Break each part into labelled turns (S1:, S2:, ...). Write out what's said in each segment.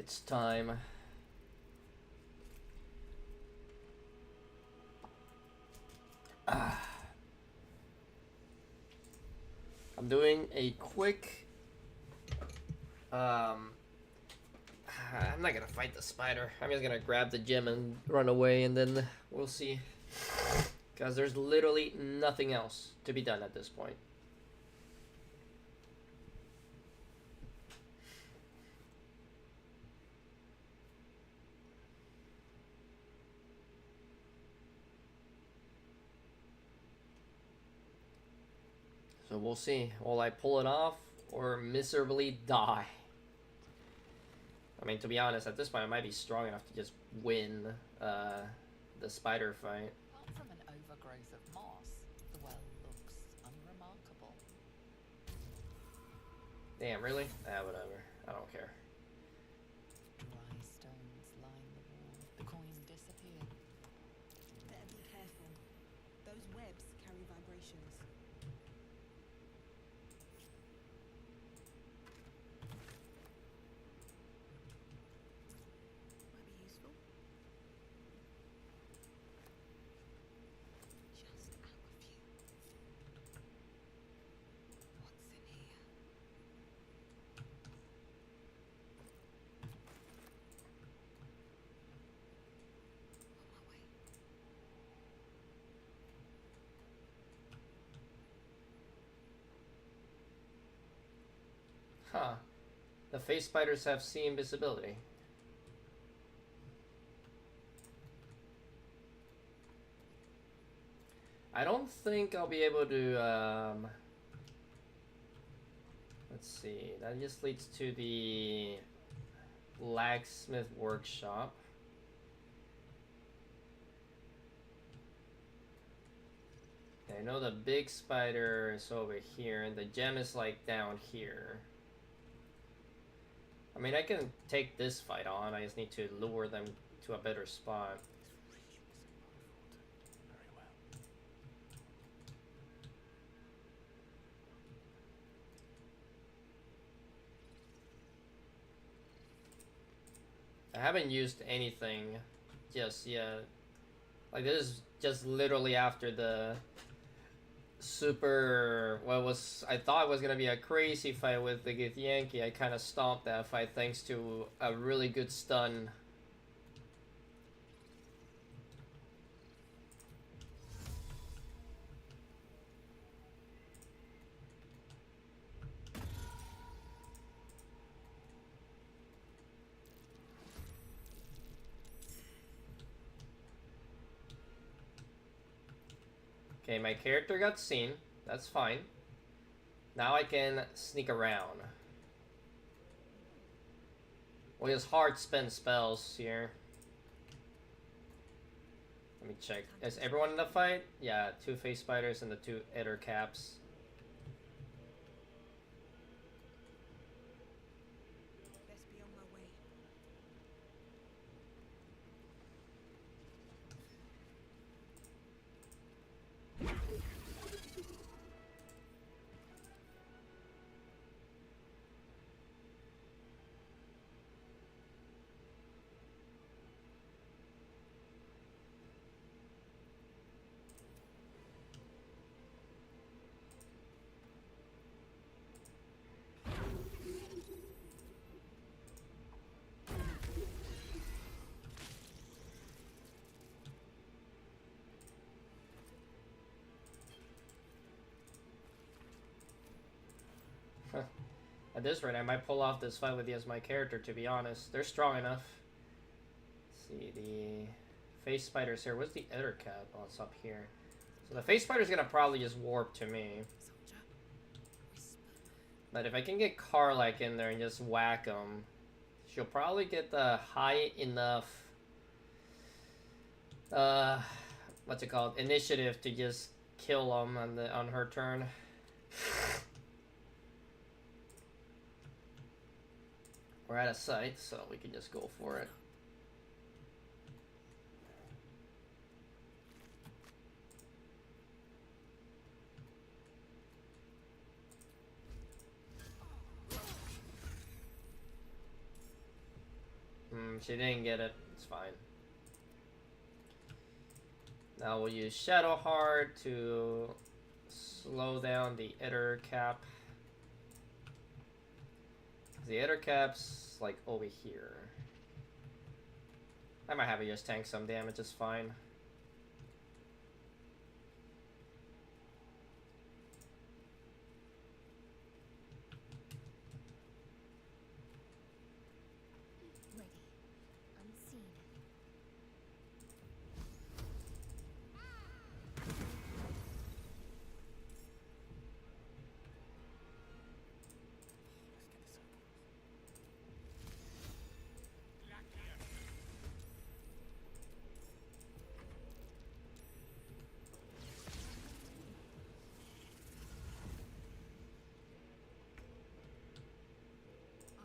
S1: It's time. I'm doing a quick. I'm not gonna fight the spider. I'm just gonna grab the gem and run away, and then we'll see. Because there's literally nothing else to be done at this point. So we'll see. Will I pull it off or miserably die? I mean, to be honest, at this point, I might be strong enough to just win the spider fight.
S2: Apart from an overgrowth of moss, the well looks unremarkable.
S1: Damn, really? Ah, whatever. I don't care.
S2: Dry stones line the wall. The coin disappeared.
S3: Better be careful. Those webs carry vibrations. Might be useful. Just our view. What's in here? On my way.
S1: Huh. The face spiders have C invisibility. I don't think I'll be able to, let's see, that just leads to the blacksmith workshop. I know the big spider is over here, and the gem is like down here. I mean, I can take this fight on, I just need to lure them to a better spot. I haven't used anything just yet. Like, this is just literally after the super, what was, I thought was gonna be a crazy fight with the Githyanki. I kind of stomped that fight thanks to a really good stun. Okay, my character got seen. That's fine. Now I can sneak around. We'll just hard spend spells here. Let me check. Is everyone in the fight? Yeah, 2 face spiders and the 2 Eder caps.
S3: Best be on my way.
S1: At this rate, I might pull off this fight with you as my character, to be honest. They're strong enough. Let's see, the face spider's here. Where's the Eder cap? Oh, it's up here. So the face spider's gonna probably just warp to me. But if I can get Karlak in there and just whack him, she'll probably get the high enough, what's it called, initiative to just kill him on her turn. We're out of sight, so we can just go for it. She didn't get it. It's fine. Now we'll use Shadow Heart to slow down the Ether Cap. The Ether Cap's like over here. I might have it just tank some damage, it's fine.
S4: Ready. Unseen.
S3: Aye, aye.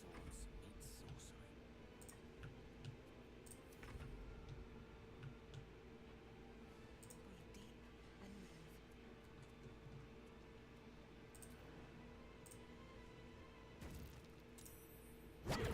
S5: Swords meet sorcery.
S3: Breathe deep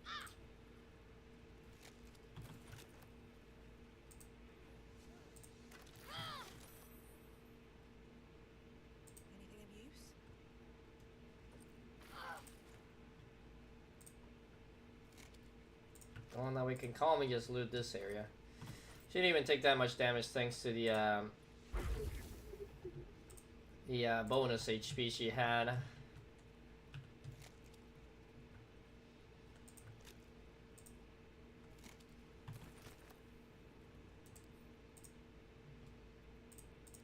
S3: and move. Anything of use?
S1: Well, now we can calmly just loot this area. She didn't even take that much damage thanks to the bonus HP she had.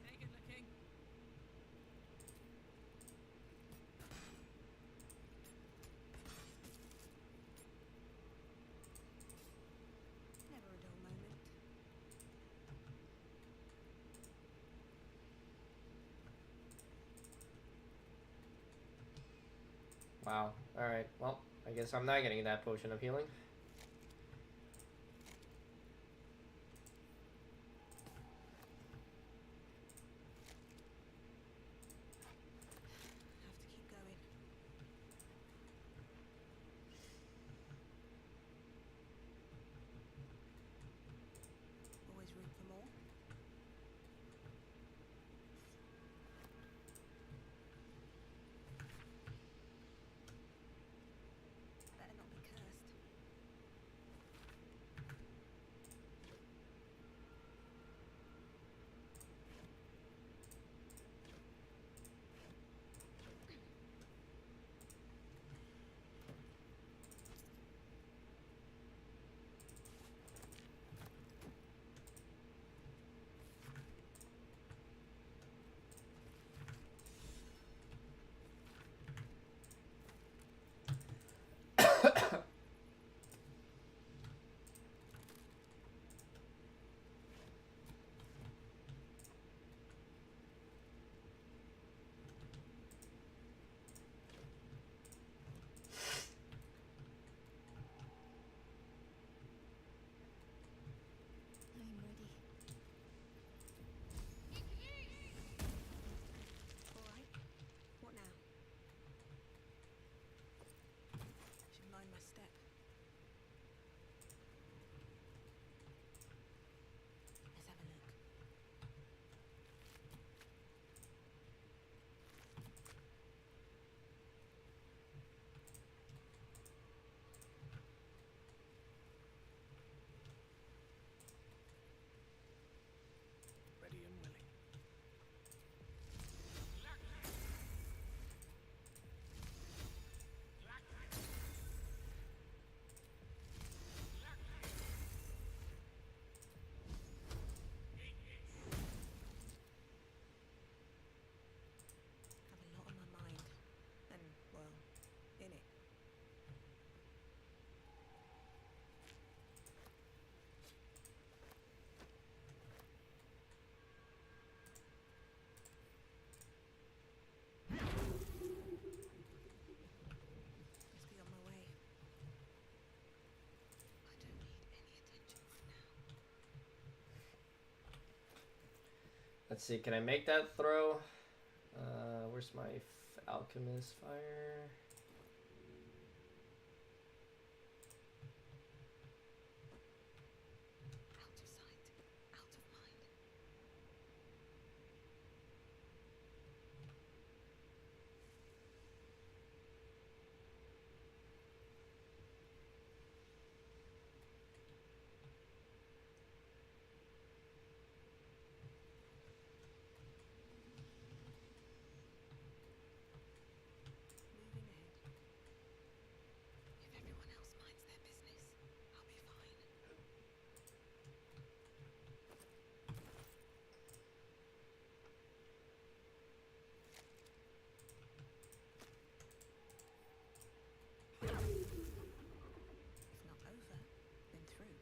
S3: Hey, good looking. Never a dull moment.
S1: Wow. Alright, well, I guess I'm not getting that potion of healing.
S3: Have to keep going. Always room for more. Better not be cursed.
S4: I'm ready.
S3: All right. What now? Should mind my step.
S1: Let's see, can I make that throw? Where's my alchemist fire?
S2: Out of sight, out of mind.
S3: Moving ahead.
S2: If everyone else minds their business, I'll be fine. If not over, then through. It's a friendly-looking shadow.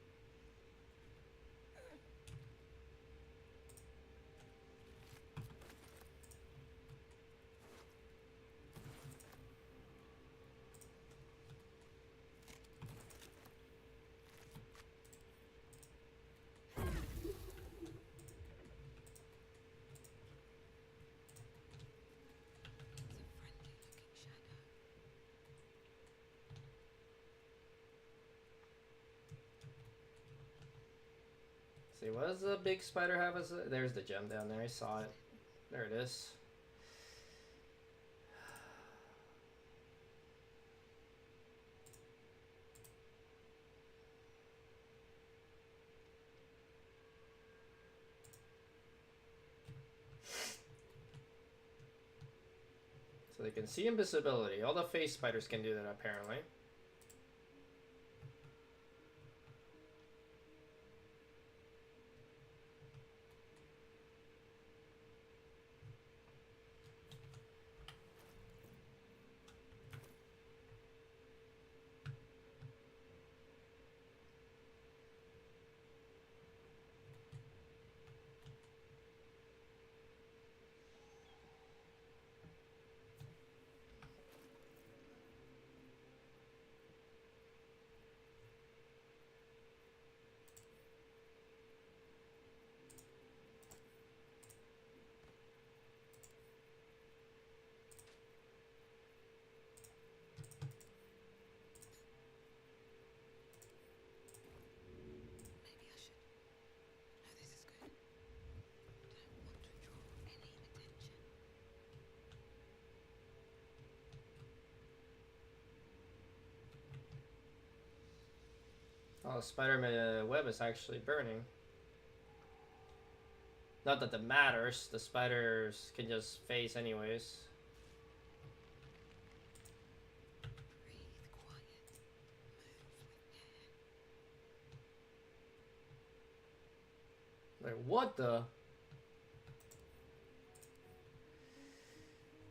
S1: See, what does the big spider have as a... There's the gem down there, I saw it. There it is. So they can see invisibility. All the face spiders can do that, apparently.
S2: Maybe I should. No, this is good. Don't want to draw any attention.
S1: Oh, the spider web is actually burning. Not that that matters. The spiders can just phase anyways.
S2: Breathe quiet. Move with care.
S1: Like, what the?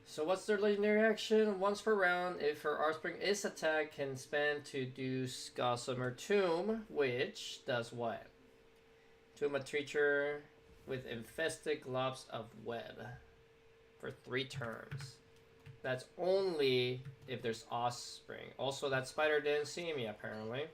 S1: So what's their legendary action? Once per round, if her offspring is attacked, can spend to do Gossamer Tomb, which does what? Tomb a creature with infested globs of web for 3 turns. That's only if there's offspring. Also, that spider didn't see me, apparently.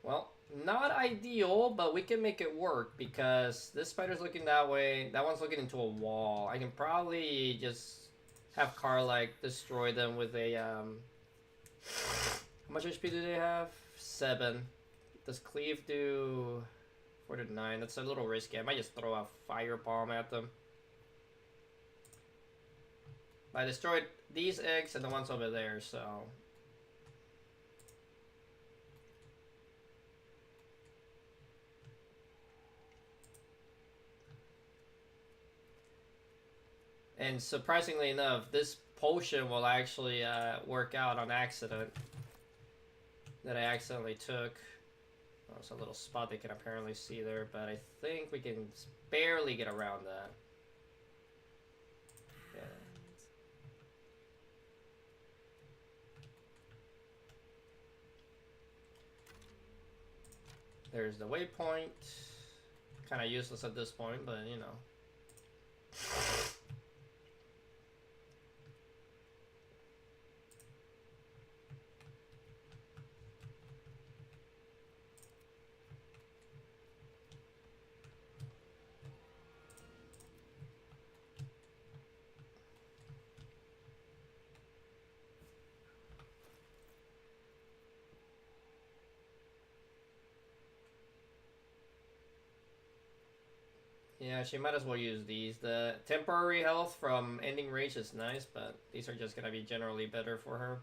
S1: Well, not ideal, but we can make it work because this spider's looking that way. That one's looking into a wall. I can probably just have Carl destroy them with a how much HP do they have? 7. Does Cleave do 4 to 9? That's a little risky. I might just throw a fire bomb at them. I destroyed these eggs and the ones over there, so. And surprisingly enough, this potion will actually work out on accident. That I accidentally took. Oh, it's a little spot they can apparently see there, but I think we can barely get around that. Yeah. There's the waypoint. Kind of useless at this point, but you know. Yeah, she might as well use these. The temporary health from ending rage is nice, but these are just gonna be generally better for her.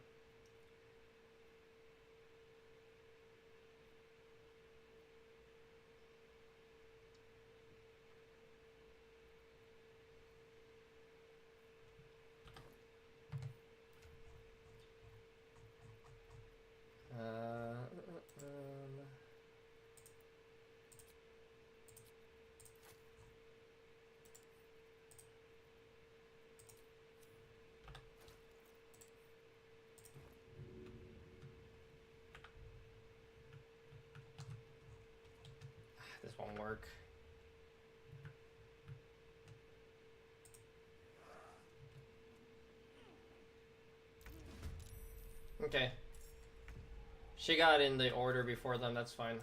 S1: This won't work. Okay. She got in the order before them, that's fine.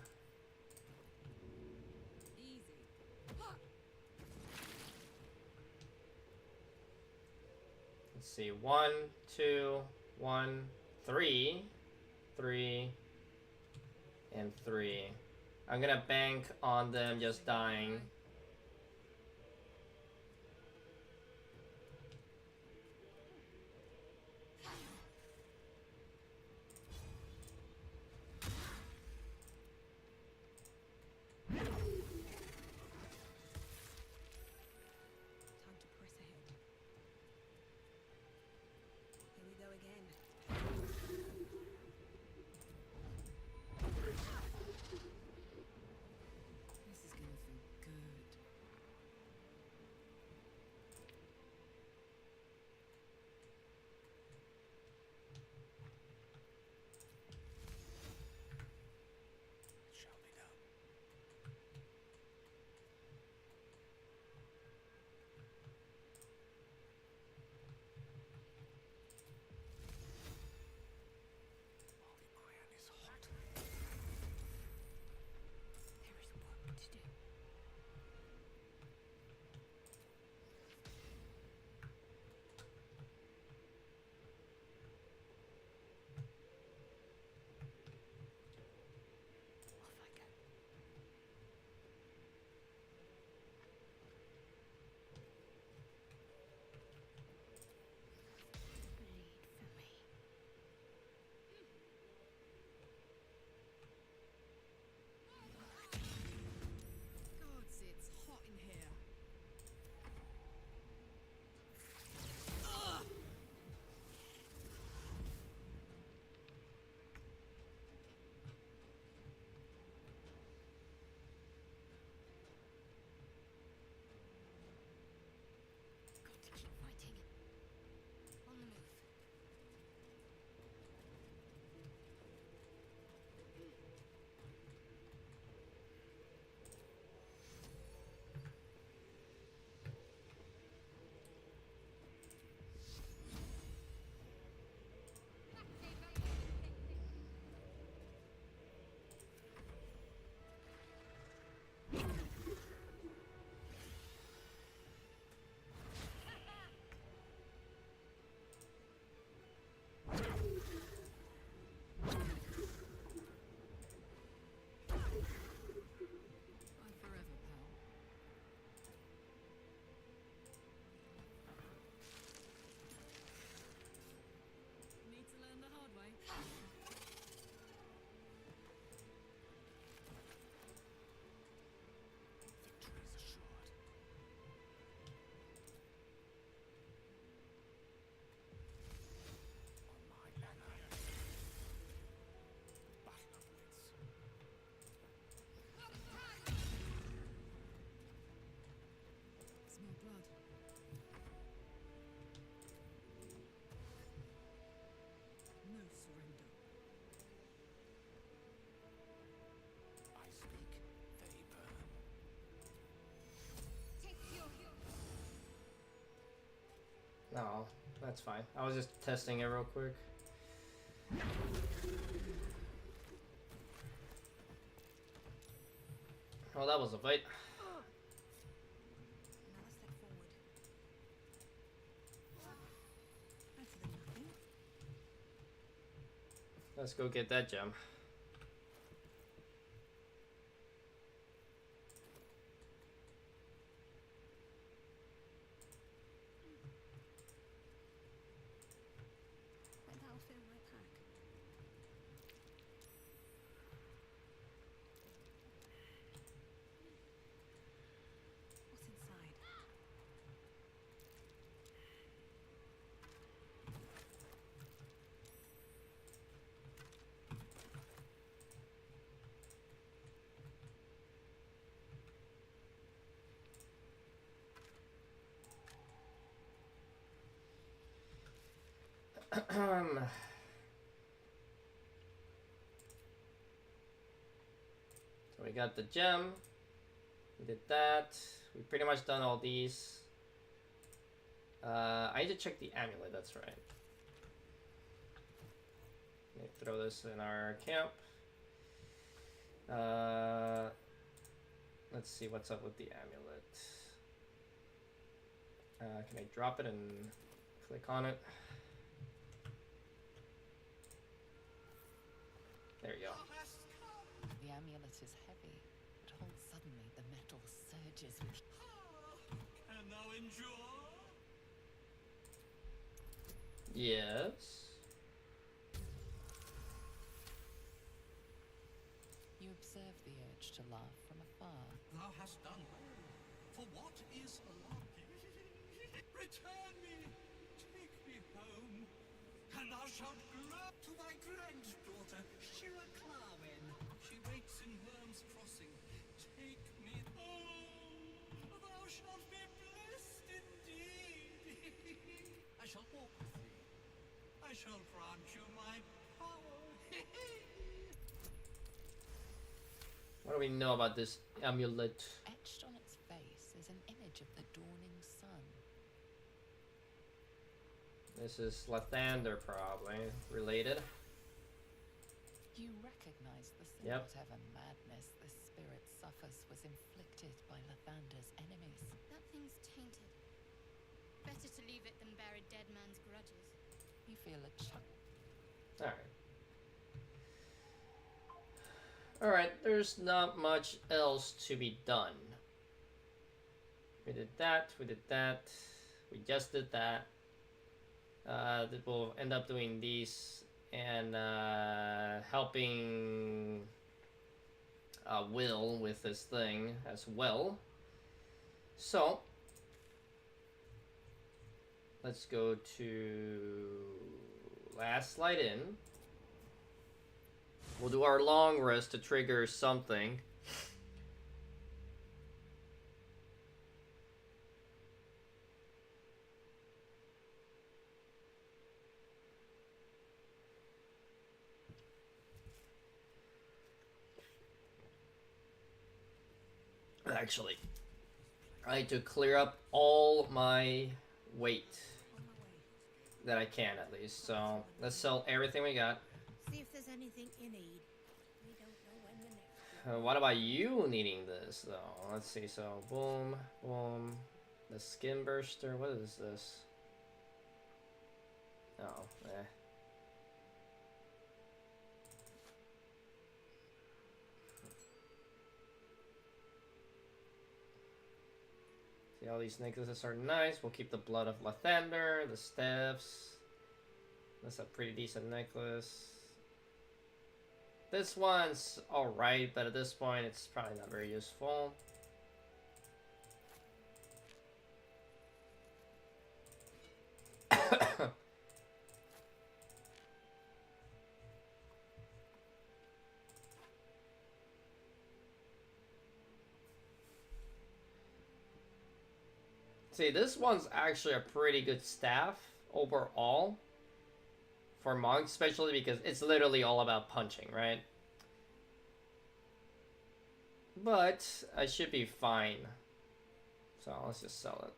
S2: Easy.
S1: Let's see. 1, 2, 1, 3, 3, and 3. I'm gonna bank on them just dying.
S3: Time to press ahead. Here we go again.
S2: This is gonna feel good.
S1: Oh, that's fine. I was just testing it real quick. Oh, that was a fight.
S3: Another step forward. Better than nothing.
S1: Let's go get that gem.
S3: Bet that'll fit in my pack. What's inside?
S1: So we got the gem. We did that. We pretty much done all these. I need to check the amulet, that's right. Let me throw this in our camp. Let's see what's up with the amulet. Can I drop it and click on it? There you go.
S2: The amulet is heavy, but all suddenly the metal surges with.
S5: Can thou endure?
S1: Yes.
S2: You observe the urge to laugh from afar.
S5: Thou hast done well. For what is love? Return me, take me home, and thou shalt glow to thy granddaughter, Shira Clarwin. She waits in Worm's Crossing. Take me home, thou shalt be blessed indeed. I shall walk with thee. I shall grant you my power.
S1: What do we know about this amulet?
S2: Etched on its face is an image of the dawning sun.
S1: This is Lathander, probably related.
S2: You recognize the same.
S1: Yep.
S2: Whatever madness this spirit suffers was inflicted by Lathander's enemies.
S4: That thing's tainted. Better to leave it than bear a dead man's grudges.
S2: You feel a chuck.
S1: Alright. Alright, there's not much else to be done. We did that, we just did that. We'll end up doing these and helping Will with this thing as well. So, let's go to last slide in. We'll do our long rest to trigger something. Actually, I need to clear up all my weight
S3: On my way.
S1: that I can at least. So let's sell everything we got.
S3: See if there's anything you need. We don't know when the next.
S1: What about you needing this though? Let's see. So boom, boom. The skin burster. What is this? Oh, eh. See, all these necklaces are nice. We'll keep the blood of Lathander, the staffs. That's a pretty decent necklace. This one's alright, but at this point it's probably not very useful. See, this one's actually a pretty good staff overall for monks, especially because it's literally all about punching, right? But I should be fine. So let's just sell it.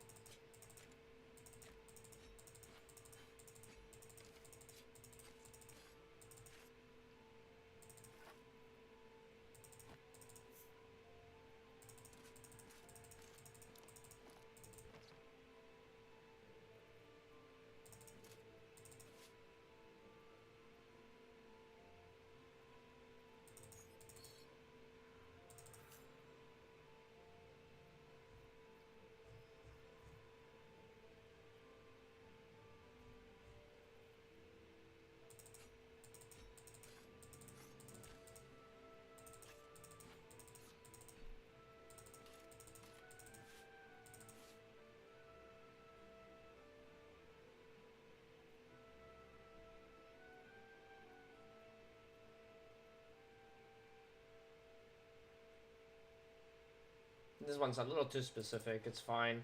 S1: This one's a little too specific. It's fine.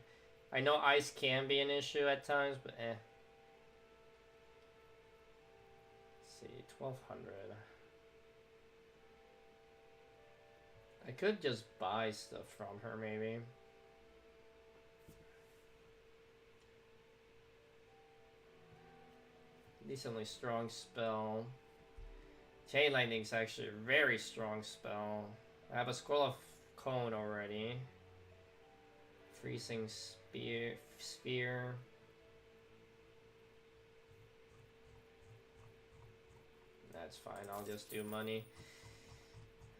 S1: I know ice can be an issue at times, but eh. Let's see, 1200. I could just buy stuff from her, maybe. Decently strong spell. Chain Lightning's actually a very strong spell. I have a Scroll of Cone already. Freezing Sphere. That's fine, I'll just do money.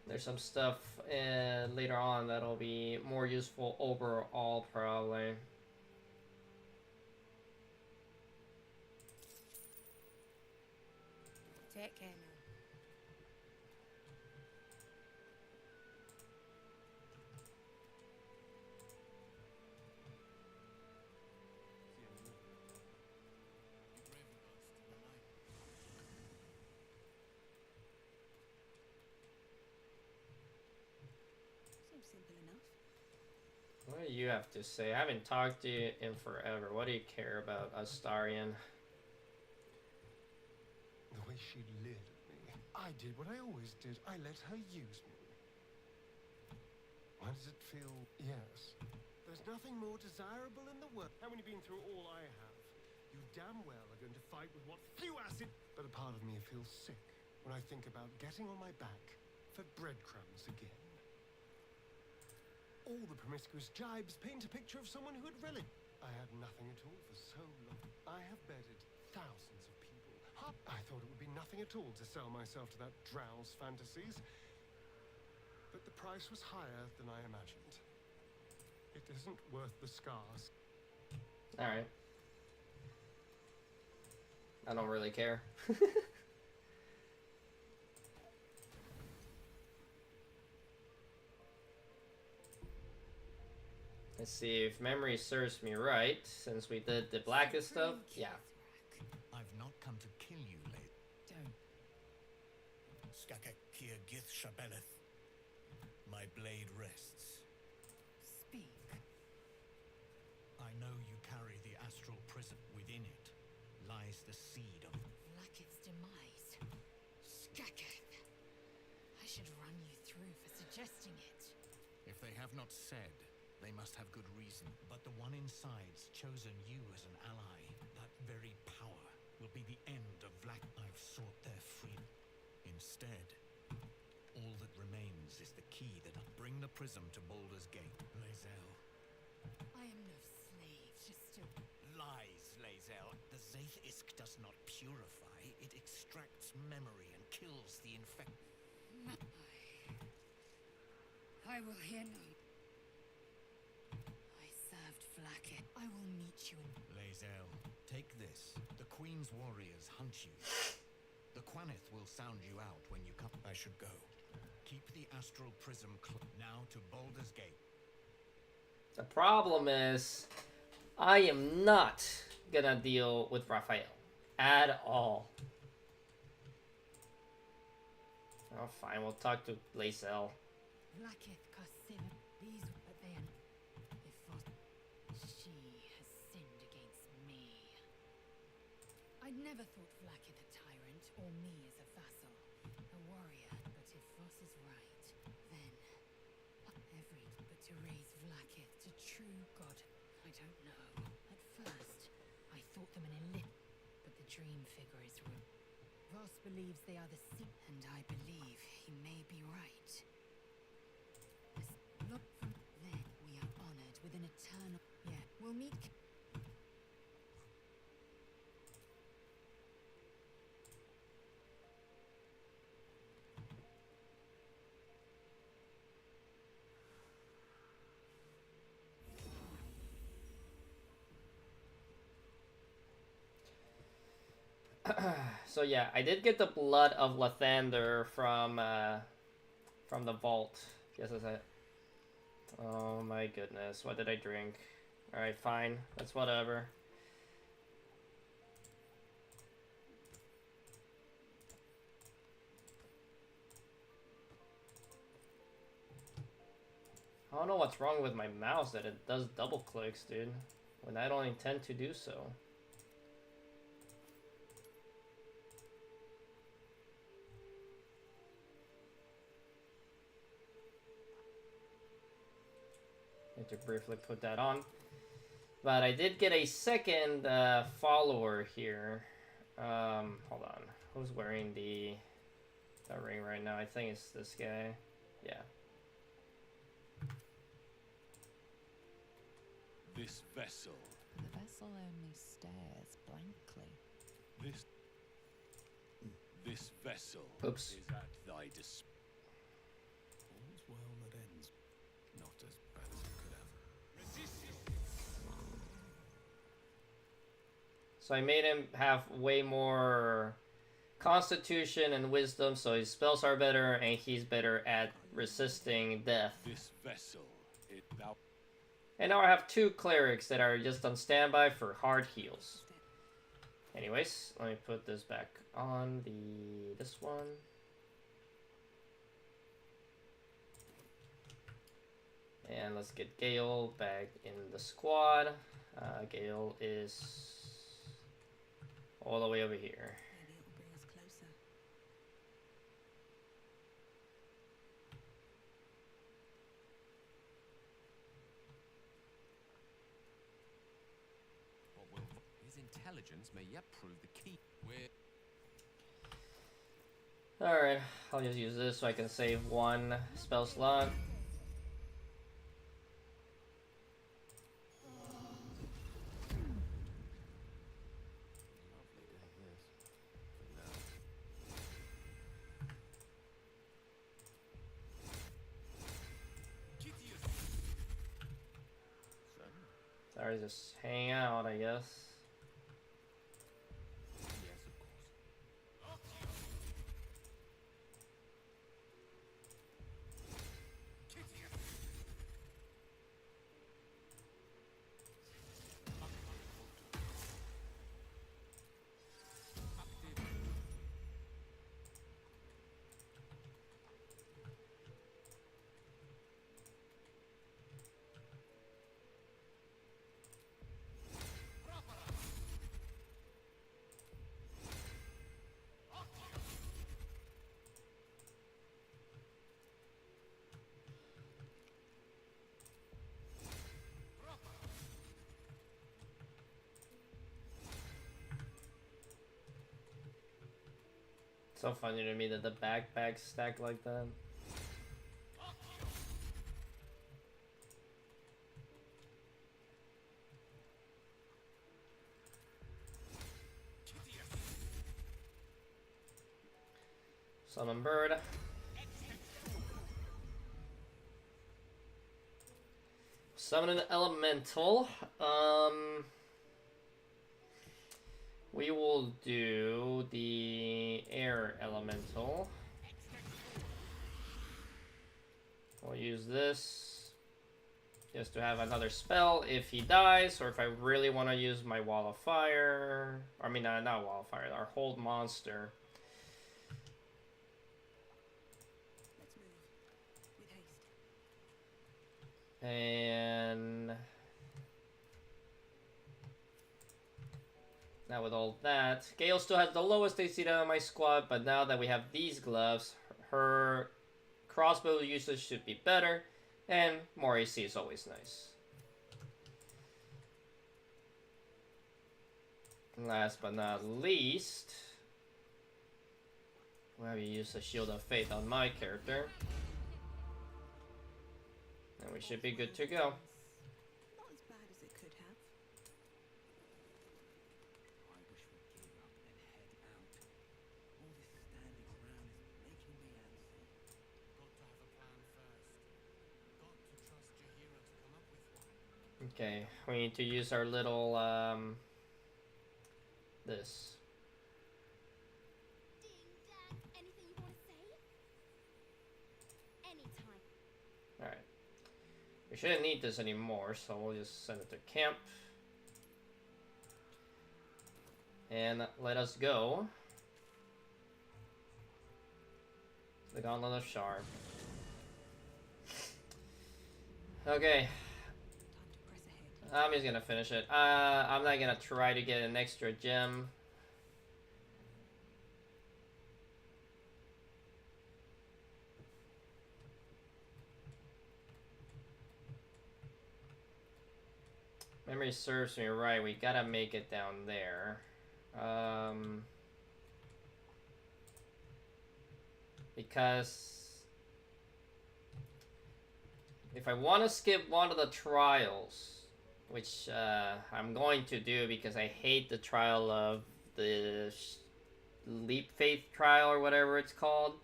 S1: There's some stuff later on that'll be more useful overall, probably.
S2: Take care now.
S3: Seems simple enough.
S1: What do you have to say? I haven't talked to you in forever. What do you care about Astarion?
S6: The way she leered at me. I did what I always did. I let her use me. Why does it feel... Yes. There's nothing more desirable in the world. How many been through all I have? You damn well are going to fight with what few acid... But a part of me feels sick when I think about getting on my back for breadcrumbs again. All the promiscuous jibes paint a picture of someone who had really... I had nothing at all for so long. I have bedded thousands of people. I thought it would be nothing at all to sell myself to that drow's fantasies. But the price was higher than I imagined. It isn't worth the scars.
S1: Alright. I don't really care. Let's see, if memory serves me right, since we did the blackest stuff, yeah.
S5: I've not come to kill you, lady.
S2: Don't.
S5: Skakek Kia Gith Shabeleth. My blade rests.
S2: Speak.
S5: I know you carry the astral prism. Within it lies the seed of...
S4: Vlakith's demise. Skaketh. I should run you through for suggesting it.
S5: If they have not said, they must have good reason. But the one inside's chosen you as an ally. That very power will be the end of Vlak. I've sought their freedom. Instead, all that remains is the key that bring the prism to Baldur's Gate. Lae'zel.
S4: I am no slave, just a...
S5: Lies, Lae'zel. The Zaith Isk does not purify. It extracts memory and kills the infect.
S4: I will hear no... I served Vlakith. I will meet you in...
S5: Lae'zel, take this. The Queen's warriors hunt you. The Quanith will sound you out when you come. I should go. Keep the astral prism now to Baldur's Gate.
S1: The problem is, I am not gonna deal with Raphael at all. Oh, fine, we'll talk to Lae'zel.
S4: Vlakith Kasim. These... But then... If she has sinned against me. I'd never thought Vlakith a tyrant, or me as a vassal. A warrior. But if Voss is right, then... Every... But to raise Vlakith to true god... I don't know. At first, I thought them an elite. But the dream figure is real. Voss believes they are the sea, and I believe he may be right. Look from there. We are honored with an eternal... Yeah, we'll meet...
S1: So yeah, I did get the blood of Lathander from the vault. Yes, that's it. Oh my goodness, what did I drink? Alright, fine. That's whatever. I don't know what's wrong with my mouse that it does double clicks, dude, when I don't intend to do so. Need to briefly put that on. But I did get a second follower here. Hold on. Who's wearing the ring right now? I think it's this guy. Yeah.
S7: This vessel.
S2: The vessel only stares blankly.
S7: This vessel
S1: Oops.
S7: is at thy disposal.
S5: All's well that ends. Not as bad as it could have.
S1: So I made him have way more constitution and wisdom, so his spells are better, and he's better at resisting death.
S7: This vessel, it thou.
S1: And now I have 2 clerics that are just on standby for hard heals. Anyways, let me put this back on this one. And let's get Gale back in the squad. Gale is all the way over here.
S3: Maybe it will bring us closer.
S8: What will his intelligence may yet prove the key.
S1: Alright, I'll just use this so I can save 1 spell slot. Sorry, just hang out, I guess.
S8: Yes, of course.
S1: So funny to me that the backpacks stack like that. Summon bird. Summon an elemental. We will do the air elemental. We'll use this just to have another spell if he dies, or if I really want to use my wall of fire. I mean, not wall of fire, our hold monster.
S3: Let's move. With haste.
S1: And now with all that, Gale still has the lowest AC on my squad, but now that we have these gloves, her crossbow usage should be better, and more AC is always nice. Last but not least, we'll have you use a Shield of Faith on my character. And we should be good to go.
S3: Not as bad as it could have.
S2: I wish we'd give up and head out. All this standing around is making me antsy.
S5: Got to have a plan first. Got to trust your hero to come up with one.
S1: Okay, we need to use our little, this.
S9: Ding dang, anything you want to say? Anytime.
S1: Alright. We shouldn't need this anymore, so we'll just send it to camp. And let us go. The Gauntlet of Shard. Okay,
S3: Time to press ahead.
S1: I'm just gonna finish it. I'm not gonna try to get an extra gem. Memory serves me right, we gotta make it down there. Because if I want to skip one of the trials, which I'm going to do because I hate the trial of the Leap Faith trial or whatever it's called,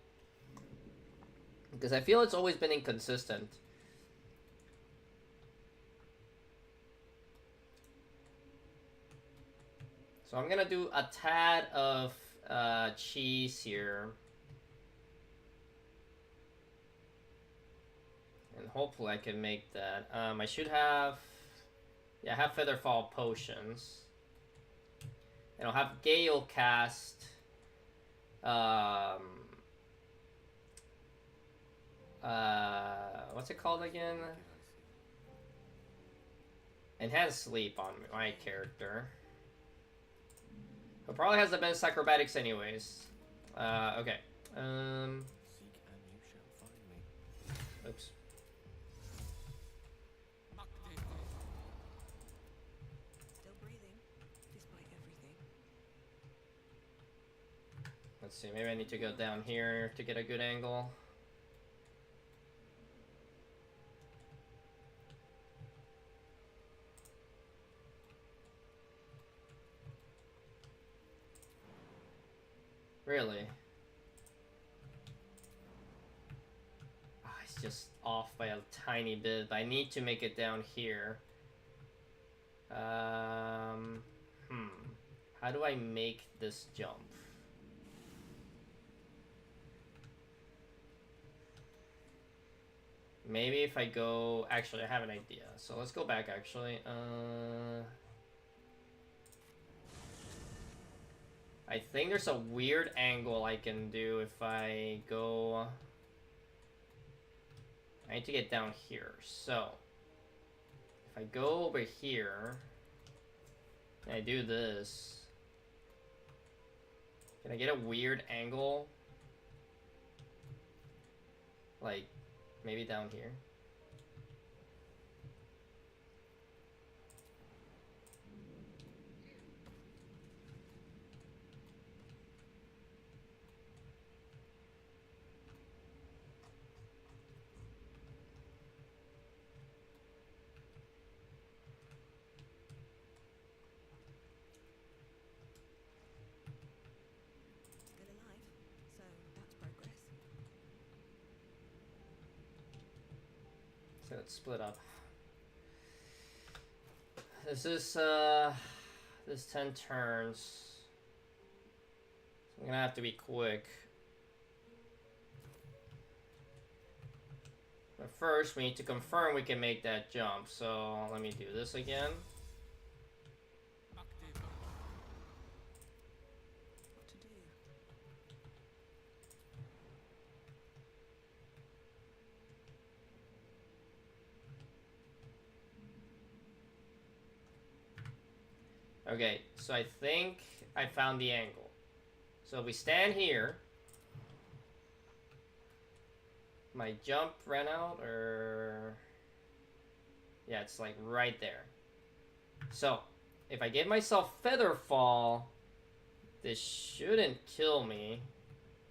S1: because I feel it's always been inconsistent. So I'm gonna do a tad of cheese here. And hopefully I can make that. I should have... Yeah, I have Featherfall potions. And I'll have Gale cast... what's it called again? Enhanced Sleep on my character. Who probably has the best acrobatics anyways. Okay.
S10: Seek and you shall find me.
S1: Oops.
S3: Still breathing, despite everything.
S1: Let's see, maybe I need to go down here to get a good angle. Really? Ah, it's just off by a tiny bit, but I need to make it down here. How do I make this jump? Maybe if I go... Actually, I have an idea. So let's go back, actually. I think there's a weird angle I can do if I go... I need to get down here. So, if I go over here, and I do this, can I get a weird angle? Like, maybe down here?
S3: Still alive, so that's progress.
S1: So let's split up. This is, this 10 turns. So I'm gonna have to be quick. But first, we need to confirm we can make that jump. So let me do this again.
S3: What to do?
S1: Okay, so I think I found the angle. So if we stand here, my jump ran out, or... Yeah, it's like right there. So, if I give myself Featherfall, this shouldn't kill me.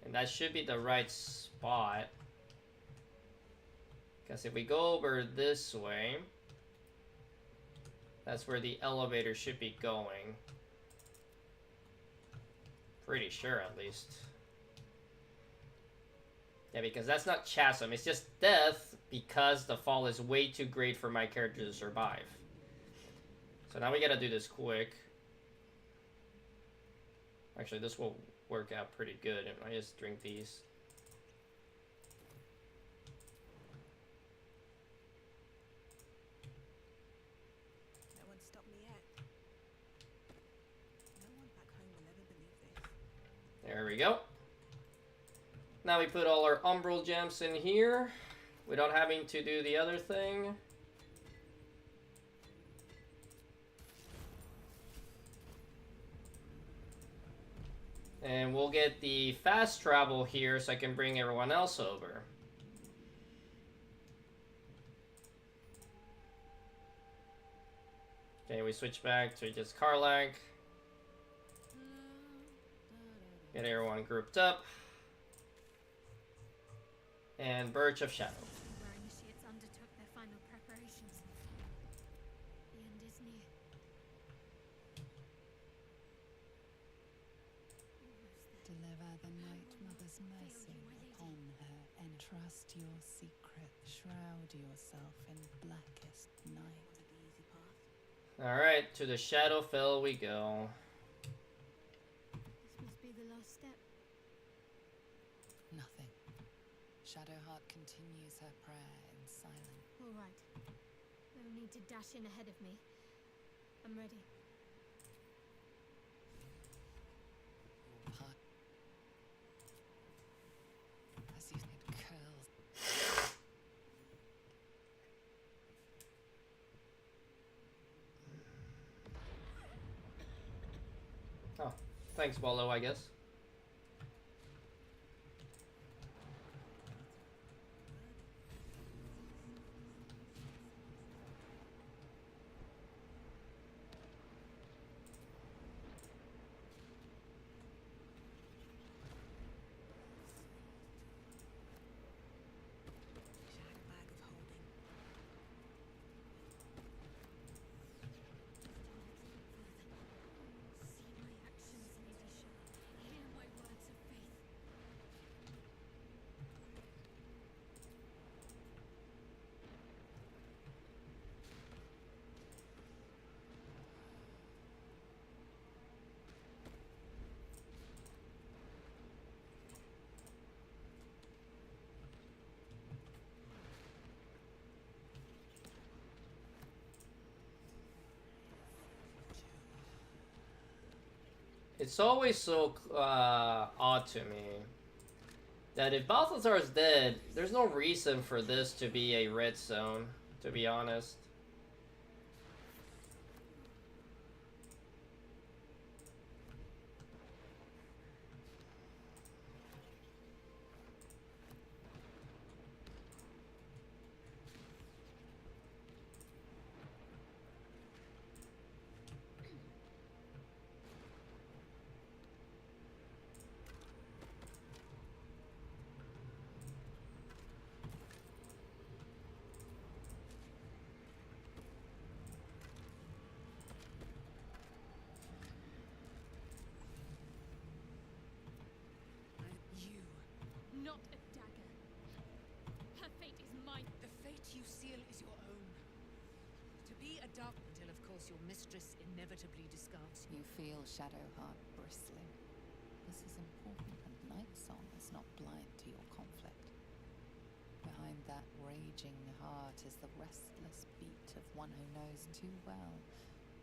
S1: And that should be the right spot. Because if we go over this way, that's where the elevator should be going. Pretty sure, at least. Yeah, because that's not chasm. It's just death because the fall is way too great for my character to survive. So now we gotta do this quick. Actually, this will work out pretty good if I just drink these.
S3: No one's stopped me yet. No one back home will ever believe this.
S1: There we go. Now we put all our umbral gems in here without having to do the other thing. And we'll get the fast travel here so I can bring everyone else over. Okay, we switch back to just Karlach. Get everyone grouped up. And Birch of Shadow.
S9: Where initiates undertook their final preparations. The end is near.
S2: Deliver the Night Mother's mercy upon her and trust your secret. Shroud yourself in blackest night.
S1: Alright, to the Shadowfell we go.
S9: This must be the last step.
S2: Nothing. Shadowheart continues her prayer in silence.
S9: All right. No need to dash in ahead of me. I'm ready.
S2: As you it curls.
S1: Oh, thanks, Bolo, I guess.
S9: See my actions, Lady Shah. Hear my words of faith.
S1: It's always so odd to me that if Balthazar is dead, there's no reason for this to be a red zone, to be honest.
S2: You.
S9: Not a dagger. Her fate is mine.
S2: The fate you seal is your own. To be a dark until, of course, your mistress inevitably discards. You feel Shadowheart bristling. This is important, and Nightsong is not blind to your conflict. Behind that raging heart is the restless beat of one who knows too well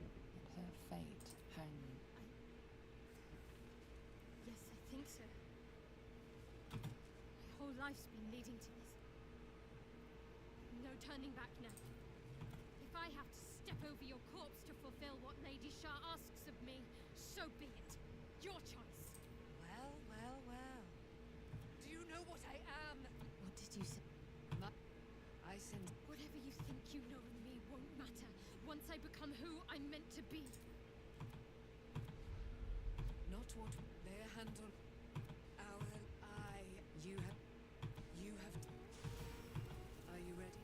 S2: that her fate hangs.
S9: Yes, I think so. My whole life's been leading to this. No turning back now. If I have to step over your corpse to fulfill what Lady Shah asks of me, so be it. Your choice.
S2: Well, well, well. Do you know what I am?
S9: What did you say?
S2: I send.
S9: Whatever you think you know of me won't matter once I become who I'm meant to be.
S2: Not what. Lay a hand on. Our eye. You have. Are you ready?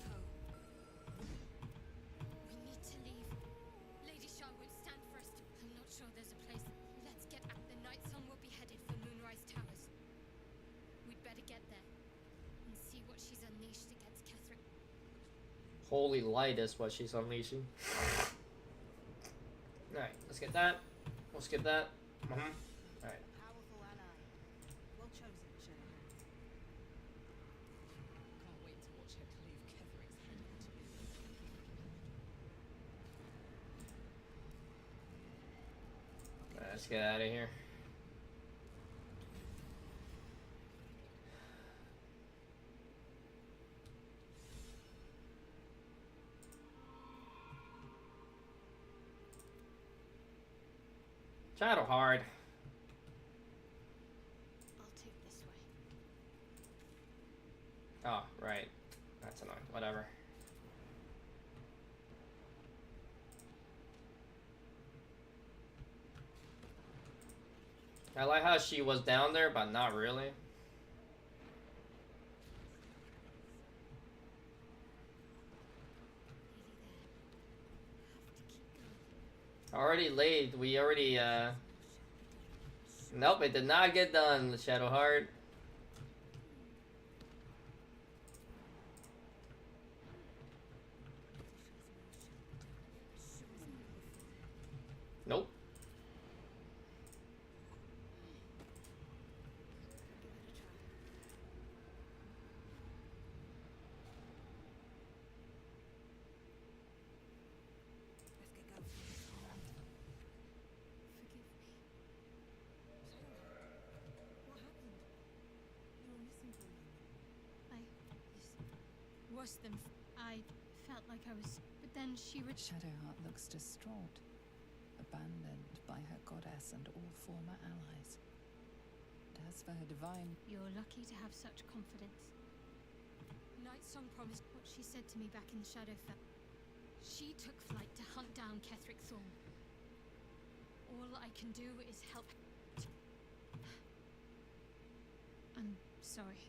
S2: Oh.
S9: We need to leave. Lady Shah won't stand for us to... I'm not sure there's a place. Let's get out. The Night Song will be headed for Moonrise Towers. We'd better get there and see what she's unleashed against Ketheric.
S1: Holy light is what she's unleashing. Alright, let's get that. We'll skip that. Alright.
S3: Powerful ally. Well chosen, Shadowheart.
S2: Can't wait to watch her cleave Ketheric's head into
S1: Let's get out of here. Shadowheart.
S9: I'll take this way.
S1: Oh, right. That's annoying. Whatever. I like how she was down there, but not really. Already late. We already, Nope, it did not get done, Shadowheart. Nope.
S9: Worse than I felt like I was, but then she
S2: Shadowheart looks distraught, abandoned by her goddess and all former allies. And as for her divine...
S9: You're lucky to have such confidence. Nightsong promised what she said to me back in Shadowfell. She took flight to hunt down Ketheric Thorn. All I can do is help. I'm sorry.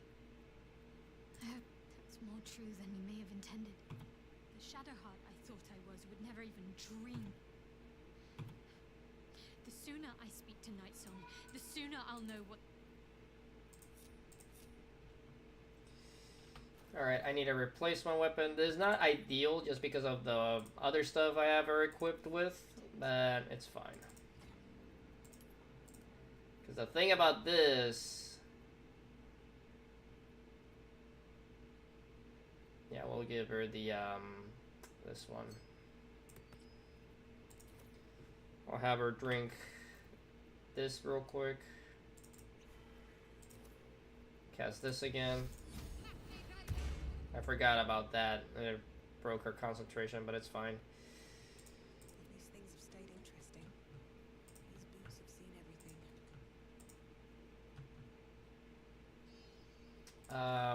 S9: I hope that's more true than you may have intended. The Shadowheart I thought I was would never even dream. The sooner I speak to Nightsong, the sooner I'll know what...
S1: Alright, I need to replace my weapon. This is not ideal just because of the other stuff I have her equipped with, but it's fine. Because the thing about this... Yeah, we'll give her the, this one. I'll have her drink this real quick. Cast this again. I forgot about that. It broke her concentration, but it's fine.
S3: These things have stayed interesting. These boots have seen everything.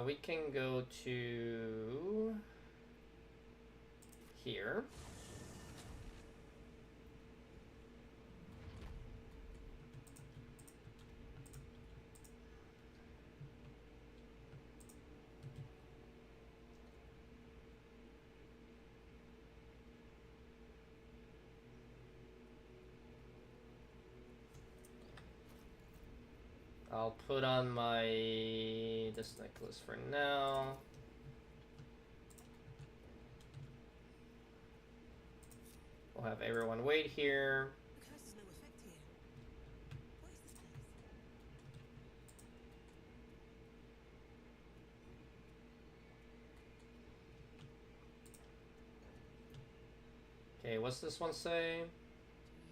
S1: We can go to here. I'll put on this necklace for now. We'll have everyone wait here.
S3: The curse has no effect here. What is this place?
S1: Okay, what's this one say?
S2: Do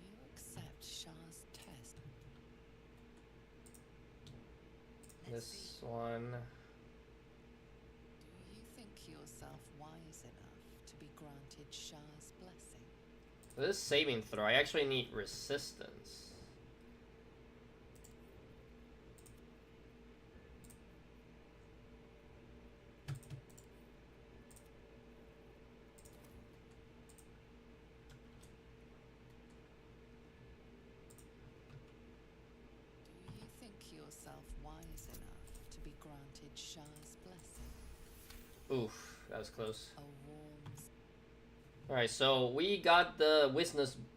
S2: you accept Shah's test?
S1: This one.
S2: Do you think yourself wise enough to be granted Shah's blessing?
S1: This saving throw, I actually need resistance.
S2: Do you think yourself wise enough to be granted Shah's blessing?
S1: Oof, that was close.
S2: A warm...
S1: Alright, so we got the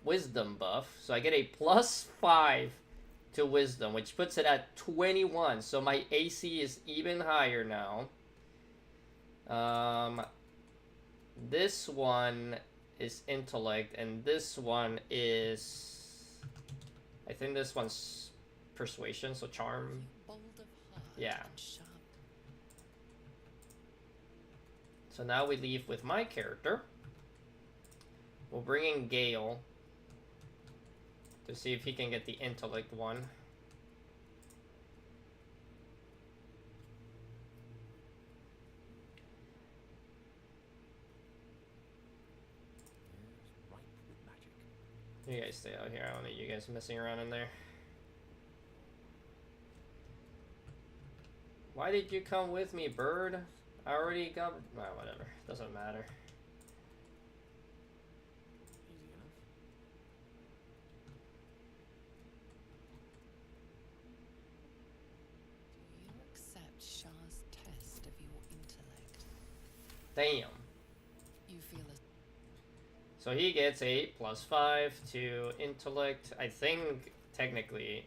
S1: wisdom buff, so I get a +5 to wisdom, which puts it at 21, so my AC is even higher now. This one is intellect, and this one is... I think this one's persuasion, so charm.
S2: Bold of heart
S1: Yeah.
S2: and sharp.
S1: So now we leave with my character. We'll bring in Gale to see if he can get the intellect one.
S10: Yes, ripe with magic.
S1: You guys stay out here. I don't need you guys messing around in there. Why did you come with me, bird? I already got... Well, whatever. Doesn't matter.
S10: Easy enough.
S2: Do you accept Shah's test of your intellect?
S1: Damn.
S2: You feel as
S1: So he gets 8 plus 5 to intellect. I think, technically,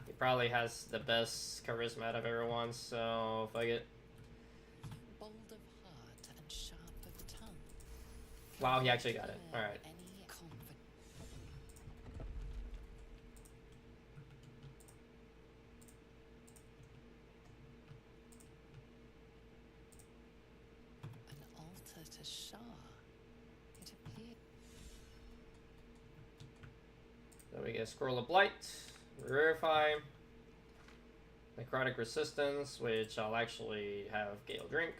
S1: he probably has the best charisma out of everyone, so fuck it.
S2: bold of heart and sharp of tongue.
S1: Wow, he actually got it.
S2: Learn
S1: Alright.
S2: any confidence. An altar to Shah. It appears.
S1: Then we get Scroll of Blight, Rarefy, Necrotic Resistance, which I'll actually have Gale drink.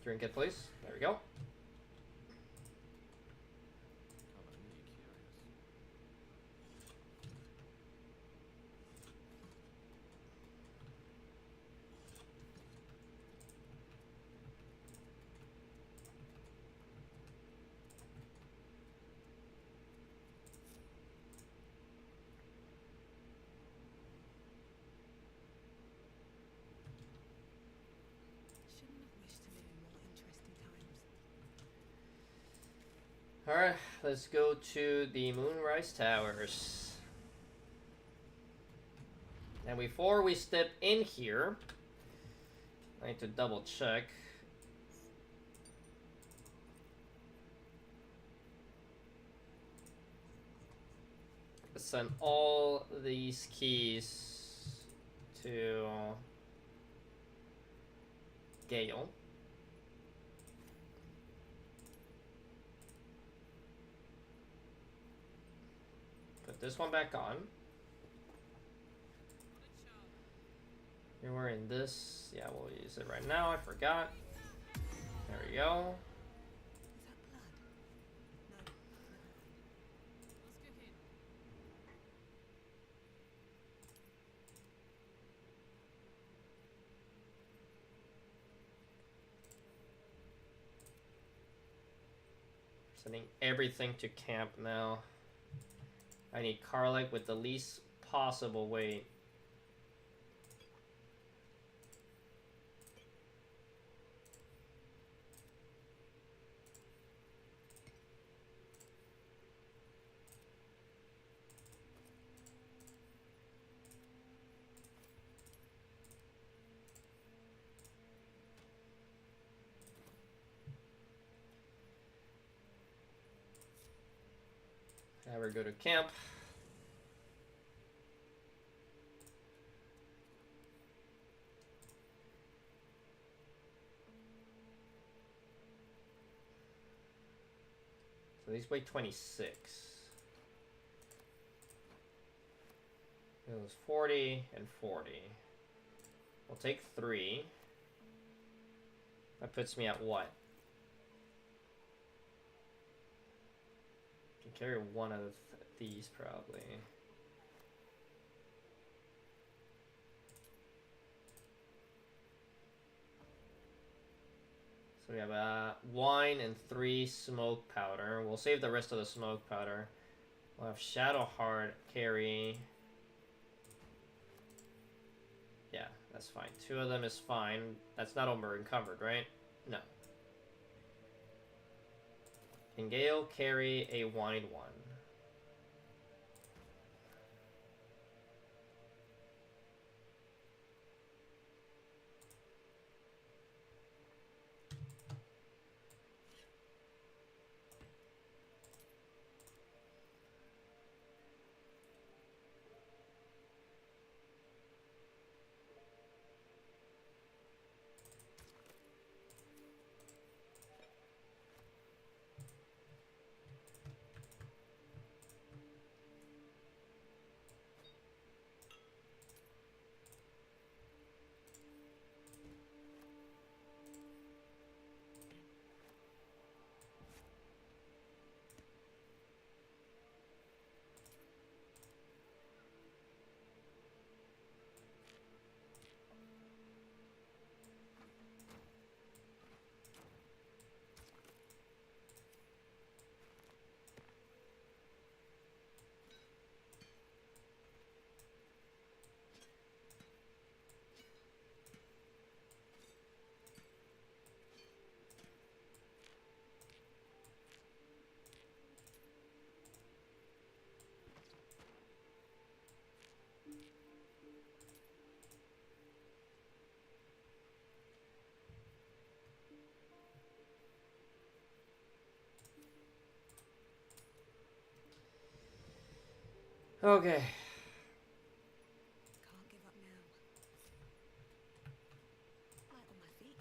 S1: Drink it, please. There we go.
S10: Oh, I'm really curious.
S3: Shouldn't have wished to live in more interesting times.
S1: Alright, let's go to the Moonrise Towers. And before we step in here, I need to double check. Send all these keys to Gale. Put this one back on. You're wearing this. Yeah, we'll use it right now. I forgot. There we go.
S3: Is that blood? No, never mind.
S1: Sending everything to camp now. I need Karlach with the least possible weight. Never go to camp. So these weigh 26. It was 40 and 40. We'll take 3. That puts me at what? Can carry one of these probably. So we have wine and 3 smoke powder. We'll save the rest of the smoke powder. We'll have Shadowheart carry. Yeah, that's fine. 2 of them is fine. That's not over encumbered, right? No. Can Gale carry a wine one? Okay.
S3: Can't give up now. Light on my feet.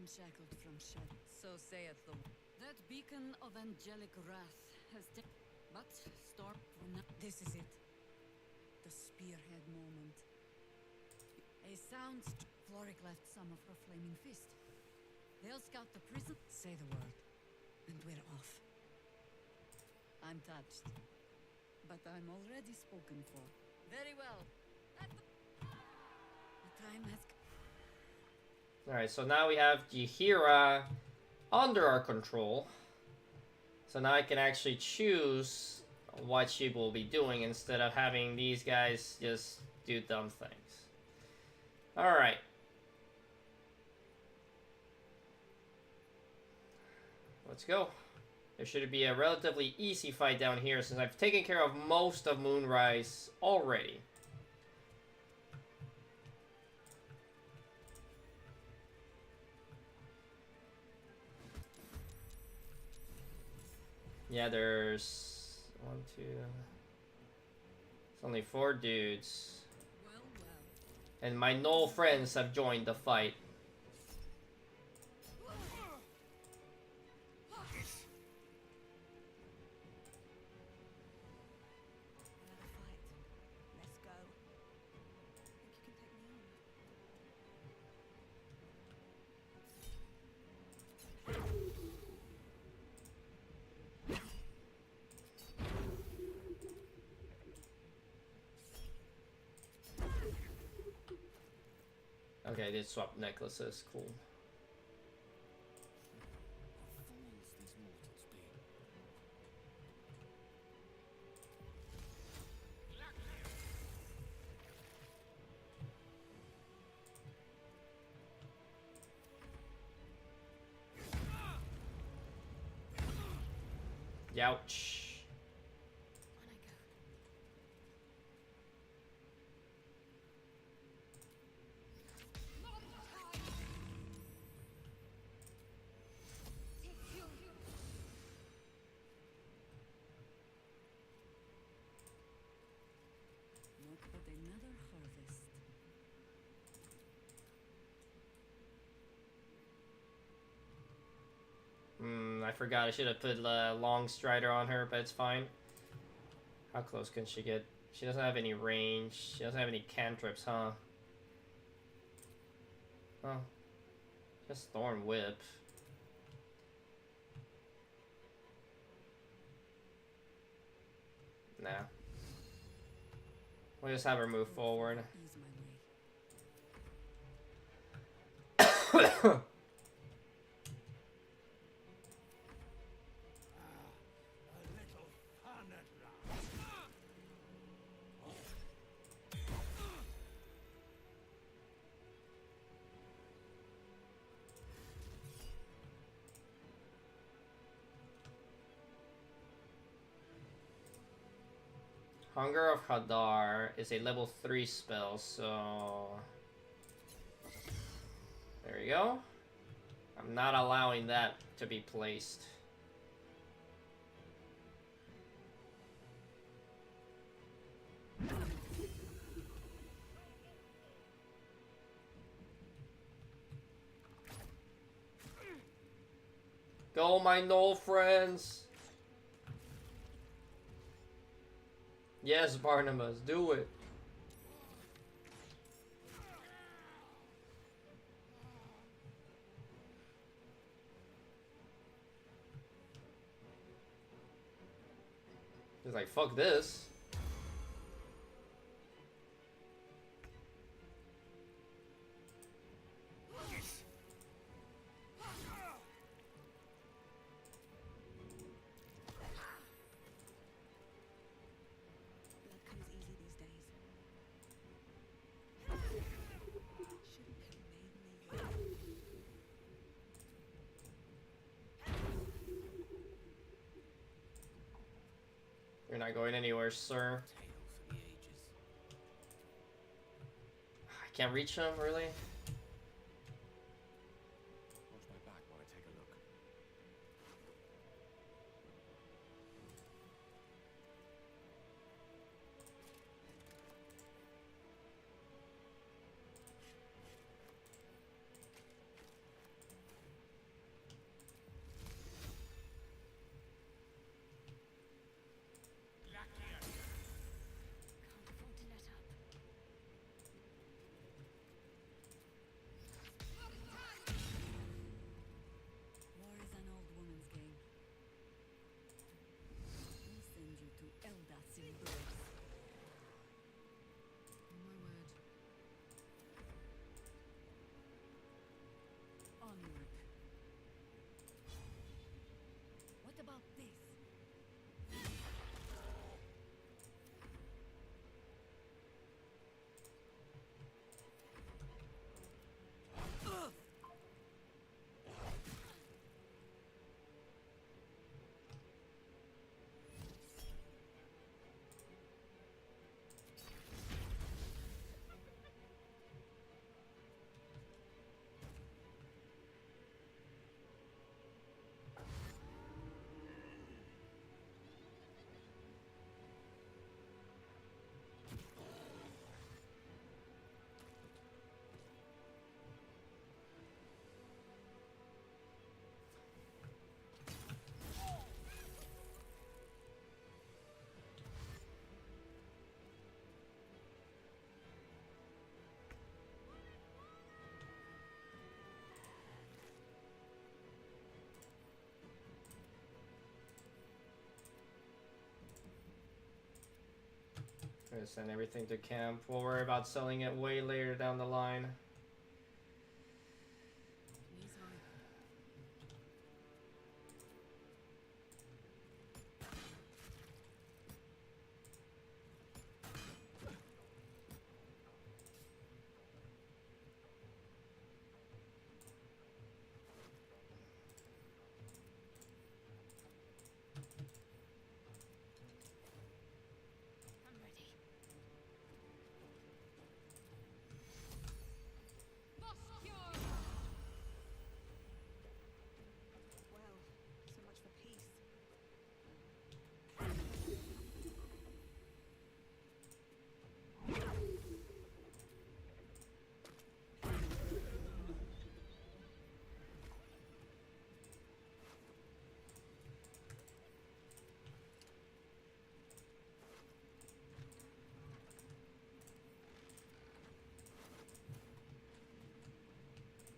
S2: Unshackled from shed, so saith the. That beacon of angelic wrath has but storm for now. This is it. The spearhead moment. A sound. Floric left some of her flaming fist. They'll scout the prison. Say the word, and we're off. I'm touched, but I'm already spoken for. Very well. The time has come.
S1: Alright, so now we have Jihira under our control. So now I can actually choose what she will be doing instead of having these guys just do dumb things. Alright. Let's go. There should be a relatively easy fight down here since I've taken care of most of Moonrise already. Yeah, there's 1, 2. It's only 4 dudes.
S2: Well, well.
S1: And my Knoll friends have joined the fight.
S3: Another fight. Let's go. Think you can take me on?
S1: Okay, they swapped necklaces. Cool.
S10: Fools these mortals be.
S1: Youch.
S2: On I go. Not but another harvest.
S1: I forgot. I should have put Long Strider on her, but it's fine. How close can she get? She doesn't have any range. She doesn't have any cantrips, huh? Oh. Just Thorn Whip. Nah. We'll just have her move forward.
S2: Ease my way.
S5: A little fun at last.
S1: Hunger of Hadar is a level 3 spell, so... There you go. I'm not allowing that to be placed. Go, my Knoll friends! Yes, Barnabas, do it. He's like, fuck this.
S3: Blood comes easy these days. Shouldn't have made me.
S1: You're not going anywhere, sir.
S10: Tale for the ages.
S1: I Can't reach him, really?
S10: Watch my back while I take a look.
S9: Can't afford to let up.
S3: War is an old woman's game. We send you to Eldath's embrace.
S2: On my word.
S3: Onward. What about this?
S1: Gonna send everything to camp. We'll worry about selling it way later down the line.
S2: Knees high.
S9: I'm ready.
S3: Well, so much for peace.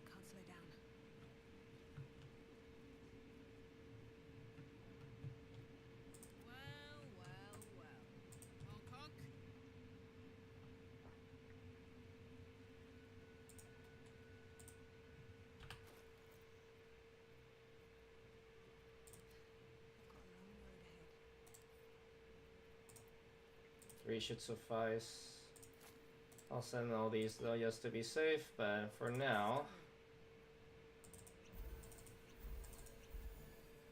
S3: Can't slow down.
S2: Well, well, well. Hong Kong?
S3: I've got a long road ahead.
S1: 3 should suffice. I'll send all these though just to be safe, but for now.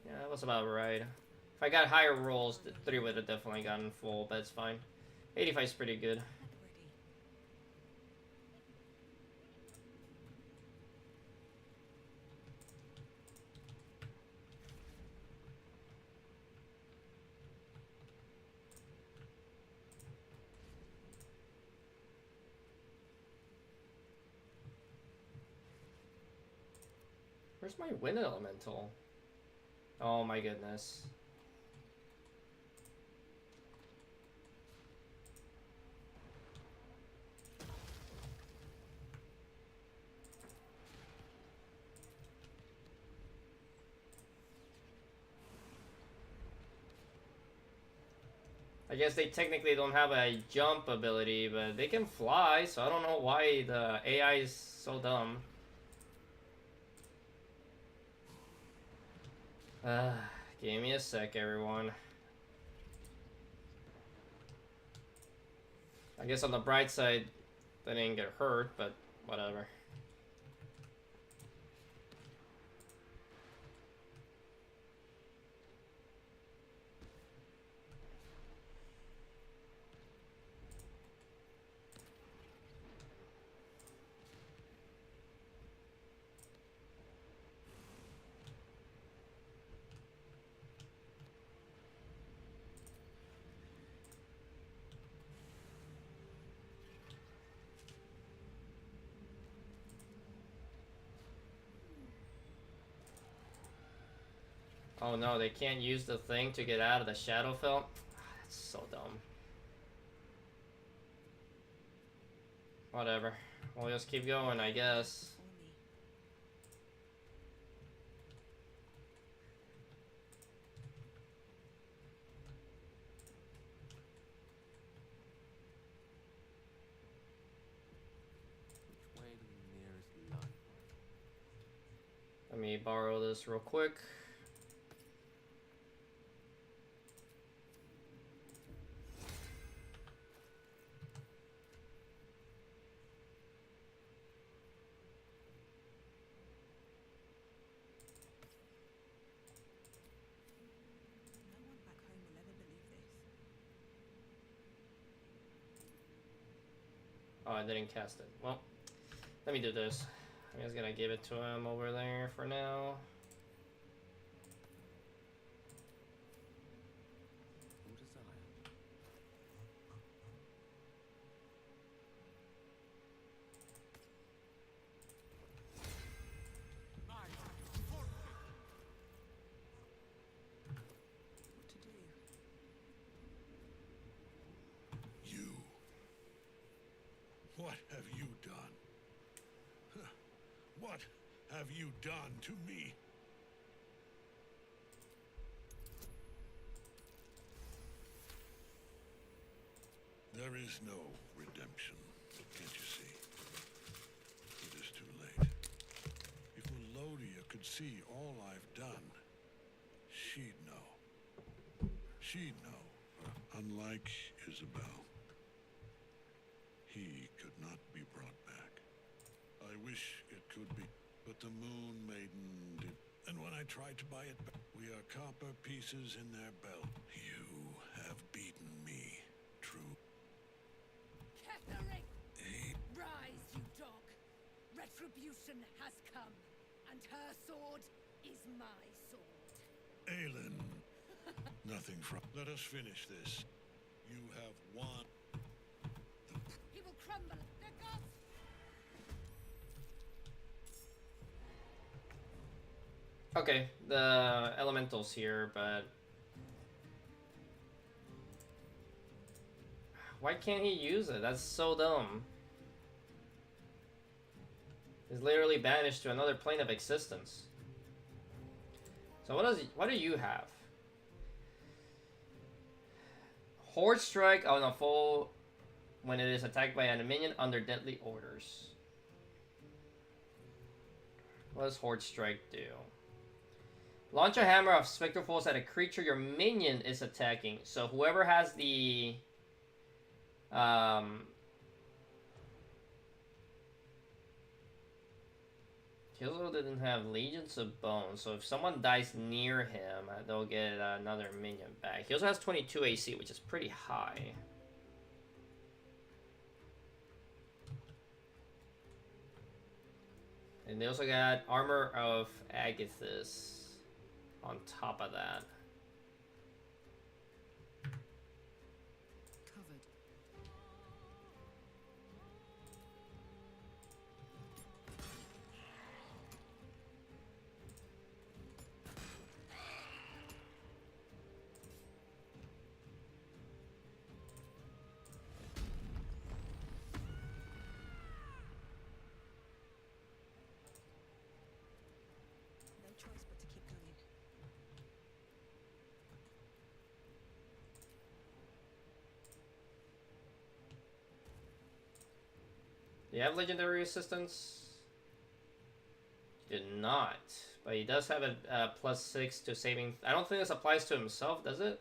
S1: Yeah, that was about right. If I got higher rolls, the 3 would have definitely gotten full, but it's fine. 85 is pretty good.
S3: Ready.
S1: Where's my wind elemental? Oh my goodness. I guess they technically don't have a jump ability, but they can fly, so I don't know why the AI is so dumb. Give me a sec, everyone. I guess on the bright side, they didn't get hurt, but whatever. Oh no, they can't use the thing to get out of the Shadowfell? That's so dumb. Whatever. We'll just keep going, I guess.
S10: Which way to the nearest line?
S1: Let me borrow this real quick.
S3: No one back home will ever believe this.
S1: Oh, I didn't cast it. Well, let me do this. I'm just gonna give it to him over there for now.
S10: Full desire.
S3: What to do?
S5: You. What have you done? Huh. What have you done to me? There is no redemption, can't you see? It is too late. If Melodia could see all I've done, she'd know. She'd know. Unlike Isabel, he could not be brought back. I wish it could be, but the Moon Maiden did. And when I tried to buy it back, we are copper pieces in their belt. You have beaten me, true.
S4: Ketheric!
S5: Hey,
S4: Rise, you dog! Retribution has come, and her sword is my sword.
S5: Aelin. Nothing from. Let us finish this. You have won.
S4: He will crumble. The gods!
S1: Okay, the elementals here, but why can't he use it? That's so dumb. He's literally banished to another plane of existence. So what do you have? Horde Strike on a foe when it is attacked by an minion under deadly orders. What does Horde Strike do? Launch a hammer of spectral force at a creature your minion is attacking. So whoever has the he also didn't have Legions of Bones, so if someone dies near him, they'll get another minion back. He also has 22 AC, which is pretty high. And they also got Armor of Agathis on top of that.
S2: Covered.
S3: No choice but to keep going.
S1: Do you have legendary assistance? He did not, but he does have a +6 to saving. I don't think this applies to himself, does it?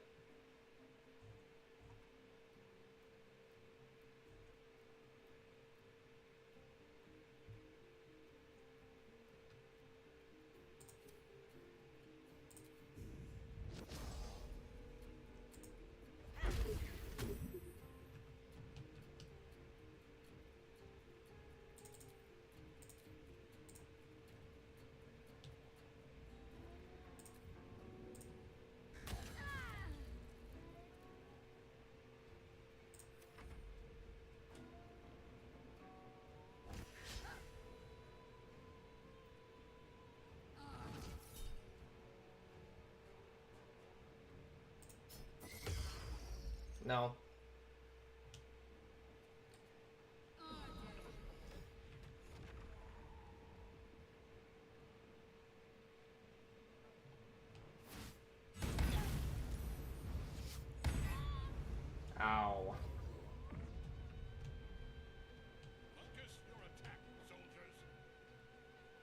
S1: No. Ow.
S5: Focus your attack, soldiers.
S3: Got to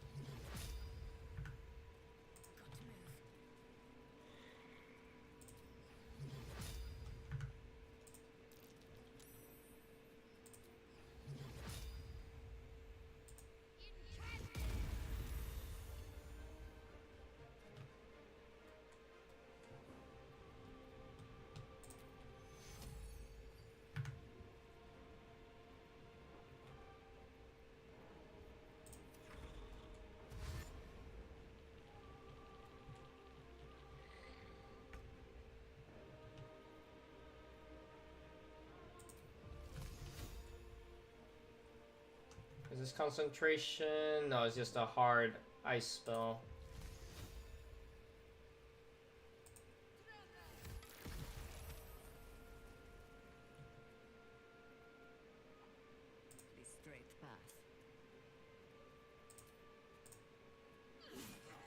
S3: move.
S1: Is this concentration? No, it's just a hard ice spell.
S3: Pretty straight path.
S10: Creator.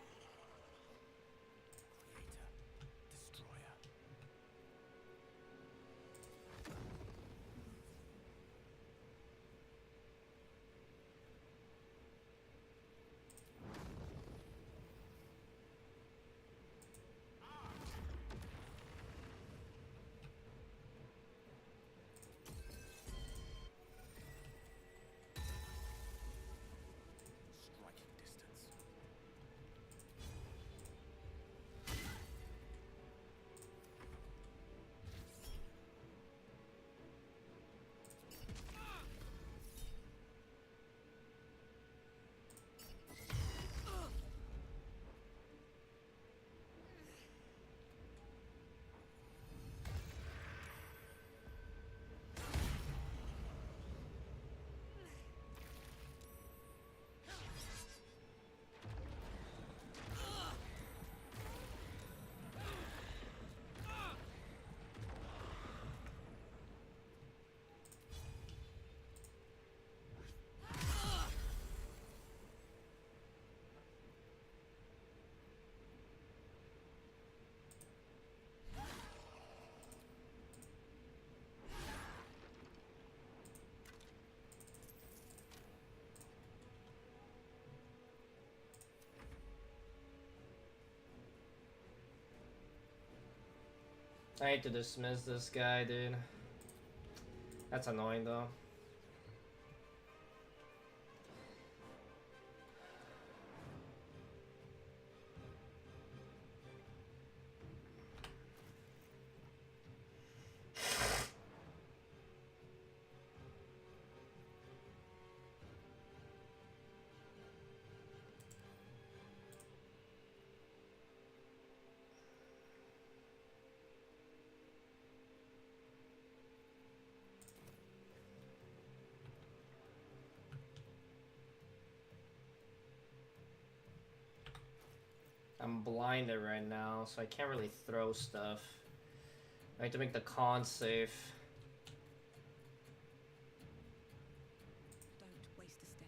S10: Destroyer. Striking distance.
S1: I hate to dismiss this guy, dude. That's annoying though. I'm blinded right now, so I can't really throw stuff. I have to make the con safe.
S3: Don't waste a step.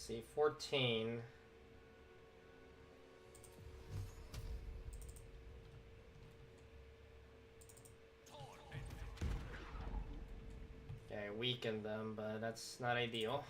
S1: see, 14. Okay, weaken them, but that's not ideal.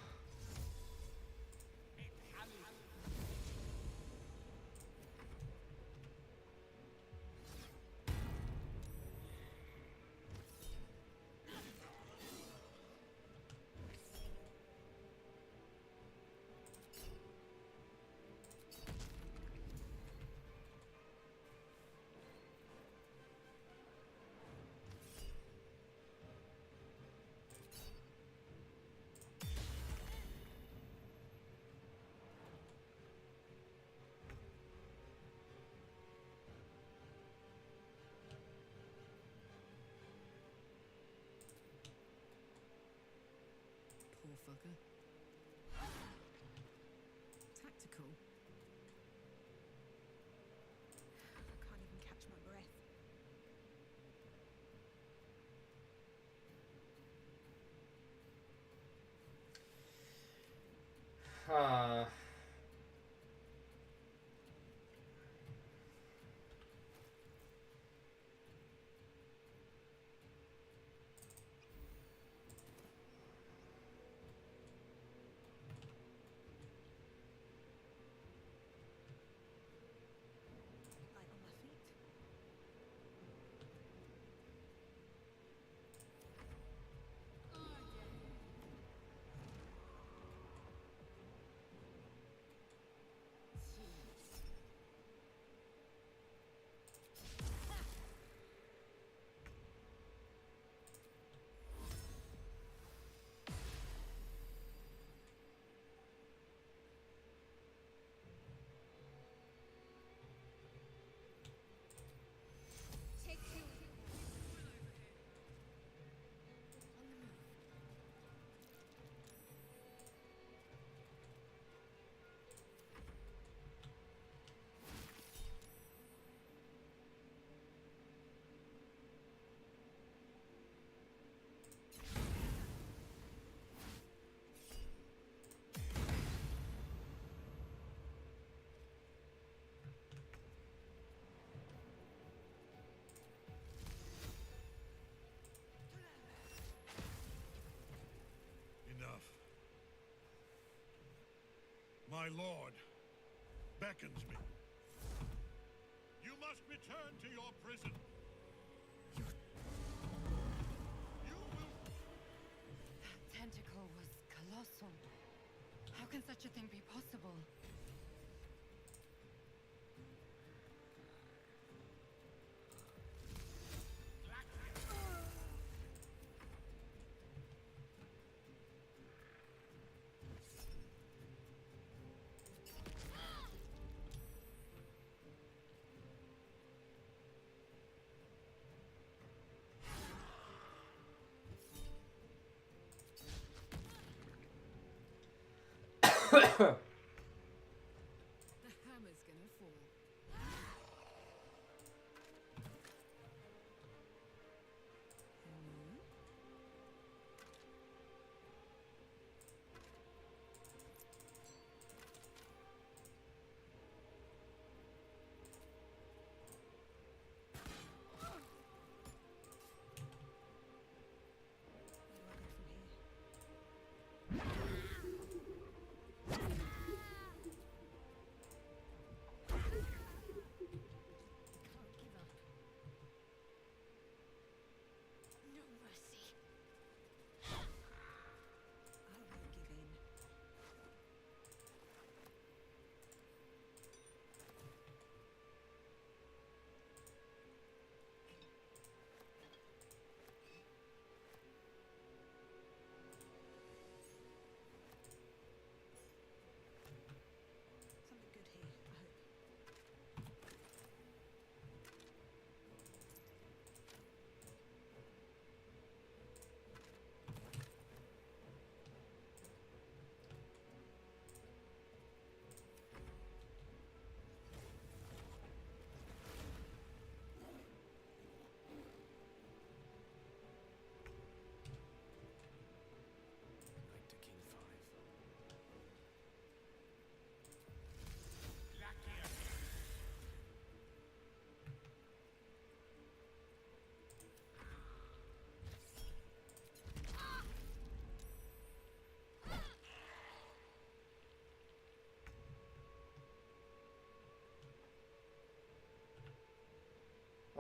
S2: Poor fucker. Tactical.
S3: I can't even catch my breath.
S1: Huh.
S3: Light on my feet.
S9: Take two.
S5: Enough. My lord beckons me. You must return to your prison. You will...
S4: That tentacle was colossal. How can such a thing be possible?
S2: The hammer's gonna fall.
S3: Where do I go from here?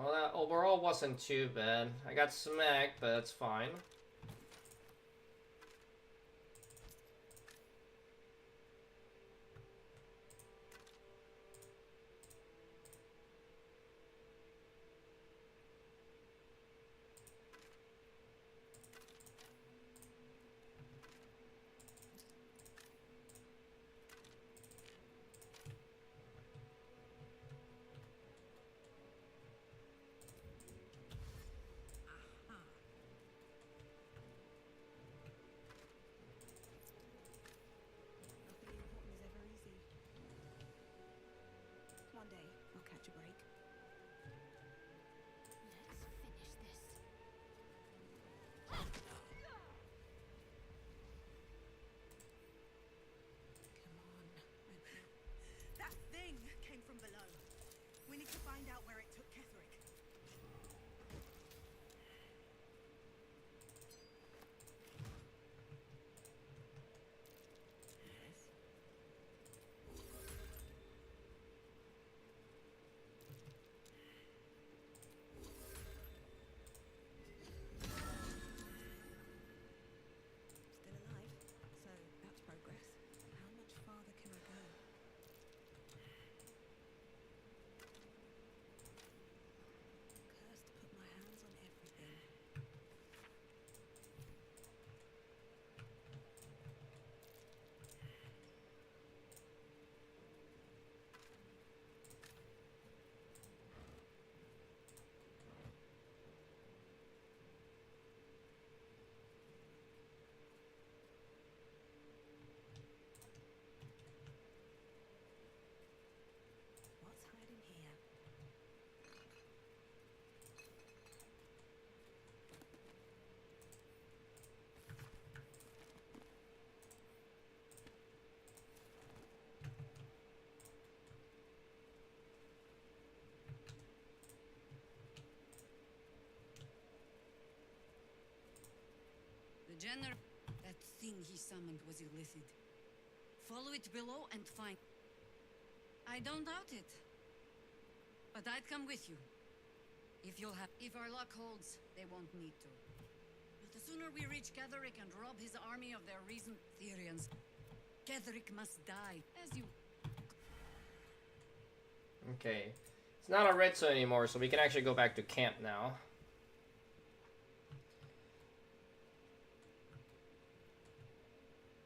S1: Well, that overall wasn't too bad. I got smacked, but that's fine.
S3: Aha. Nothing important is ever easy. One day, I'll catch a break.
S9: Let's finish this.
S3: Come on. That thing came from below. We need to find out where it took Ketheric. Yes. Still alive, so that's progress. How much farther can I go? Cursed to put my hands on everything. What's hiding here?
S4: The general... That thing he summoned was illicit. Follow it below and find... I don't doubt it. But I'd come with you. If you'll have... If our luck holds, they won't need to. But the sooner we reach Ketheric and rob his army of their recent Therians, Ketheric must die, as you...
S1: Okay. It's not a red zone anymore, so we can actually go back to camp now.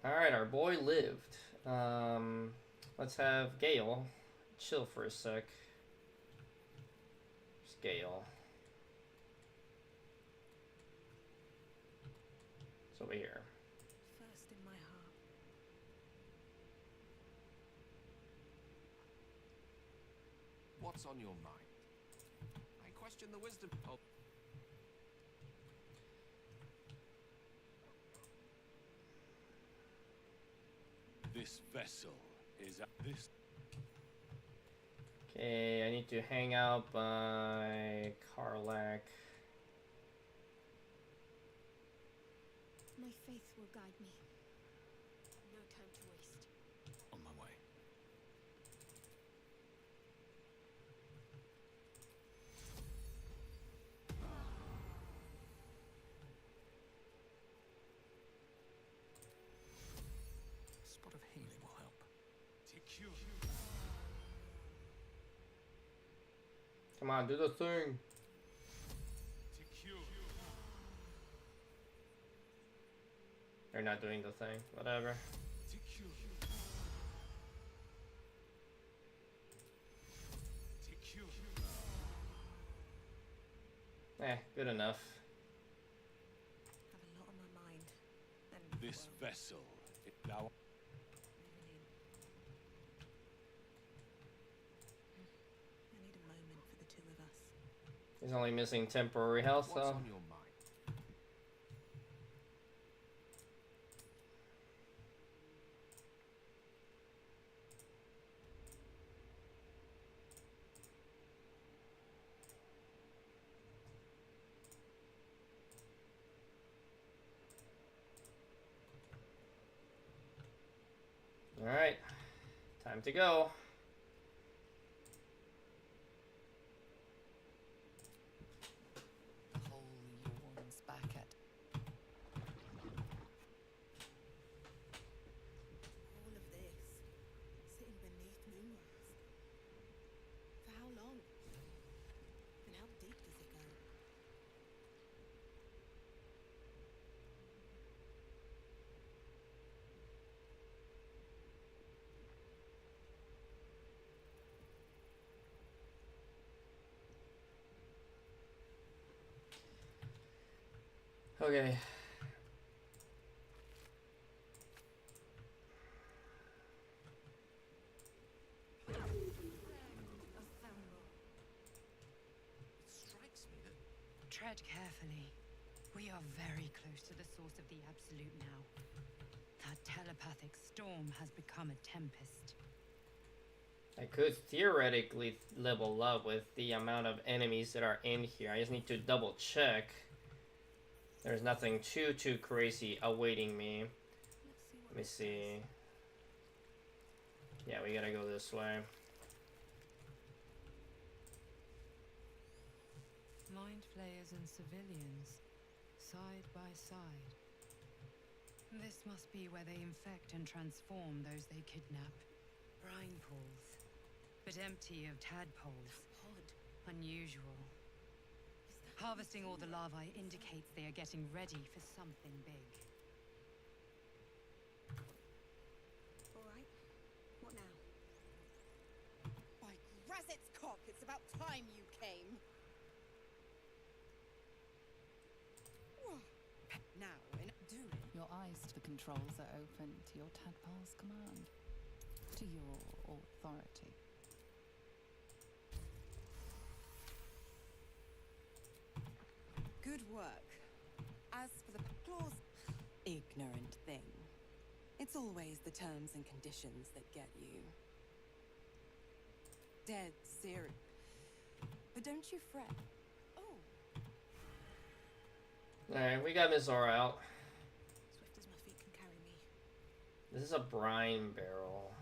S1: Alright, our boy lived. Let's have Gale chill for a sec. Just Gale. It's over here.
S3: First in my heart.
S8: What's on your mind? I question the wisdom of...
S7: This vessel is at this.
S1: Okay, I need to hang out by Karlak.
S9: My faith will guide me. No time to waste.
S7: On my way.
S10: A spot of healing will help.
S1: Come on, do the thing. They're not doing the thing. Whatever. Good enough.
S3: Have a lot on my mind. And
S7: This vessel, it thou.
S3: moving in. I need a moment for the two of us.
S1: He's only missing temporary health,
S8: What's
S1: though.
S8: on your mind?
S1: Alright. Time to go. Okay.
S8: It strikes me that
S4: Tread carefully. We are very close to the source of the Absolute now. That telepathic storm has become a tempest.
S1: I could theoretically level up with the amount of enemies that are in here. I just need to double check. There's nothing too crazy awaiting me. Let me see. Yeah, we gotta go this way.
S4: Mind flayers and civilians, side by side. This must be where they infect and transform those they kidnap. Brine pools, but empty of tadpoles. Unusual. Harvesting all the larvae indicates they are getting ready for something big.
S3: All right. What now?
S2: By Grazit's cock, it's about time you came. Now, do it.
S11: Your eyes to the controls are open to your tadpole's command. To your authority.
S2: Good work. As for the clause, ignorant thing. It's always the terms and conditions that get you. Dead serious. But don't you fret. Oh.
S1: Alright, we got Miss Zora out.
S3: Swift as my feet can carry me.
S1: This is a brine barrel.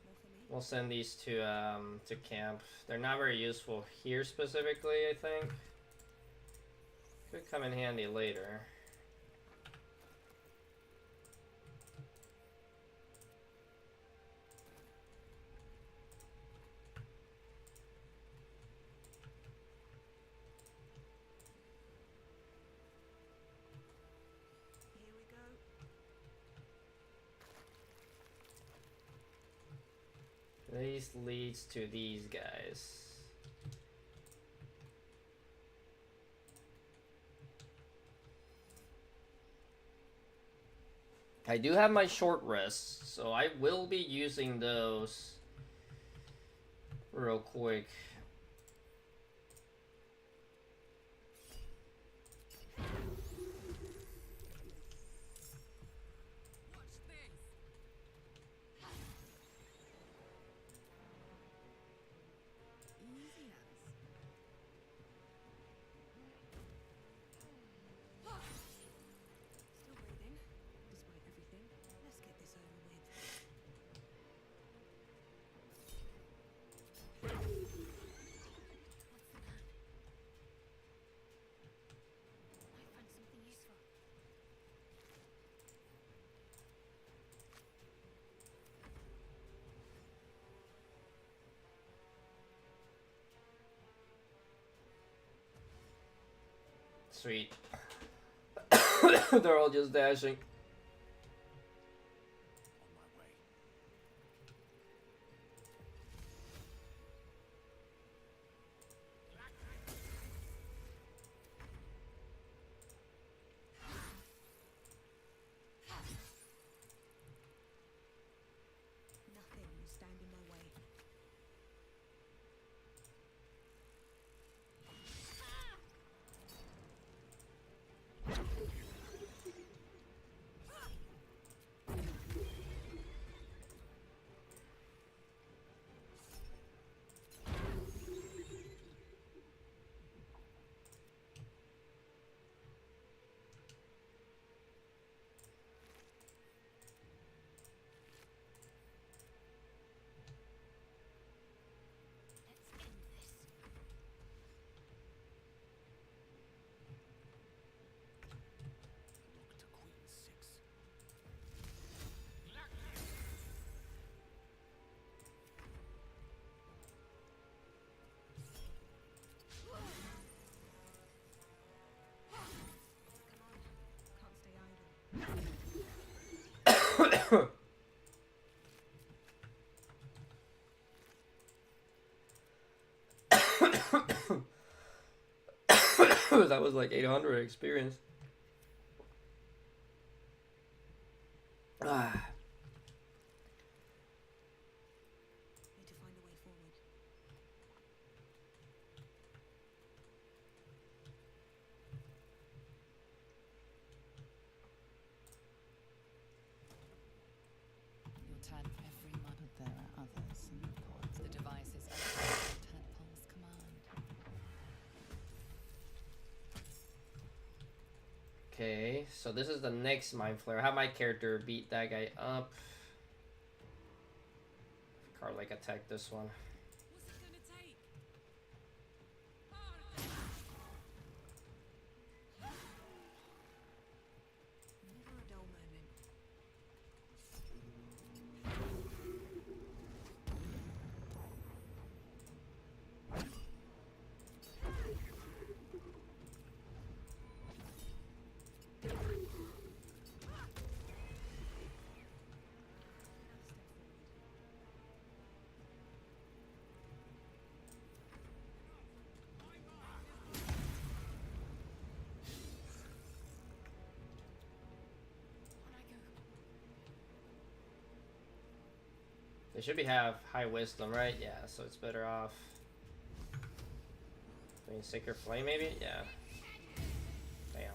S3: More for me?
S1: We'll send these to camp. They're not very useful here specifically, I think. Could come in handy later.
S3: Here we go.
S1: This leads to these guys. I do have my short rests, so I will be using those real quick.
S3: Still breathing, despite everything. Let's get this over with.
S9: What's the plan? Might find something useful.
S1: Sweet. They're all just dashing.
S8: on my way.
S3: Nothing will stand in my way.
S9: Let's end this.
S8: Look to Queen 6.
S3: Come on. Can't stay idle.
S1: That was like 800 experience. Ah.
S3: Need to find a way forward.
S11: Your tad every month, but there are others in the pods. The device is open at your tadpole's command.
S1: Okay, so this is the next Mind Flare. How my character beat that guy up. Card like attack this one.
S3: What's it gonna take? Never a dull moment.
S1: They should have high wisdom, right? Yeah, so it's better off doing Sacred Flame, maybe? Yeah. Damn.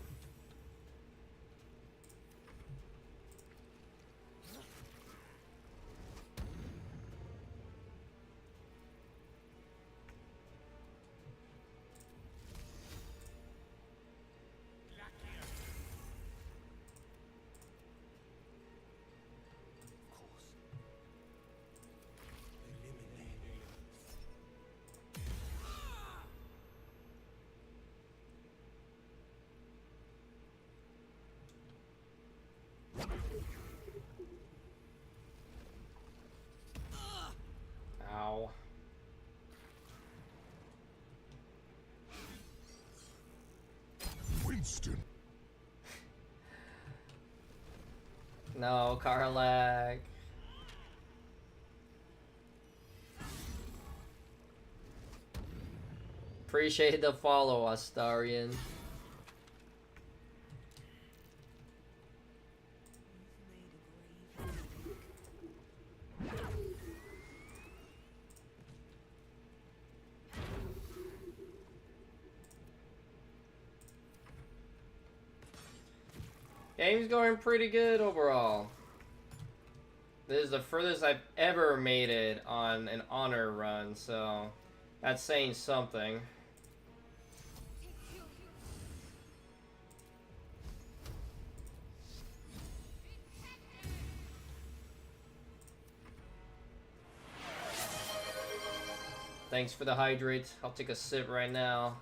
S1: Ow.
S6: Winston.
S1: No, Karlak. Appreciate the follow, Astarian. Game's going pretty good overall. This is the furthest I've ever made it on an honor run, so that's saying something. Thanks for the hydrate. I'll take a sip right now.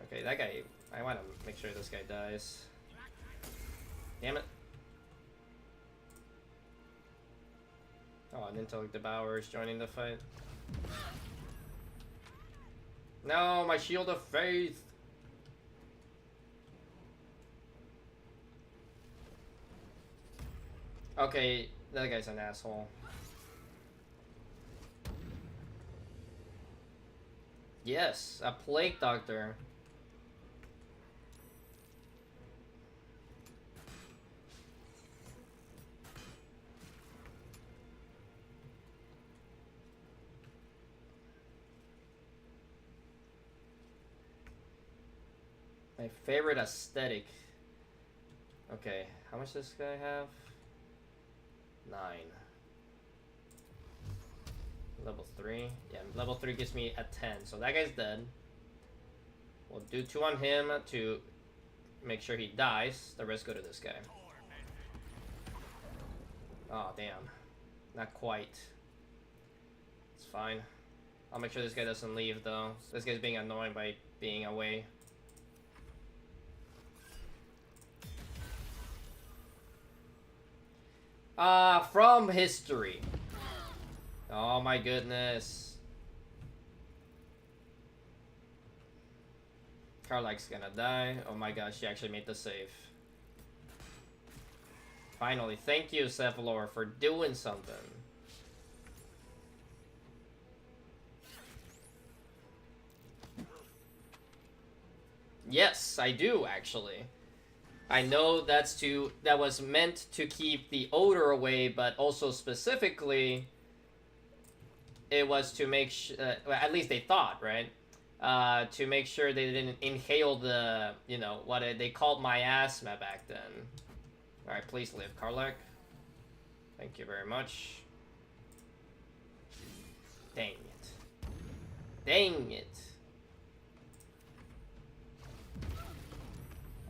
S1: Okay, that guy... I want to make sure this guy dies. Damn it. Oh, an Intellect Devourer is joining the fight. No, my Shield of Faith! Okay, that guy's an asshole. Yes, a Plague Doctor. My favorite aesthetic. Okay, how much does this guy have? 9. Level 3. Yeah, level 3 gives me a 10. So that guy's dead. We'll do 2 on him to make sure he dies. The rest go to this guy. Oh, damn. Not quite. It's fine. I'll make sure this guy doesn't leave, though. This guy's being annoying by being away. From history. Oh my goodness. Karlak's gonna die. Oh my gosh, she actually made the save. Finally, thank you, Cephalor, for doing something. Yes, I do actually. I know that was meant to keep the odor away, but also specifically, it was to make well, at least they thought, right? To make sure they didn't inhale the, you know, what they called miasma back then. All right, please live, Karlach. Thank you very much. Dang it. Dang it.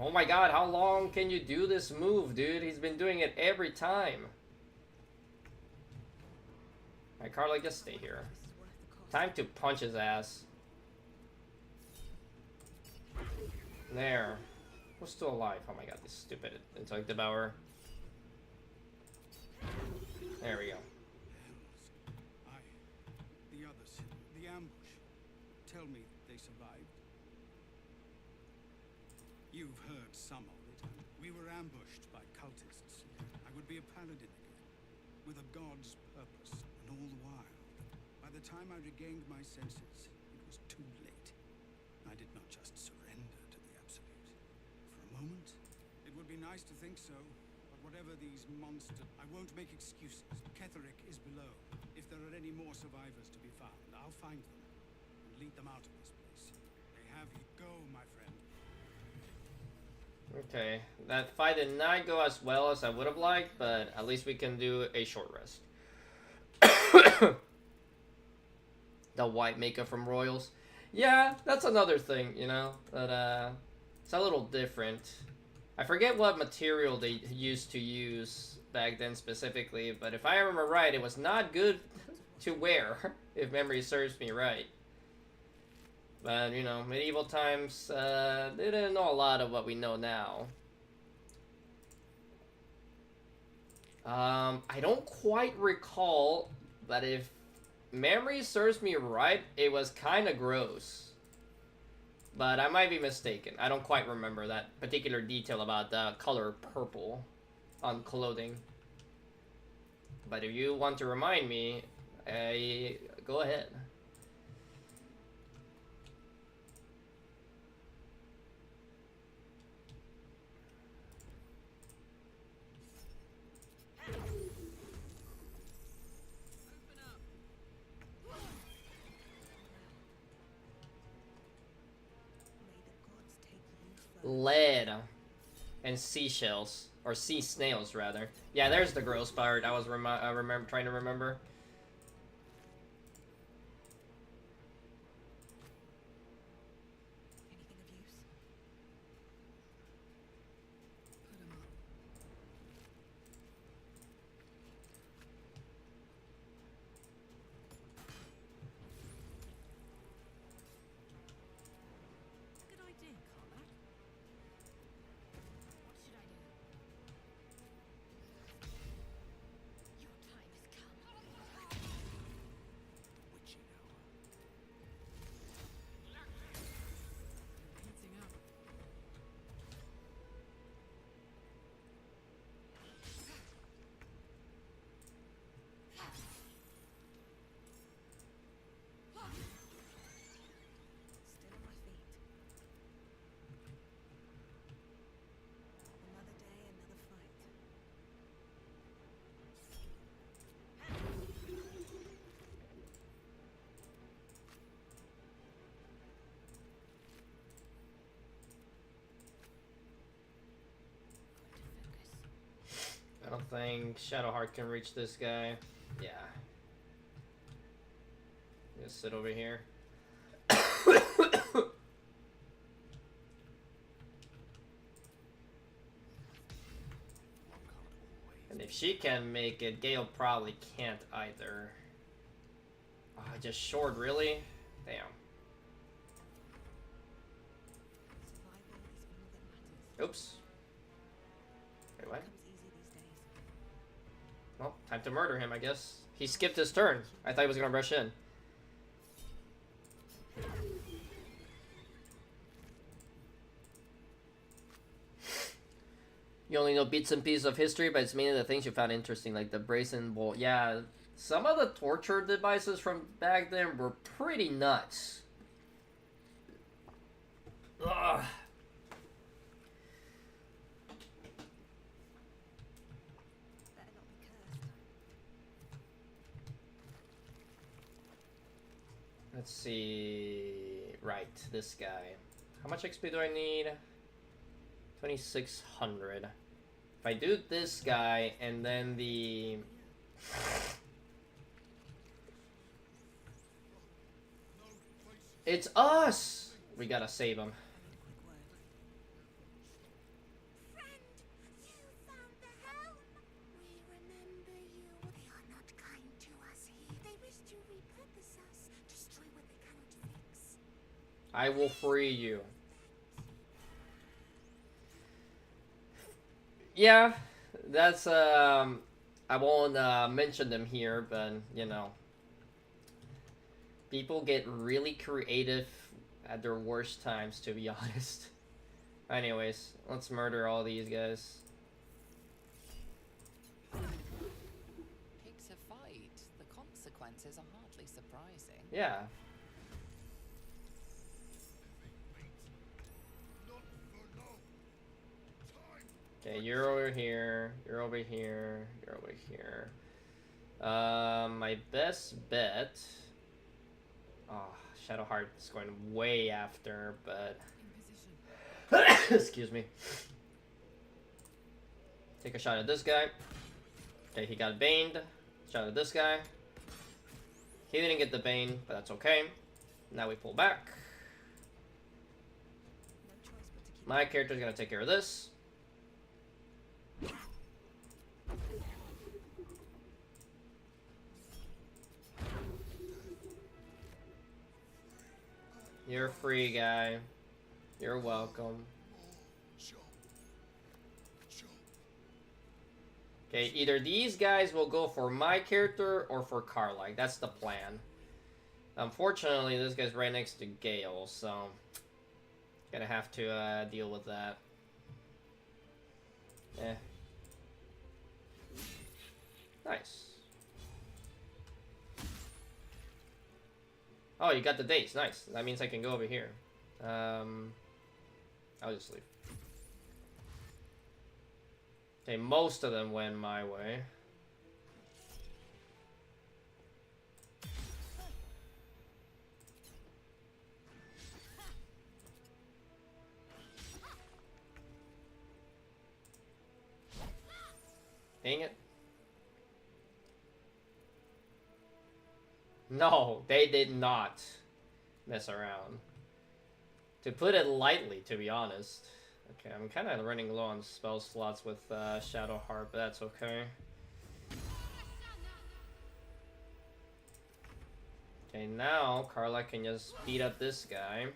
S1: Oh my god, how long can you do this move, dude? He's been doing it every time. Alright, Karlach, just stay here. Time to punch his ass. There. Who's still alive? Oh my god, this stupid Intellect Devourer. There we go.
S5: The others, the ambush. Tell me they survived. You've heard some of it. We were ambushed by cultists. I would be a paladin again, with a god's purpose, and all the while, by the time I regained my senses, it was too late. I did not just surrender to the Absolute. For a moment, it would be nice to think so, but whatever these monsters, I won't make excuses. Ketheric is below. If there are any more survivors to be found, I'll find them and lead them out of this place. They have you. Go, my friend.
S1: Okay, that fight did not go as well as I would have liked, but at least we can do a short rest. The white makeup from Royals. Yeah, that's another thing, you know, but it's a little different. I forget what material they used to use back then specifically, but if I remember right, it was not good to wear, if memory serves me right. But, you know, medieval times, they didn't know a lot of what we know now. I don't quite recall, but if memory serves me right, it was kind of gross. But I might be mistaken. I don't quite remember that particular detail about the color purple on clothing. But if you want to remind me, go ahead. Lead and seashells, or sea snails rather. Yeah, there's the gross part. I was trying to remember.
S3: Anything of use?
S2: Put 'em up.
S3: Good idea, Karlach.
S9: What should I do? Your time has come.
S10: Witching hour.
S2: Heating up.
S3: Still on my feet. Another day, another fight.
S1: I don't think Shadowheart can reach this guy. Yeah. Just sit over here. And if she can make it, Gale probably can't either. Oh, just short, really? Damn.
S3: Survival is all that matters.
S1: Oops. Wait, what?
S3: Comes easy these days.
S1: Well, time to murder him, I guess. He skipped his turn. I thought he was gonna rush in. You only know bits and pieces of history, but it's mainly the things you found interesting, like the brazen bowl. Yeah, some of the torture devices from back then were pretty nuts. Ugh. Let's see. Right, this guy. How much XP do I need? 2,600. If I do this guy and then the... It's us! We gotta save him.
S3: Friend, you found the helm. We remember you. They are not kind to us here. They wish to repurpose us, destroy what they cannot fix.
S1: I will free you. Yeah, that's, I won't mention them here, but, you know. People get really creative at their worst times, to be honest. Anyways, let's murder all these guys.
S11: Picks a fight. The consequences are hardly surprising.
S1: Yeah. Okay, you're over here. You're over here. You're over here. My best bet. Oh, Shadowheart is going way after, but. Excuse me. Take a shot at this guy. Okay, he got baned. Shot at this guy. He didn't get the bane, but that's okay. Now we pull back. My character's gonna take care of this. You're free, guy. You're welcome. Okay, either these guys will go for my character or for Karlach. That's the plan. Unfortunately, this guy's right next to Gale, so gonna have to deal with that. Eh. Nice. Oh, you got the dates. Nice. That means I can go over here. I'll just leave. Okay, most of them went my way. Dang it. No, they did not mess around. To put it lightly, to be honest. Okay, I'm kind of running low on spell slots with Shadowheart, but that's okay. Okay, now Karlach can just beat up this guy.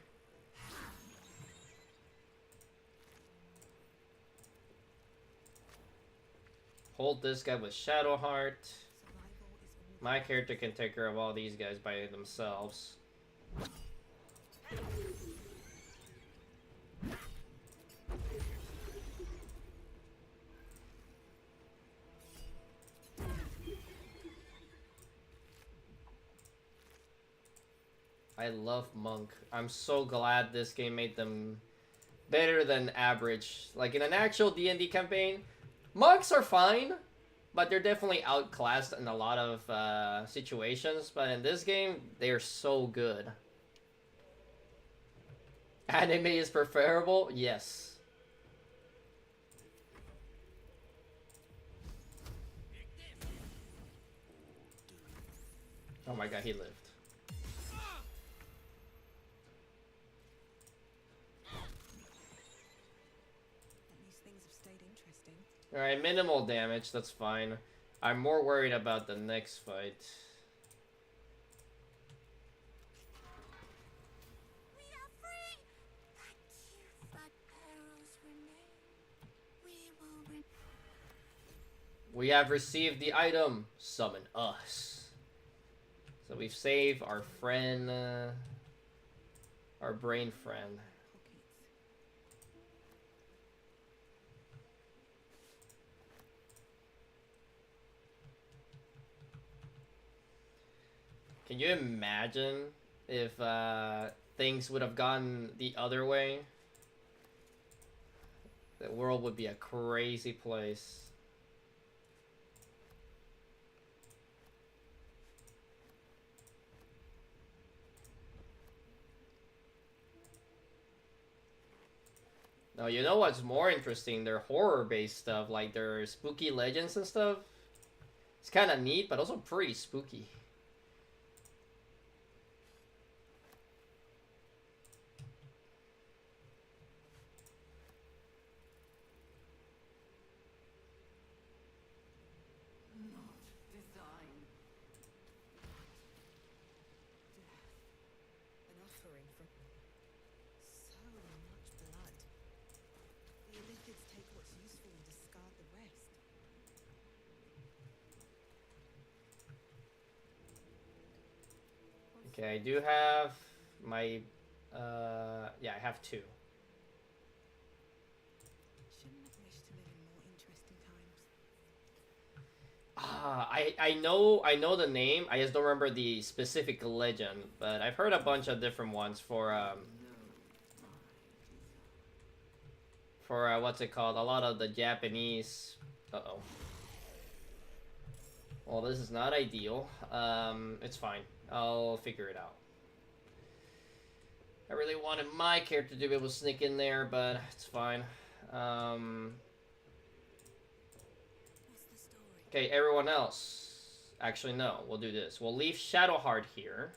S1: Hold this guy with Shadowheart. My character can take care of all these guys by themselves. I love Monk. I'm so glad this game made them better than average. Like in an actual D&D campaign, monks are fine, but they're definitely outclassed in a lot of situations. But in this game, they are so good. Anime is preferable? Yes. Oh my god, he lived. Alright, minimal damage, that's fine. I'm more worried about the next fight.
S3: We are free! Thank you, but perils remain.
S1: We have received the item. Summon us. So we've saved our friend, our brain friend. Can you imagine if things would have gone the other way? The world would be a crazy place. No, you know what's more interesting? Their horror-based stuff, like their spooky legends and stuff. It's kind of neat, but also pretty spooky.
S2: An offering from so much blood. The Ilithids take what's useful and discard the rest.
S1: Okay, I do have my, yeah, I have 2.
S2: Shouldn't have wished to live in more interesting times.
S1: I know the name. I just don't remember the specific legend, but I've heard a bunch of different ones for what's it called? A lot of the Japanese. Uh-oh. Well, this is not ideal. It's fine. I'll figure it out. I really wanted my character to be able to sneak in there, but it's fine. Okay, everyone else. Actually, no. We'll do this. We'll leave Shadowheart here.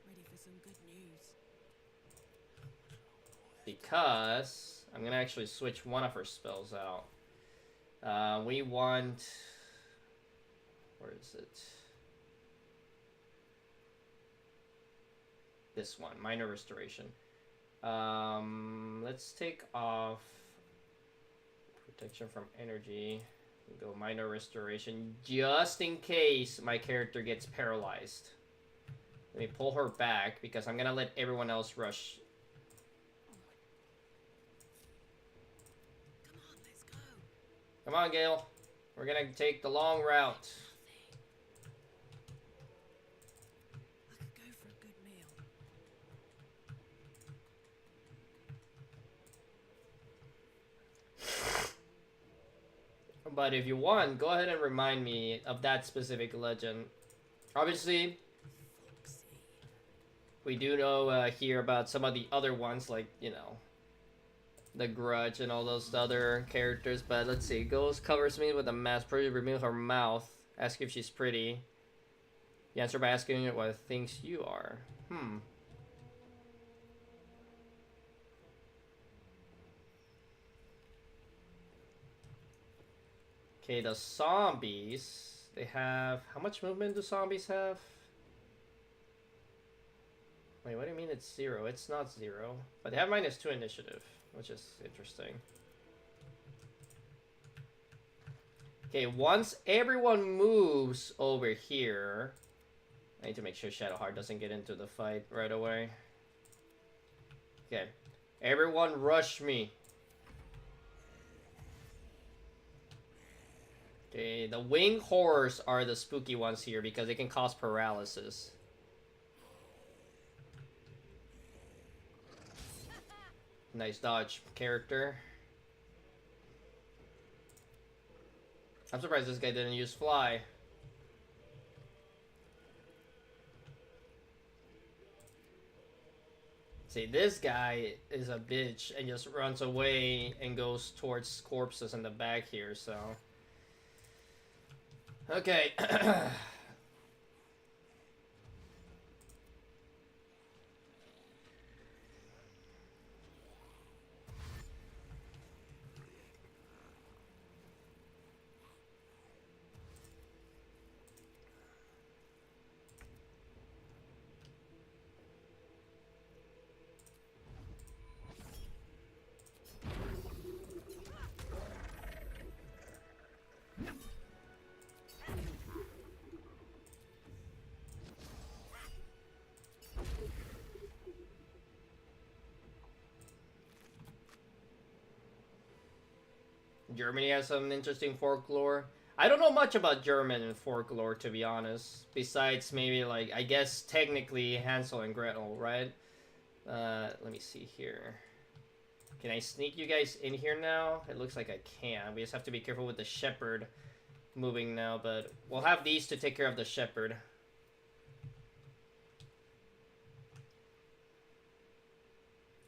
S2: Ready for some good news.
S1: Because I'm going to actually switch one of her spells out. We want... Where is it? This one. Minor Restoration. Let's take off Protection from Energy. Go Minor Restoration, just in case my character gets paralyzed. Let me pull her back, because I'm gonna let everyone else rush.
S2: Come on, let's go.
S1: Come on, Gale. We're gonna take the long route.
S2: I could go for a good meal.
S1: But if you want, go ahead and remind me of that specific legend. Obviously, we do know here about some of the other ones, like, you know, the Grudge and all those other characters. But let's see. Ghost covers me with a mask, pretty remove her mouth. Ask if she's pretty. You answer by asking what it thinks you are. Okay, the zombies, they have... How much movement do zombies have? Wait, what do you mean it's 0? It's not 0. But they have -2 initiative, which is interesting. Okay, once everyone moves over here... I need to make sure Shadowheart doesn't get into the fight right away. Okay, everyone rush me. Okay, the wing horrors are the spooky ones here because they can cause paralysis. Nice dodge, character. I'm surprised this guy didn't use fly. See, this guy is a bitch and just runs away and goes towards corpses in the back here, so... Okay. Germany has some interesting folklore. I don't know much about German and folklore, to be honest. Besides maybe, like, I guess technically Hansel and Gretel, right? Let me see here. Can I sneak you guys in here now? It looks like I can. We just have to be careful with the shepherd moving now, but we'll have these to take care of the shepherd.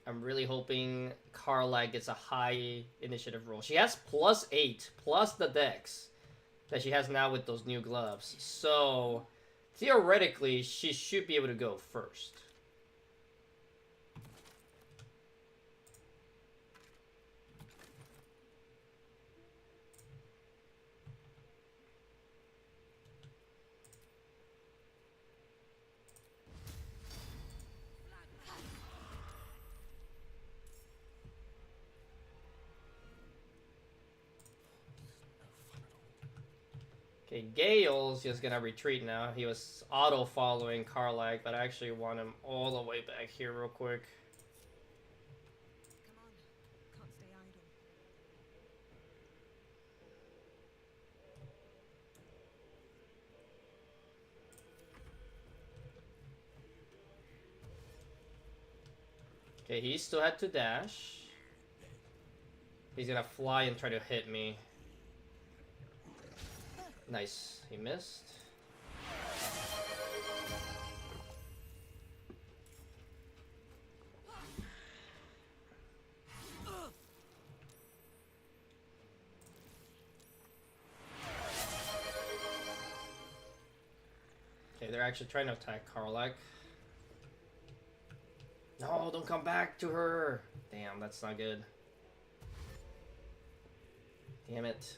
S1: I'm I'm really hoping Carla gets a high initiative roll. She has +8, plus the dex that she has now with those new gloves. So, theoretically, she should be able to go first. Okay, Gale's just gonna retreat now. He was auto-following Karlach, but I actually want him all the way back here real quick.
S2: Come on. Can't stay idle.
S1: Okay, he still had to dash. He's gonna fly and try to hit me. Nice. He missed. Okay, they're actually trying to attack Karlach. No, don't come back to her. Damn, that's not good. Damn it.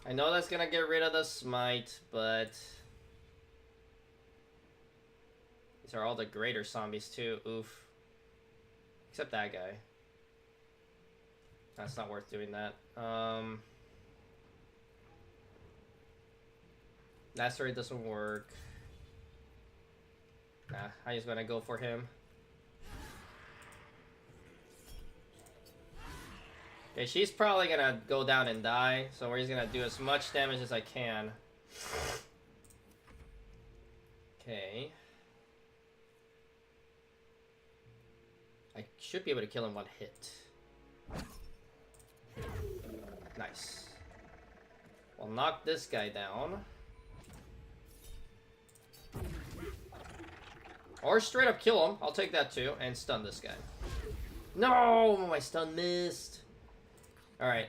S1: I know that's gonna get rid of the smite, but these are all the greater zombies too. Oof. Except that guy. That's not worth doing that. Lacerate doesn't work. Nah, I'm just gonna go for him. Okay, she's probably gonna go down and die, so we're just gonna do as much damage as I can. Okay. I should be able to kill him one hit. Nice. We'll knock this guy down. Or straight up kill him. I'll take that too. And stun this guy. No! My stun missed. Alright.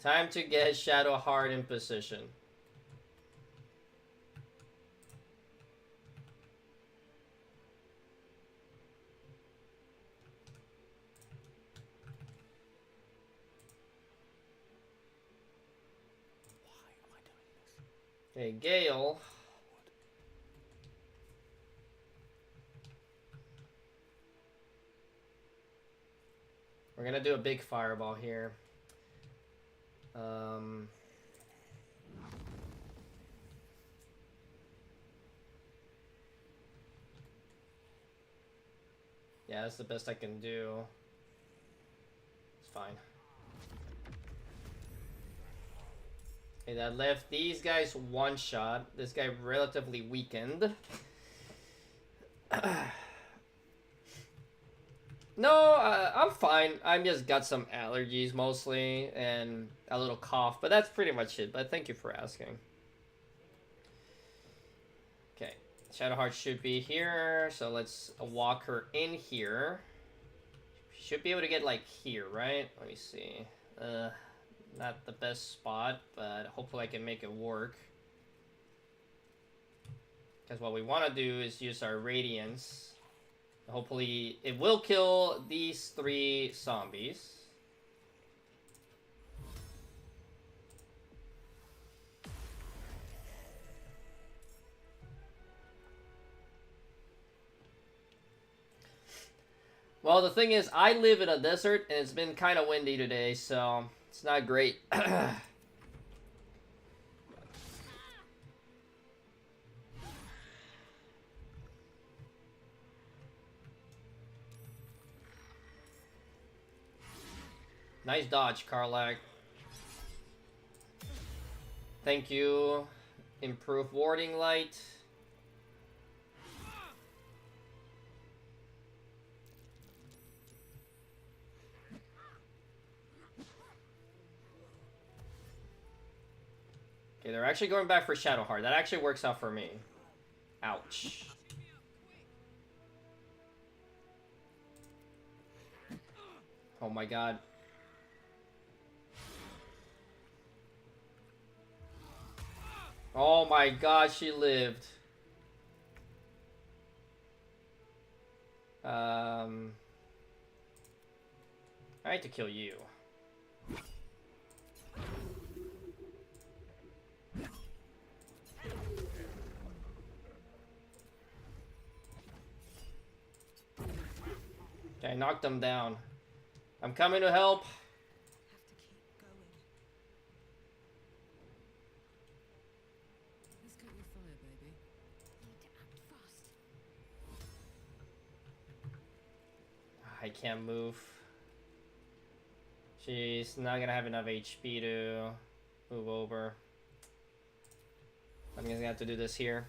S1: Time to get Shadowheart in position. Okay, Gale. We're gonna do a big fireball here. Yeah, that's the best I can do. It's fine. Okay, that left these guys one shot. This guy relatively weakened. No, I'm fine. I'm just got some allergies mostly and a little cough, but that's pretty much it. But thank you for asking. Okay, Shadowheart should be here, so let's walk her in here. Should be able to get like here, right? Let me see. Not the best spot, but hopefully I can make it work. Because what we want to do is use our Radiance. Hopefully it will kill these 3 zombies. Well, the thing is, I live in a desert and it's been kind of windy today, so it's not great. Nice dodge, Karlach. Thank you. Improve warding light. Okay, they're actually going back for Shadowheart. That actually works out for me. Ouch. Oh my god. Oh my god, she lived. I need to kill you. Okay, I knocked them down. I'm coming to help.
S2: Have to keep going.
S4: Let's get your fire, baby.
S2: Need to act fast.
S1: I can't move. She's not gonna have enough HP to move over. I'm gonna have to do this here.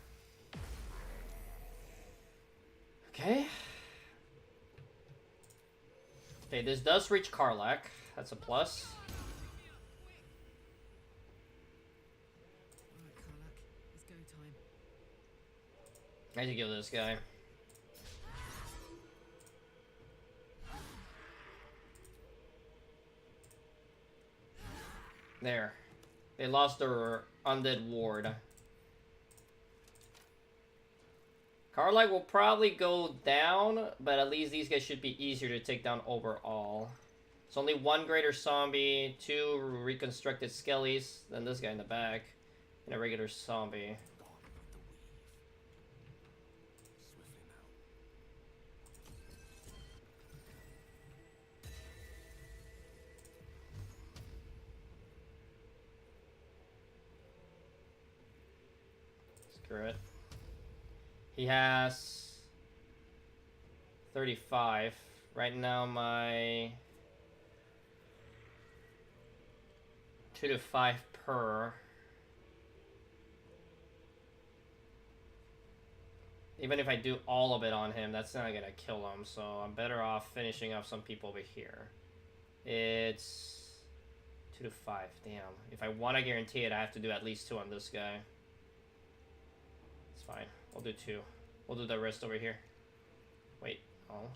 S1: Okay. Okay, this does reach Karlak. That's a plus.
S4: Alright, Karlak. It's go time.
S1: I need to kill this guy. There. They lost their undead ward. Karlak will probably go down, but at least these guys should be easier to take down overall. It's only one greater zombie, two reconstructed skellies, then this guy in the back, and a regular zombie. Screw it. He has 35. Right now my 2 to 5 per. Even if I do all of it on him, that's not gonna kill him, so I'm better off finishing off some people over here. It's 2 to 5, damn. If I want to guarantee it, I have to do at least 2 on this guy. It's fine. We'll do 2. We'll do the rest over here. Wait. Oh.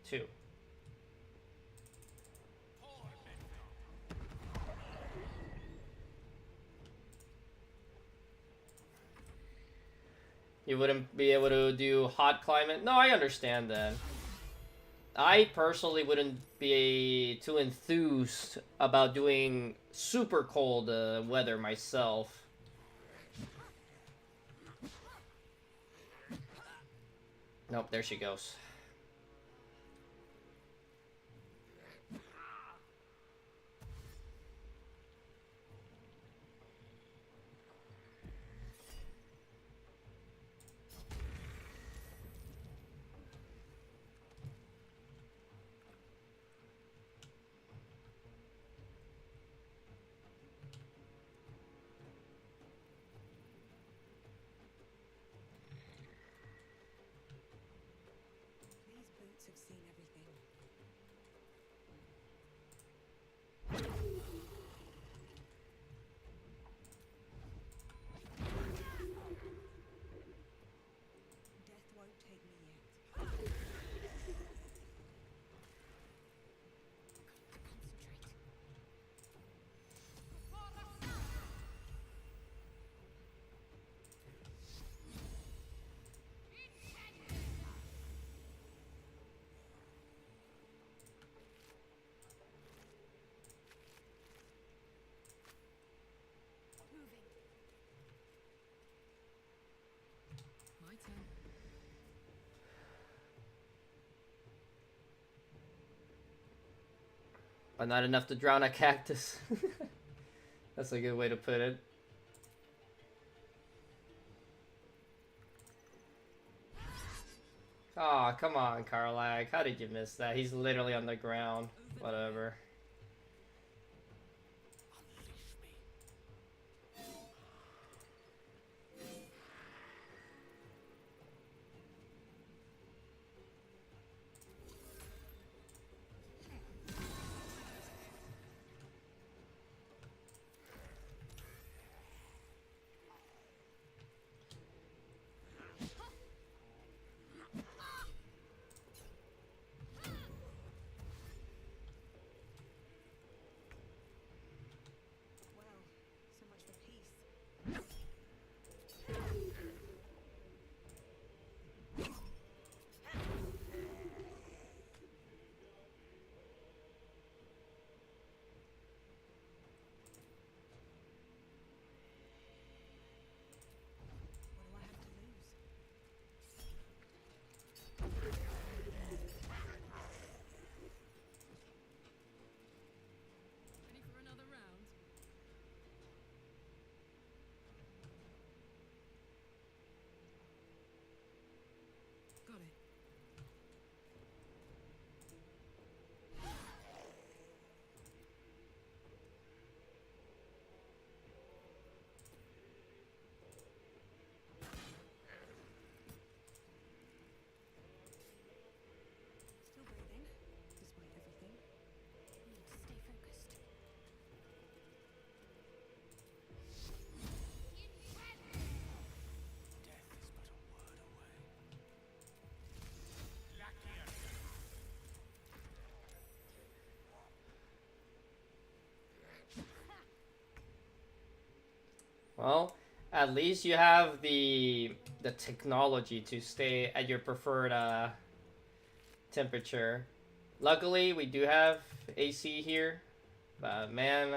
S1: 2. You wouldn't be able to do hot climate? No, I understand that. I personally wouldn't be too enthused about doing super cold weather myself. Nope, there she goes.
S2: These boots have seen everything. Death won't take me yet. Concentrate. Moving.
S4: My turn.
S1: But not enough to drown a cactus. That's a good way to put it. Aw, oh, come on, Karlak. How did you miss that? He's literally on the ground. Whatever.
S8: Unleash me.
S1: Well, at least you have the technology to stay at your preferred temperature. Luckily, we do have AC here. Man,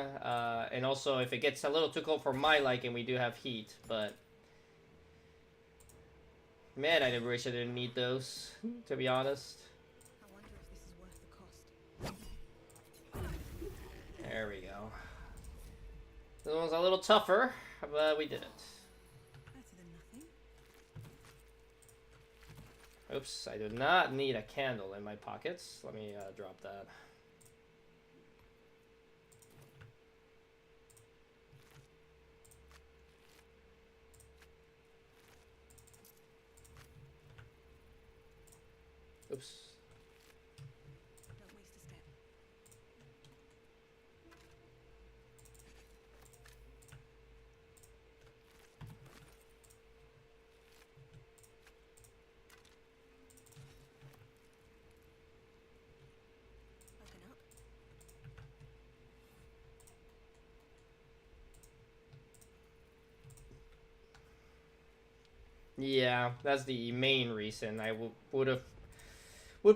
S1: and also if it gets a little too cold for my liking, we do have heat, but man, I wish I didn't need those, to be honest.
S2: I wonder if this is worth the cost.
S1: There we go. This one's a little tougher, but we did it.
S2: Better than nothing.
S1: Oops, I do not need a candle in my pockets. Let me drop that. Oops.
S2: Don't waste a step. Open up.
S1: Yeah, that's the main reason I would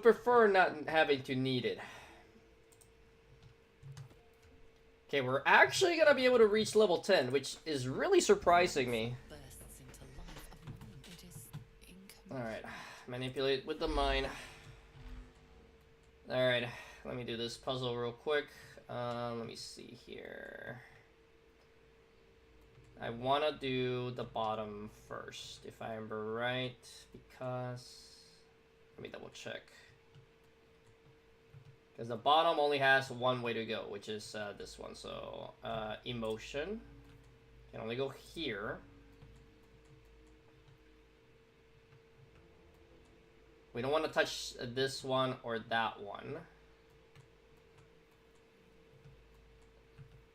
S1: prefer not having to need it. Okay, we're actually gonna be able to reach level 10, which is really surprising me.
S11: Bursts into life of mine. It is incomplete.
S1: Alright, manipulate with the mind. Alright, let me do this puzzle real quick. Let me see here. I want to do the bottom first, if I remember right, because... Let me double check. Because the bottom only has one way to go, which is this one. So, emotion can only go here. We don't want to touch this one or that one.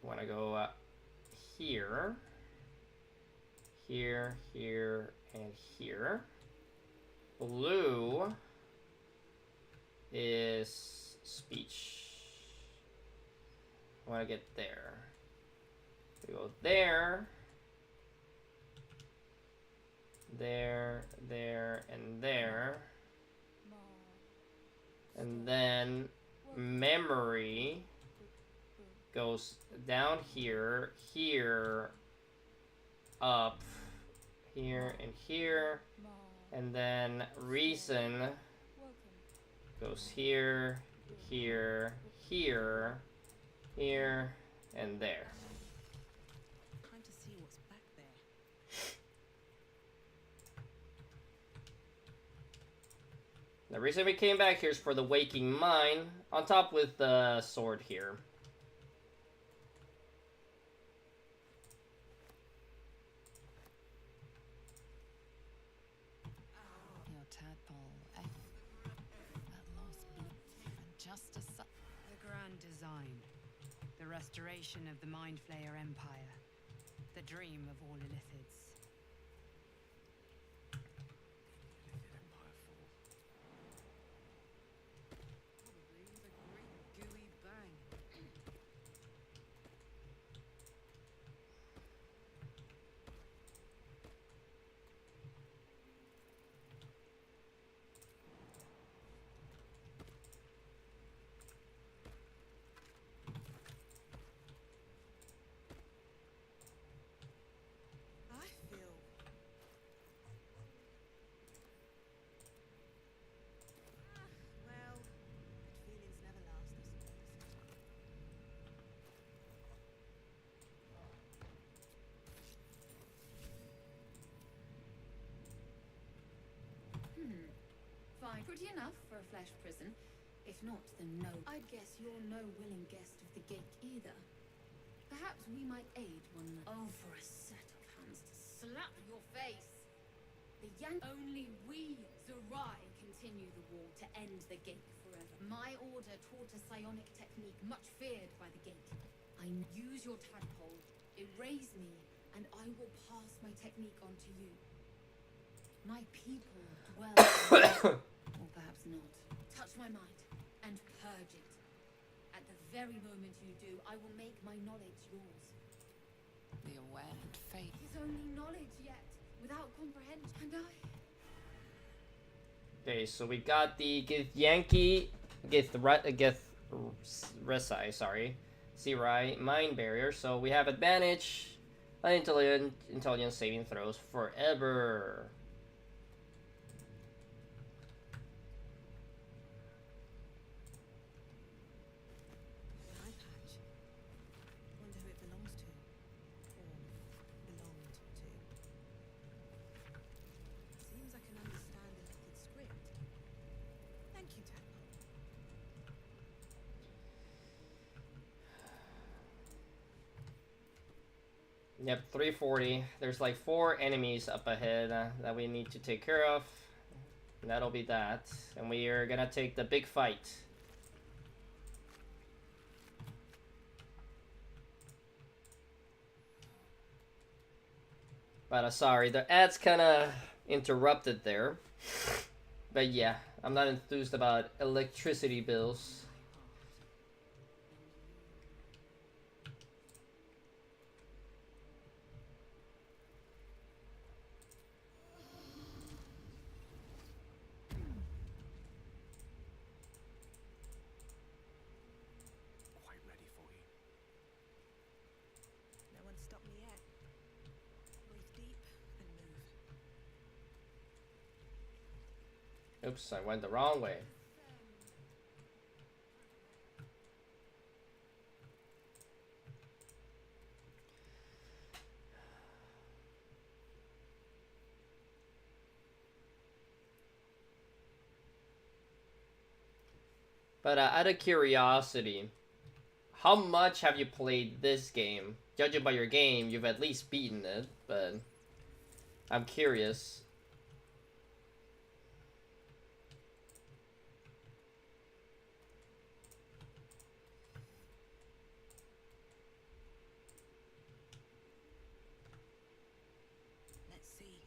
S1: We want to go here, here, here, and here. Blue is speech. I want to get there. We go there, there, there, and there. And then memory goes down here, here, up, here, and here. And then reason goes here, here, here, here, and there.
S2: Time to see what's back there.
S1: The reason we came back here is for the waking mind, on top with the sword here.
S11: Your tadpole at last bleat, and just as such.
S12: The grand design. The restoration of the Mind Flayer Empire. The dream of all Illithids.
S8: Empire fall.
S12: Probably with a great gooey bang.
S2: I feel. Well, good feelings never last, I suppose.
S13: Fine. Pretty enough for a flesh prison. If not, then no. I'd guess you're no willing guest of the gate either. Perhaps we might aid one another. Oh, for a set of hands to slap your face. The only we, Zerai, continue the war to end the gate forever. My order taught a psionic technique much feared by the gate. I use your tadpole, erase me, and I will pass my technique on to you. My people dwell in or perhaps not. Touch my mind and purge it. At the very moment you do, I will make my knowledge yours.
S11: The aware and fate.
S2: His
S13: only knowledge yet, without comprehension. And I...
S1: Okay, so we got the Githresai, sorry. Serai Mind Barrier, so we have advantage on intelligence saving throws forever.
S2: An eye patch. Wonder who it belongs to. Or belonged to. Seems I can understand the liquid script. Thank you, Tadpole.
S1: Yep, 340. There's like 4 enemies up ahead that we need to take care of. And that'll be that. And we are gonna take the big fight. But sorry, the ads kinda interrupted there. But yeah, I'm not enthused about electricity bills.
S10: Quite ready for you.
S2: No one stopped me yet. Breathe deep and move.
S1: Oops, I went the wrong way. But out of curiosity, how much have you played this game? Judging by your game, you've at least beaten it, but I'm curious.
S2: Let's see.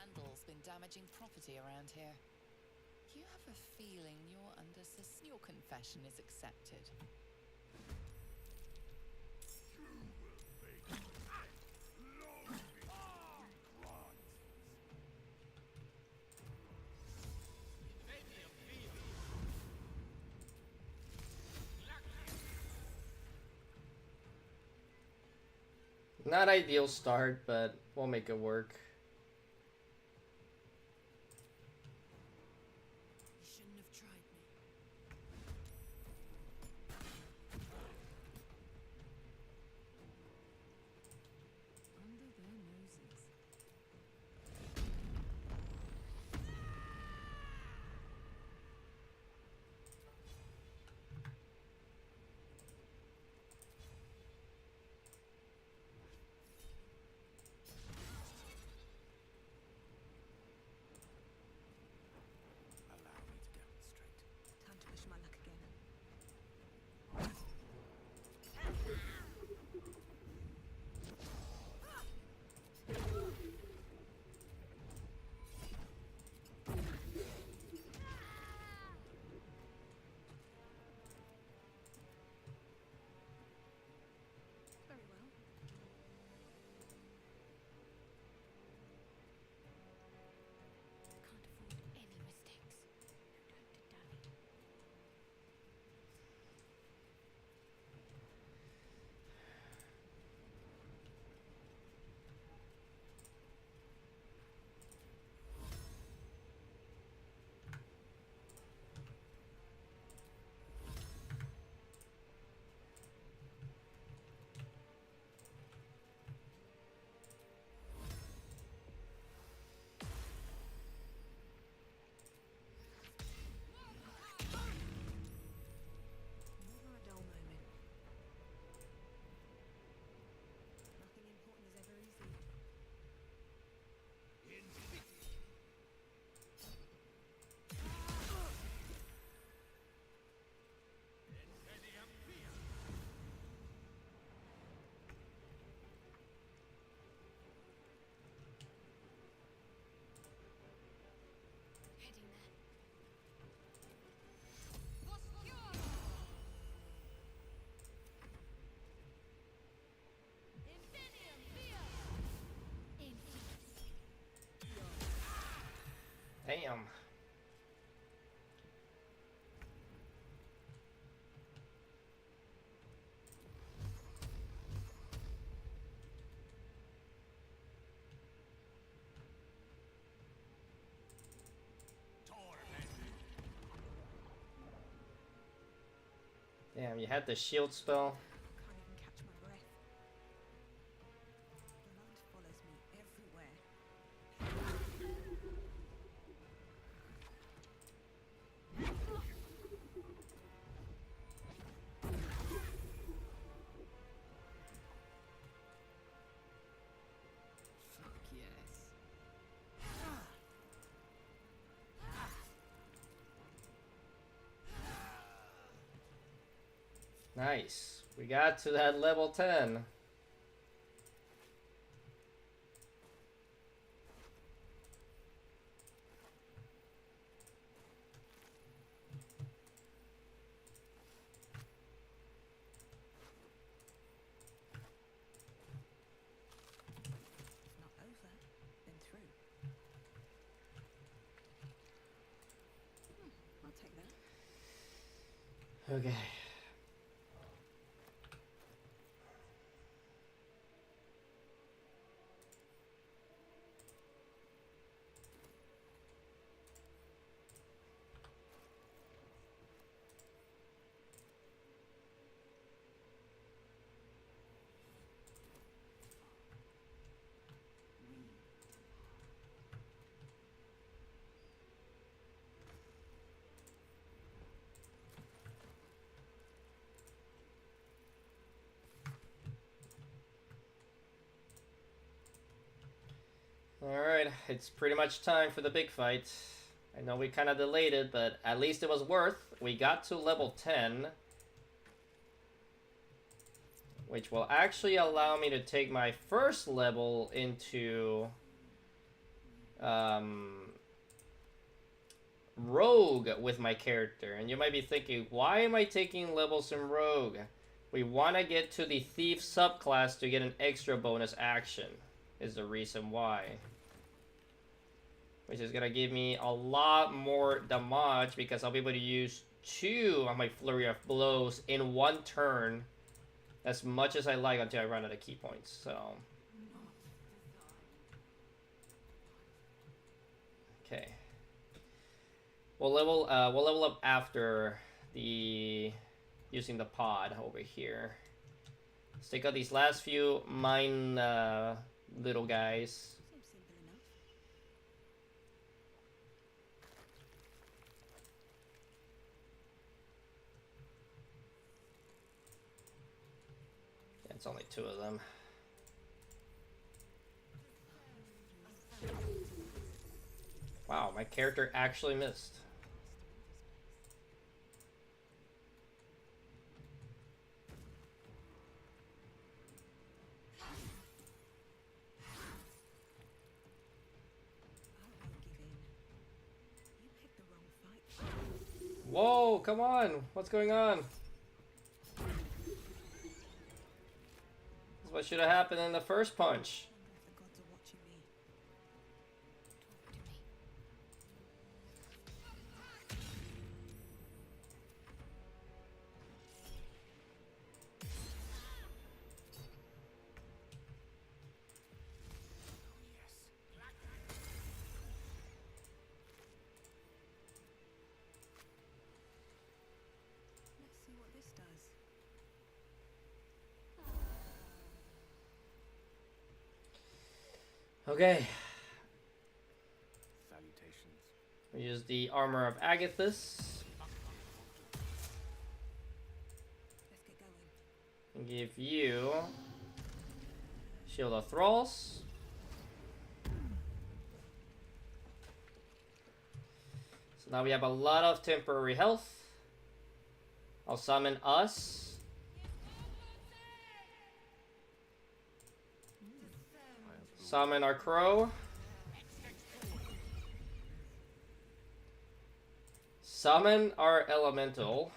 S11: Vandal's been damaging property around here. You have a feeling you're under your confession is accepted.
S1: Not ideal start, but we'll make it work.
S2: You shouldn't have tried me. Under their noses.
S1: Damn. Damn, you had the shield spell.
S14: Can't even catch my breath. Blood follows me everywhere.
S11: Fuck yes.
S1: Nice. We got to that level 10.
S14: It's not over, then through. I'll take that.
S1: Okay. Alright, it's pretty much time for the big fight. I know we kind of delayed it, but at least it was worth. We got to level 10. Which will actually allow me to take my first level into Rogue with my character. And you might be thinking, why am I taking levels in Rogue? We want to get to the Thief subclass to get an extra bonus action, is the reason why. Which is going to give me a lot more damage because I'll be able to use 2 of my Flurry of Blows in 1 turn as much as I like until I run out of key points. So, okay. We'll level up after the using the pod over here. Let's take out these last few mine little guys.
S14: Seems simple enough.
S1: Yeah, it's only 2 of them. Wow, my character actually missed. Whoa, come on! What's going on? This is what should have happened in the first punch.
S14: Let's see what this does.
S1: Okay,
S10: Salutations.
S1: we use the Armor of Agathis.
S14: Let's get going.
S1: And give you Shield of Thralls. So now we have a lot of temporary health. I'll summon us. Summon our crow. Summon our elemental.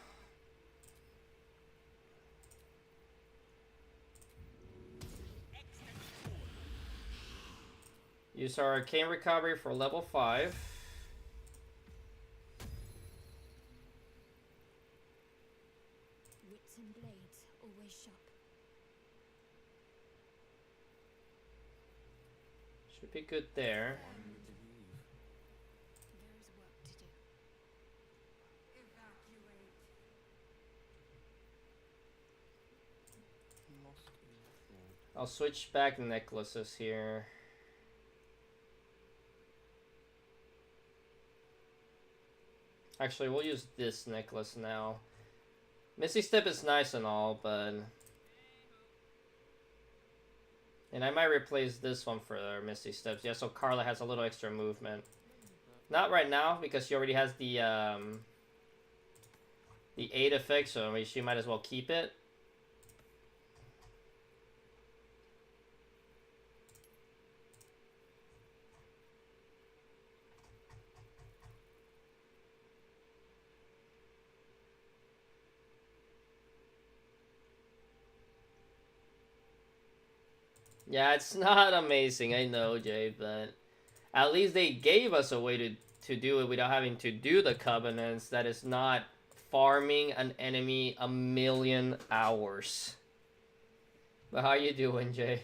S1: Use our arcane recovery for level 5.
S9: blades always sharp?
S1: Should be good there.
S10: Why would you leave?
S9: There is work to do.
S3: Evacuate.
S10: Lost in thought.
S1: I'll switch back necklaces here. Actually, we'll use this necklace now. Misty Step is nice and all, but... And I might replace this one for Misty Steps. Yeah, so Carla has a little extra movement. Not right now, because she already has the 8 effect, so she might as well keep it. Yeah, it's not amazing, I know, Jay, but at least they gave us a way to do it without having to do the covenants. That is not farming an enemy 1,000,000 hours. But how you doing, Jay?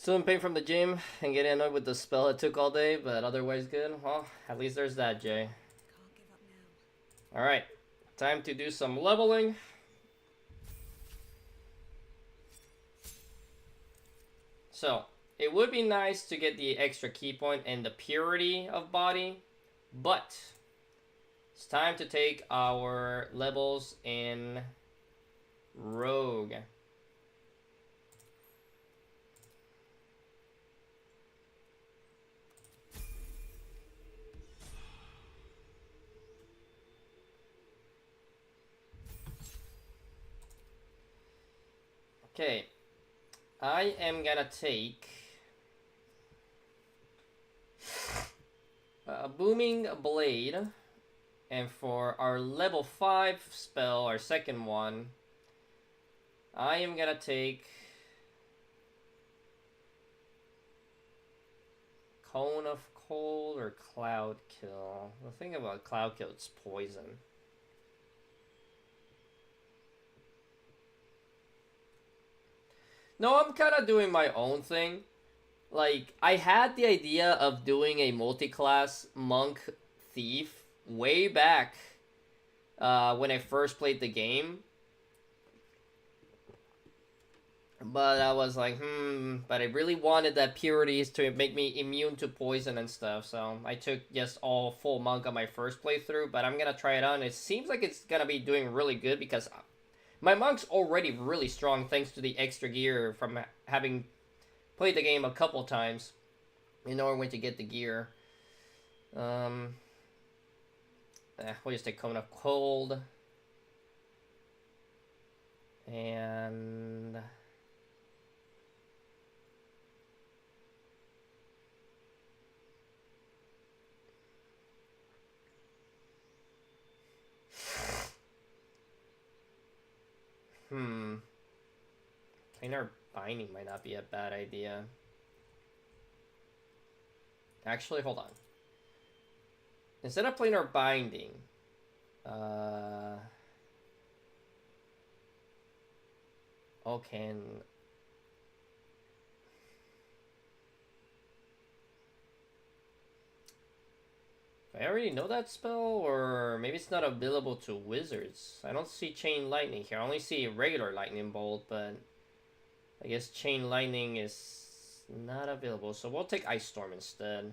S1: Still in pain from the gym and getting annoyed with the spell it took all day, but otherwise good. Well, at least there's that, Jay.
S14: Can't give up now.
S1: Alright, time to do some leveling. So, it would be nice to get the extra key point and the purity of body, but it's time to take our levels in Rogue. Okay, I am gonna take a Booming Blade, and for our level 5 spell, our second one, I am gonna take Cone of Cold or Cloud Kill. The thing about Cloud Kill, it's poison. No, I'm kind of doing my own thing. Like, I had the idea of doing a multi-class Monk Thief way back when I first played the game. But I was like, but I really wanted that purities to make me immune to poison and stuff. So I took just all full Monk on my first playthrough, but I'm going to try it on. It seems like it's going to be doing really good because my Monk's already really strong thanks to the extra gear from having played the game a couple times and knowing when to get the gear. We'll just take Cone of Cold. And Planar Binding might not be a bad idea. Actually, hold on. Instead of Planar Binding, okay. I already know that spell, or maybe it's not available to wizards. I don't see Chain Lightning here. I only see regular Lightning Bolt, but I guess Chain Lightning is not available. So we'll take Ice Storm instead.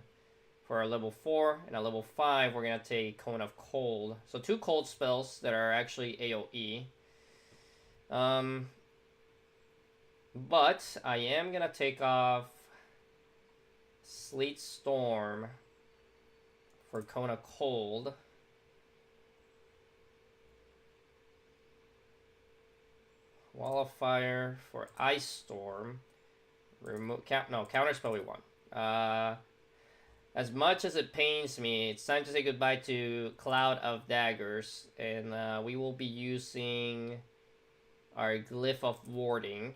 S1: For our level 4 and a level 5, we're going to take Cone of Cold. So 2 cold spells that are actually AoE. But I am going to take off Sleet Storm for Cone of Cold. Wall of Fire for Ice Storm. Counterspell we want. As much as it pains me, it's time to say goodbye to Cloud of Daggers, and we will be using our Glyph of Warding.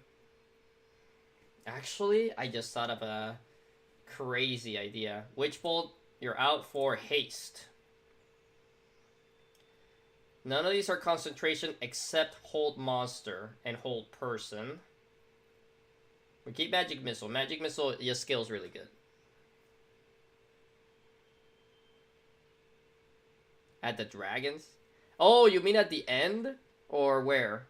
S1: Actually, I just thought of a crazy idea. Witch Bolt, you're out for haste. None of these are concentration except hold monster and hold person. We keep Magic Missile. Magic Missile, your skill's really good. At the dragons? Oh, you mean at the end? Or where?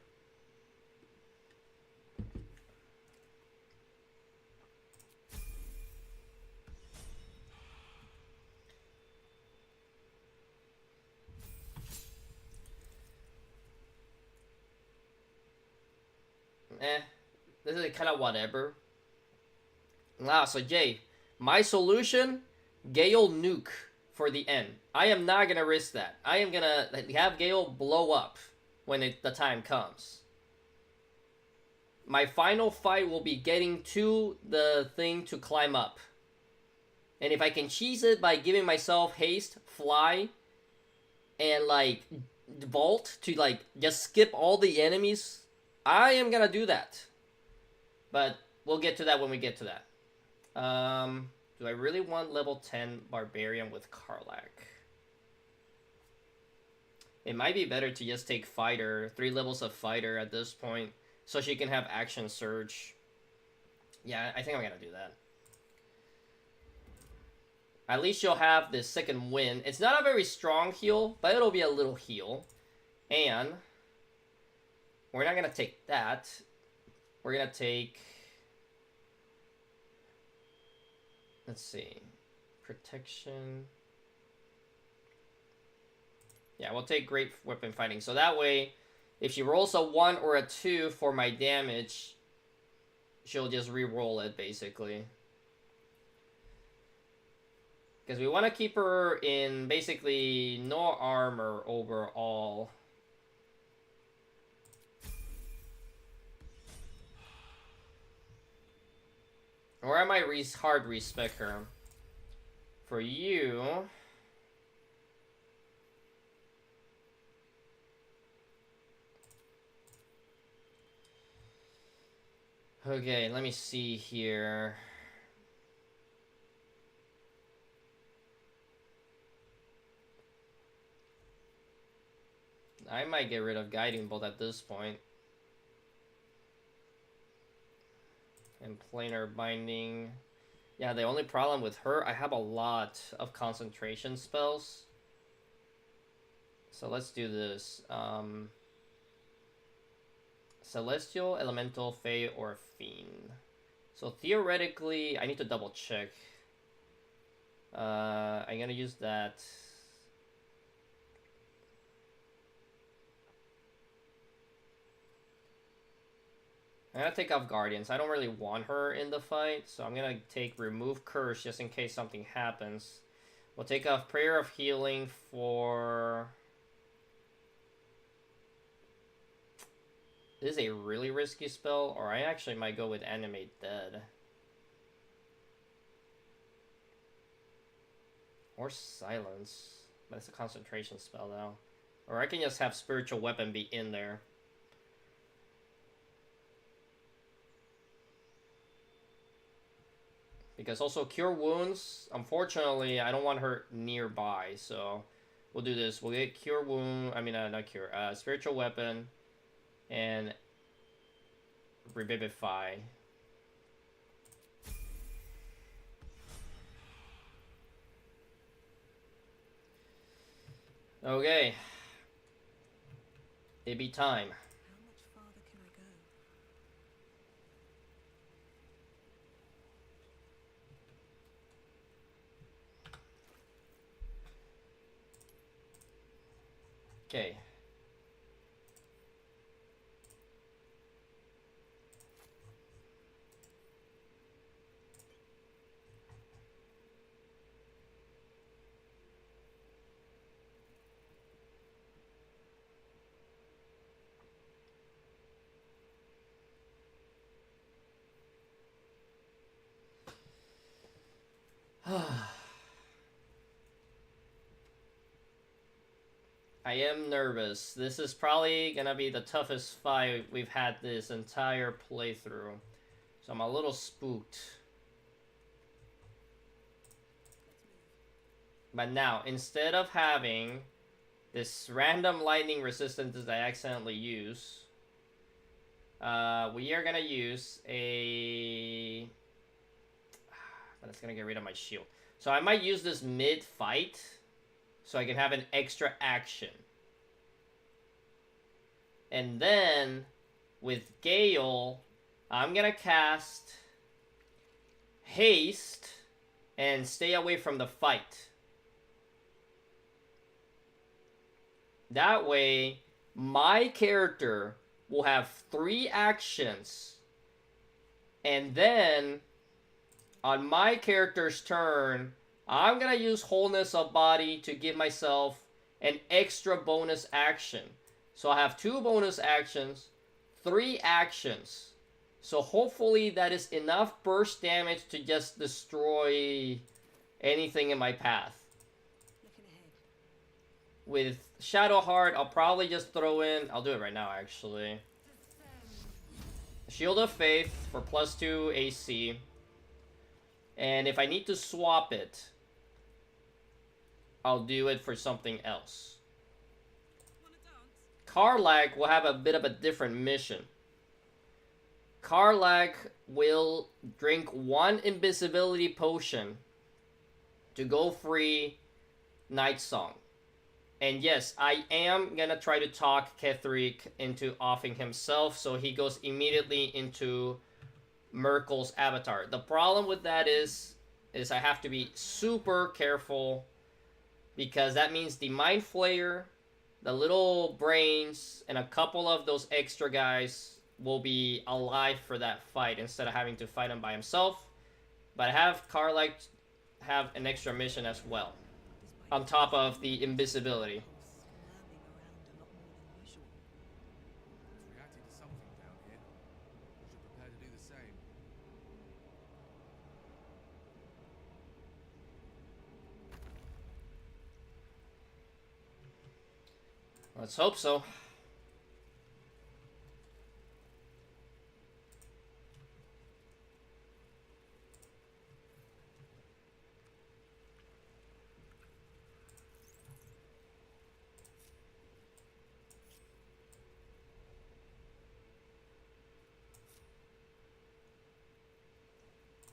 S1: This is kind of whatever. Wow, so Jay, my solution, Gale Nuke for the end. I am not going to risk that. I am going to have Gale blow up when the time comes. My final fight will be getting to the thing to climb up. And if I can cheese it by giving myself haste, fly, and like vault to like just skip all the enemies, I am going to do that. But we'll get to that when we get to that. Do I really want level 10 Barbarian with Karlach? It might be better to just take Fighter, 3 levels of Fighter at this point, so she can have Action Surge. Yeah, I think I'm gonna do that. At least she'll have the second wind. It's not a very strong heal, but it'll be a little heal. And we're not gonna take that. We're gonna take... Let's see. Protection. Yeah, we'll take Great Weapon Fighting. So that way, if she rolls a 1 or a 2 for my damage, she'll just re-roll it, basically. Because we want to keep her in, basically, no armor overall. Or I might hard respec her. For you... Okay, let me see here. I might get rid of Guiding Bolt at this point. And Planar Binding. Yeah, the only problem with her, I have a lot of concentration spells. So let's do this. Celestial, Elemental, Fey, or Fiend. So theoretically, I need to double check. I'm gonna use that. I'm gonna take off Guardians. I don't really want her in the fight, so I'm gonna take Remove Curse just in case something happens. We'll take off Prayer of Healing for... This is a really risky spell, or I actually might go with Animate Dead. Or Silence. But it's a concentration spell, though. Or I can just have Spiritual Weapon be in there. Because also Cure Wounds, unfortunately, I don't want her nearby, so we'll do this. We'll get Cure Wound, I mean, not Cure, Spiritual Weapon, and Revivify. Okay. It be time.
S14: How much farther can I go?
S1: Okay. I am nervous. This is probably gonna be the toughest fight we've had this entire playthrough. So I'm a little spooked. But now, instead of having this random lightning resistance that I accidentally use, we are gonna use a... But it's gonna get rid of my shield. So I might use this mid-fight so I can have an extra action. And then, with Gale, I'm gonna cast Haste and stay away from the fight. That way, my character will have 3 actions. And then, on my character's turn, I'm gonna use Wholeness of Body to give myself an extra bonus action. So I have 2 bonus actions, 3 actions. So hopefully that is enough burst damage to just destroy anything in my path.
S14: Looking ahead.
S1: With Shadowheart, I'll probably just throw in... I'll do it right now, actually. Shield of Faith for +2 AC. And if I need to swap it, I'll do it for something else. Karlach will have a bit of a different mission. Karlach will drink 1 invisibility potion to go free Night Song. And yes, I am gonna try to talk Ketheric into offing himself so he goes immediately into Merkel's avatar. The problem with that is I have to be super careful because that means the Mind Flayer, the little brains, and a couple of those extra guys will be alive for that fight instead of having to fight him by himself. But I have Karlach have an extra mission as well, on top of the invisibility.
S8: It's reacting to something down here. Should prepare to do the same.
S1: Let's hope so.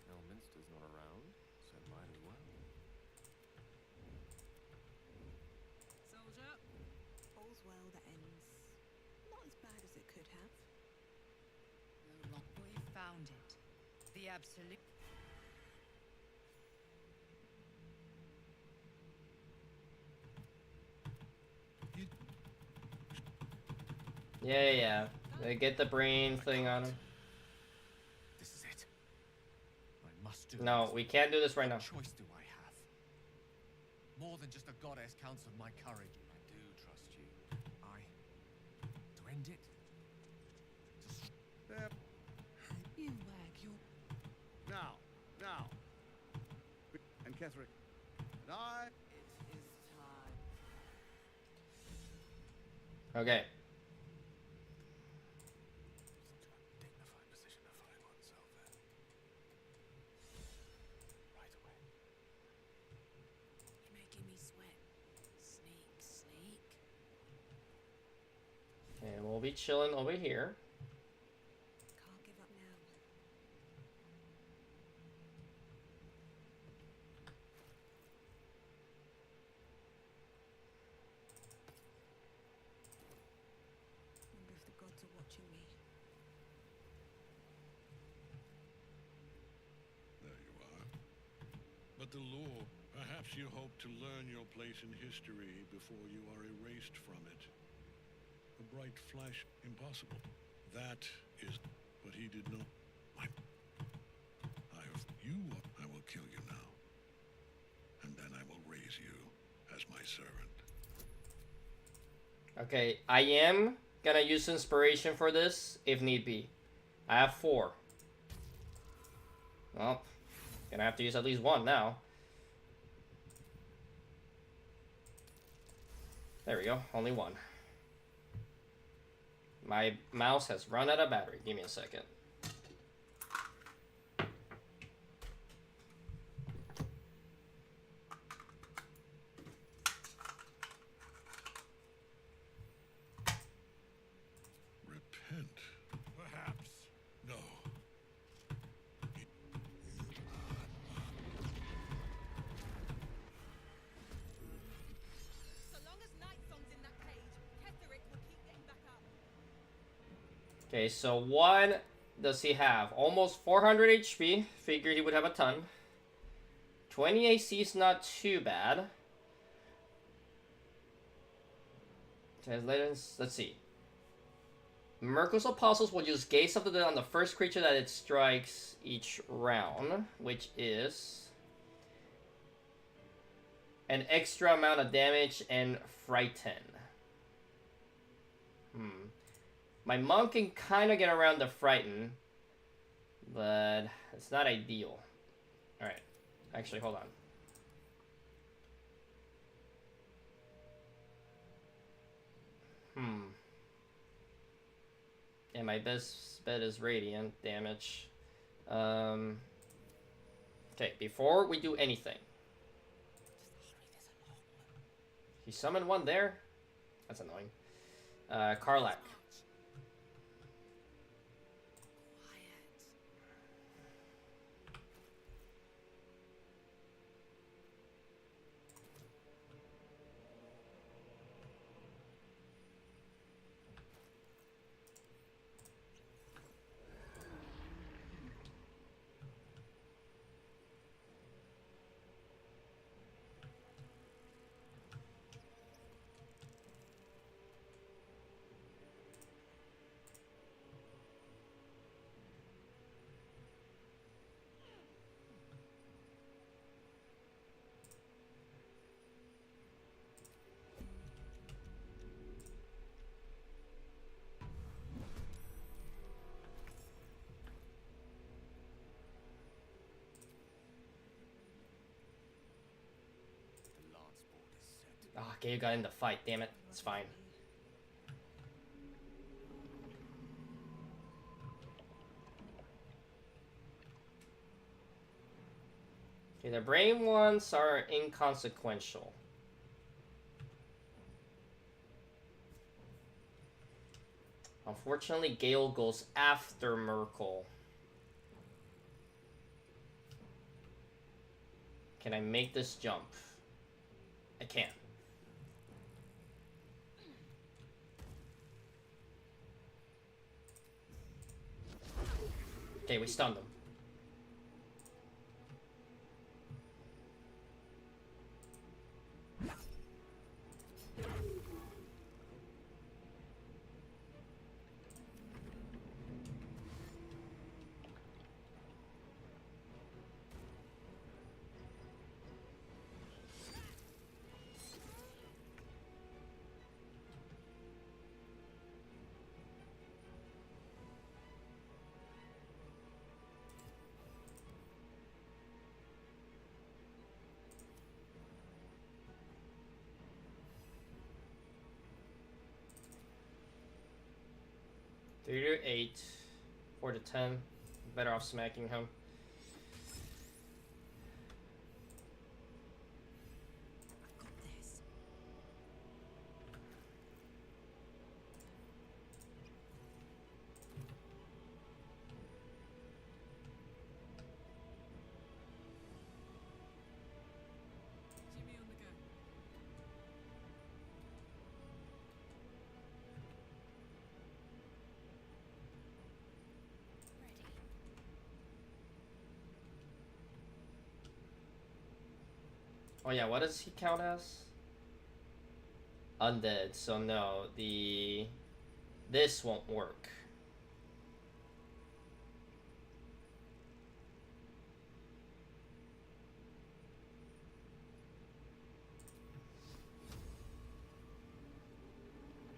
S10: Elminster's not around, so might as well.
S14: Soldier. All's well that ends. Not as bad as it could have.
S12: We found it. The absolute.
S1: Yeah. They get the brain thing on him.
S8: This is it. I must do
S1: No,
S8: this.
S1: we can't do this right now.
S8: What choice do I have? More than just a goddess counts on my courage.
S10: I do trust you.
S8: To end it?
S6: There.
S14: You wag your...
S15: Now. And Ketheric. And I...
S11: It is time.
S1: Okay.
S10: Dignified position to find oneself in.
S1: we'll be chilling over here.
S14: Can't give up now. Wonder if the gods are watching me.
S16: There you are. But the law, perhaps you hope to learn your place in history before you are erased from it. A bright flash, impossible. That is, but he did not. I will kill you now. And then I will raise you as my servant.
S1: Okay, I am gonna use inspiration for this, if need be. I have 4. Well, gonna have to use at least 1 now. There we go, only 1. My mouse has run out of battery. Give me a second.
S16: Repent? Perhaps. No.
S14: So long as Nightsong's in that cage, Ketheric will keep getting back up.
S1: Okay, so what does he have? Almost 400 HP. Figured he would have a ton. 20 AC is not too bad. Let's see. Merciless Apostles will use Gaze of the Dead on the first creature that it strikes each round, which is an extra amount of damage and Frighten. My monk can kind of get around the Frighten, but it's not ideal. Alright. Actually, hold on. And my best bet is Radiant damage. Okay, before we do anything. He summoned one there? That's annoying. Karlach. Ah, Gabe got in the fight, damn it. It's fine. Okay, the brain ones are inconsequential. Unfortunately, Gale goes after Merkel. Can I make this jump? I can. Okay, we stunned him. Three to 8, 4 to 10. Better off smacking him. Oh yeah, what does he count as? Undead, so no, this won't work.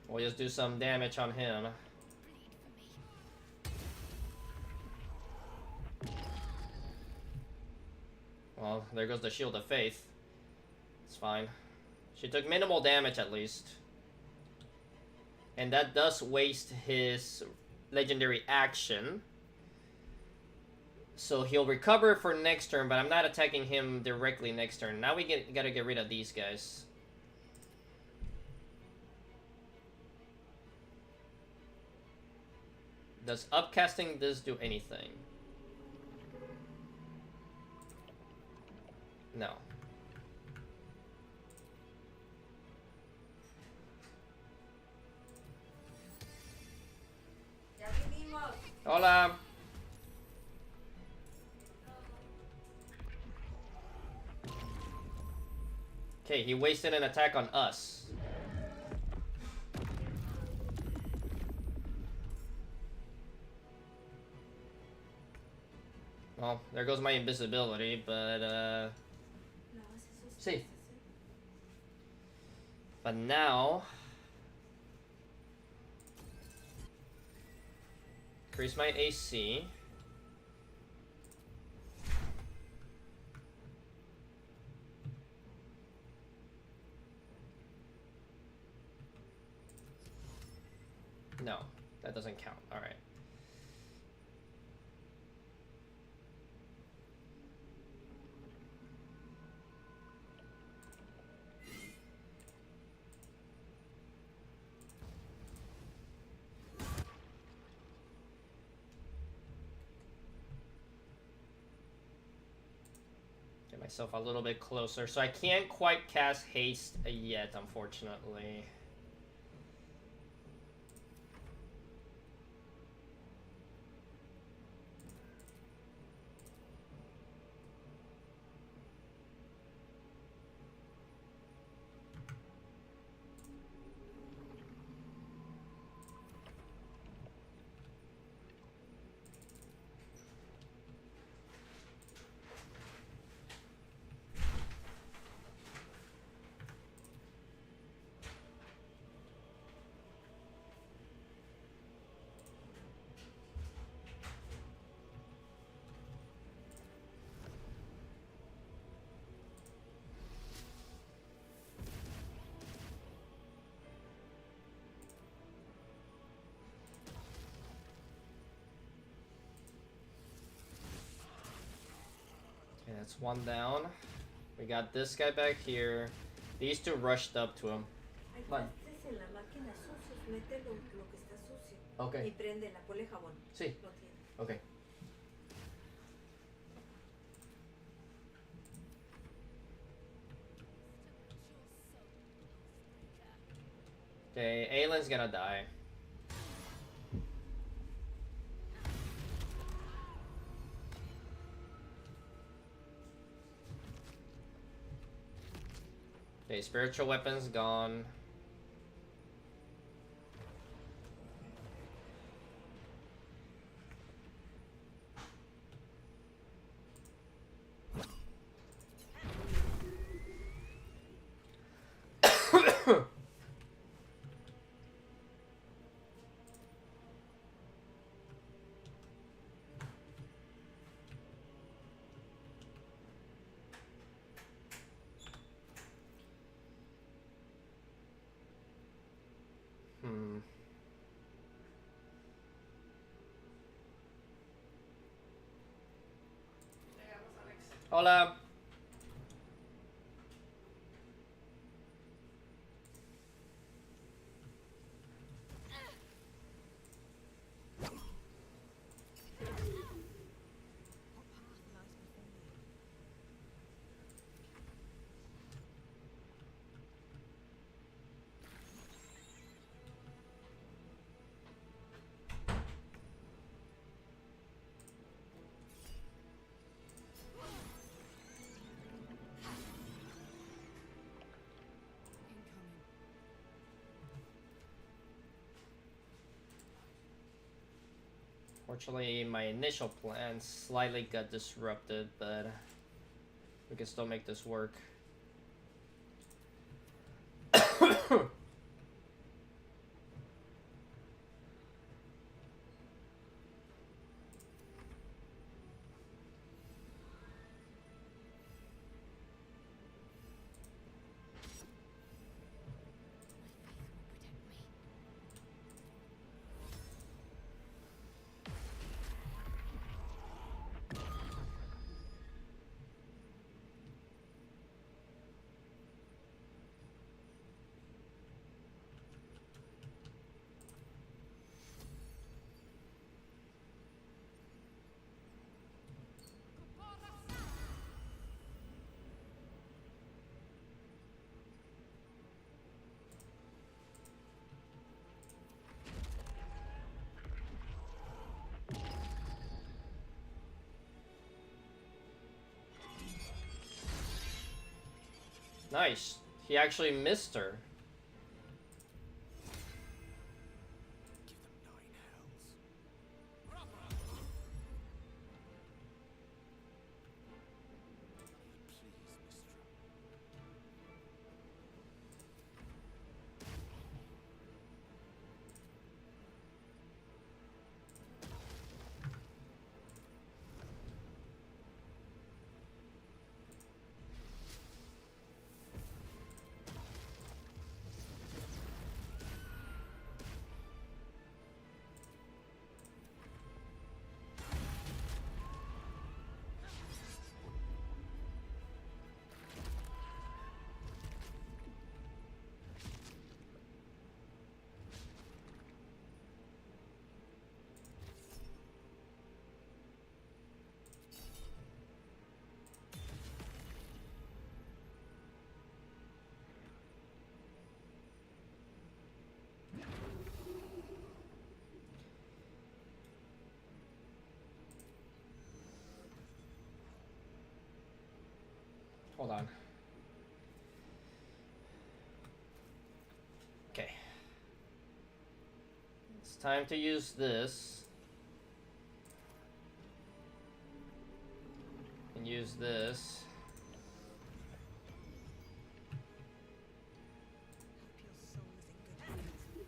S1: We'll just do some damage on him. Well, there goes the Shield of Faith. It's fine. She took minimal damage at least. And that does waste his legendary action. So he'll recover for next turn, but I'm not attacking him directly next turn. Now we gotta get rid of these guys. Does upcasting this do anything? No. Hola. Okay, he wasted an attack on us. Well, there goes my invisibility, but see. But now increase my AC. No, that doesn't count. All right. Get myself a little bit closer. So I can't quite cast haste yet, unfortunately. Okay, that's one down. We got this guy back here. These two rushed up to him. Vale. Okay. Sí. Okay. Okay, Aylin's gonna die. Okay, spiritual weapons gone. Hola. Fortunately, my initial plan slightly got disrupted, but we can still make this work. Nice. He actually missed her. Hold on. Okay. It's time to use this. And use this.
S12: This is my happy place.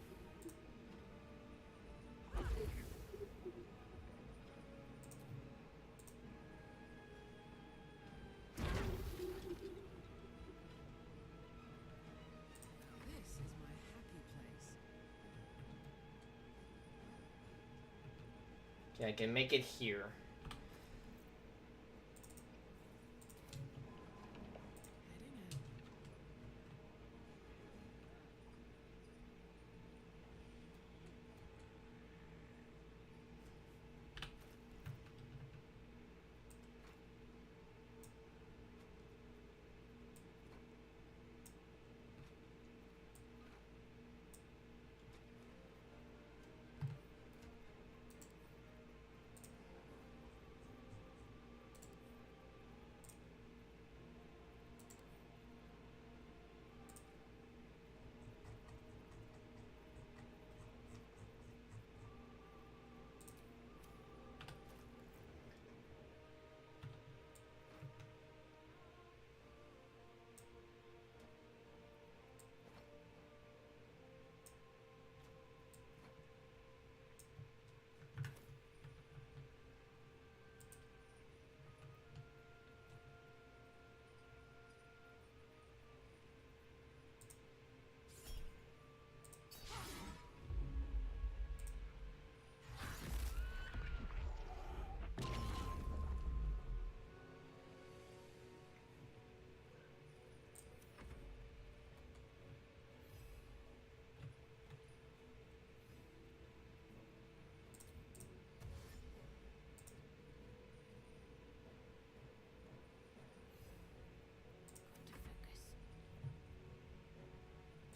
S1: Okay, I can make it here.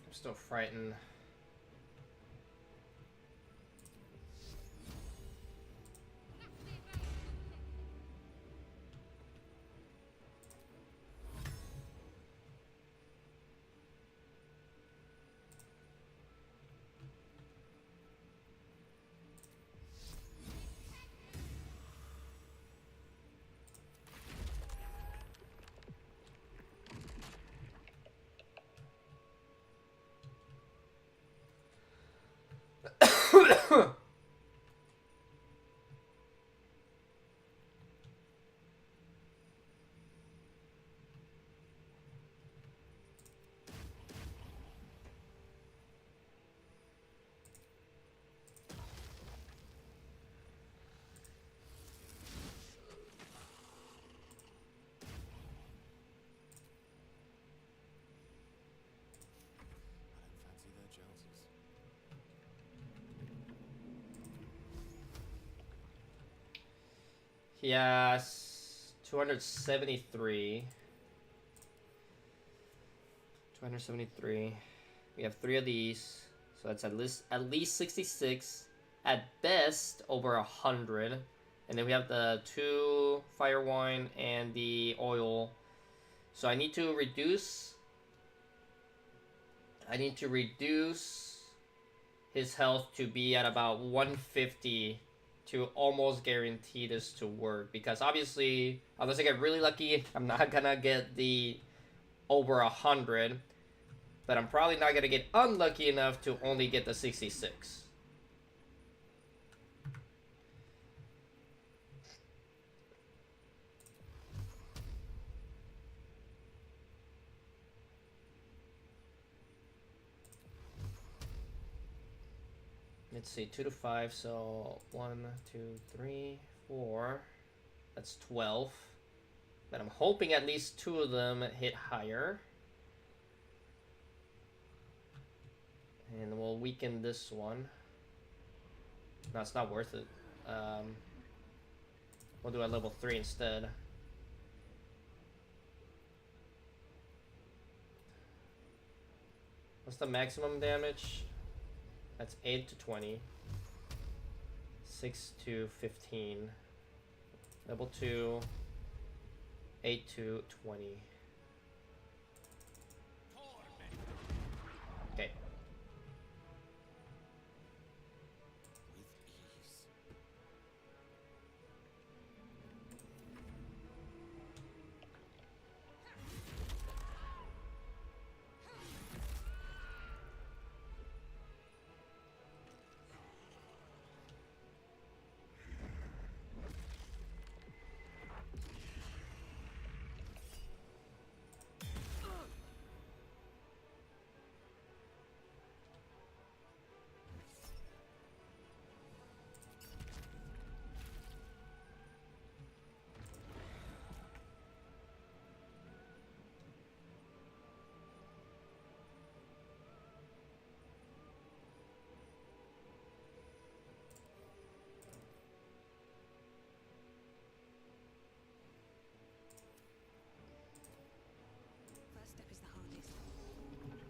S1: I'm still frightened.
S10: Fancy their Joneses.
S1: He has 273. 273. We have 3 of these, so that's at least 66. At best, over 100. And then we have the 2 fire wine and the oil. So I need to reduce. I need to reduce his health to be at about 150 to almost guarantee this to work. Because obviously, unless I get really lucky, I'm not gonna get the over 100. But I'm probably not gonna get unlucky enough to only get the 66. Let's see, 2 to 5, so 1, 2, 3, 4. That's 12. But I'm hoping at least 2 of them hit higher. And we'll weaken this one. No, it's not worth it. We'll do a level 3 instead. What's the maximum damage? That's 8 to 20. 6 to 15. Level 2. 8 to 20. Okay.
S14: First step is the hardest. Another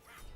S14: fight.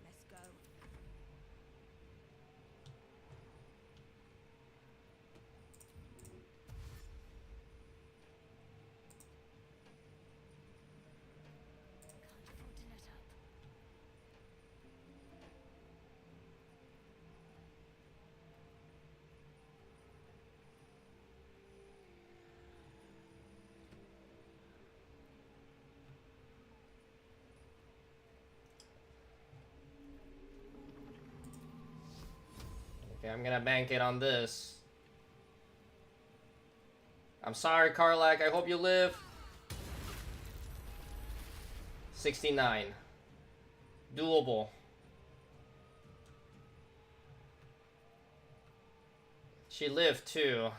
S14: Let's go.
S9: Can't afford to let up.
S1: Okay, I'm gonna bank it on this. I'm sorry, Karlak. I hope you live. 69. Doable. She lived too.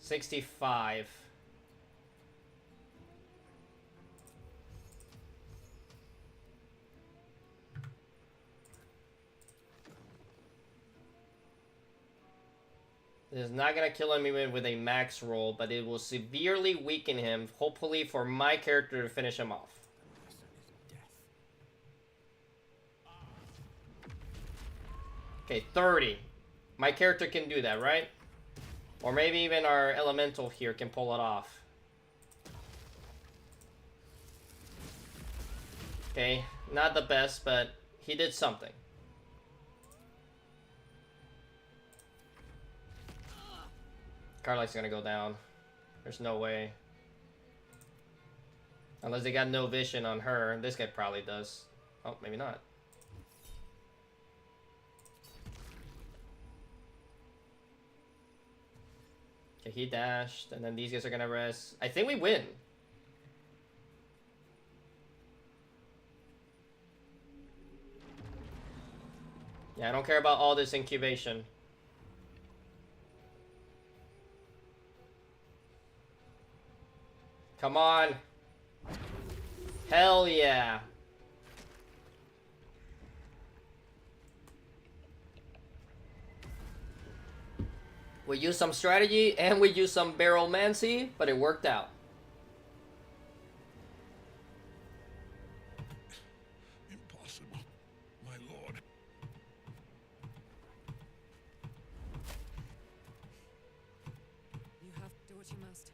S1: 65. It is not gonna kill him even with a max roll, but it will severely weaken him, hopefully for my character to finish him off. Okay, 30. My character can do that, right? Or maybe even our elemental here can pull it off. Okay, not the best, but he did something. Carly's gonna go down. There's no way. Unless they got no vision on her. This guy probably does. Oh, maybe not. Okay, he dashed, and then these guys are gonna rest. I think we win. Yeah, I don't care about all this incubation. Come on. Hell yeah. We used some strategy and we used some barrelmancy, but it worked out.
S16: Impossible, my lord.
S12: You have to do what you must.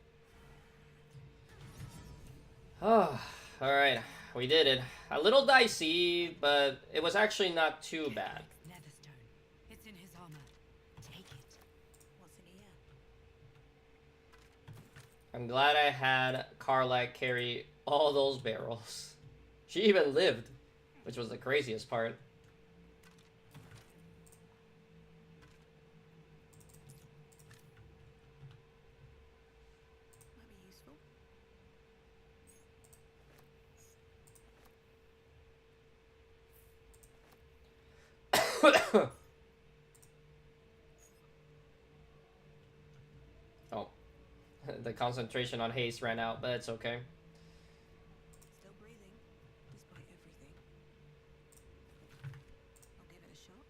S1: Oh, alright. We did it. A little dicey, but it was actually not too bad.
S12: Netherstone. It's in his armor. Take it.
S14: What's in here?
S1: I'm glad I had Carla carry all those barrels. She even lived, which was the craziest part.
S14: Might be useful.
S1: Oh, the concentration on haste ran out, but it's okay.
S14: Still breathing, despite everything. I'll give it a shot.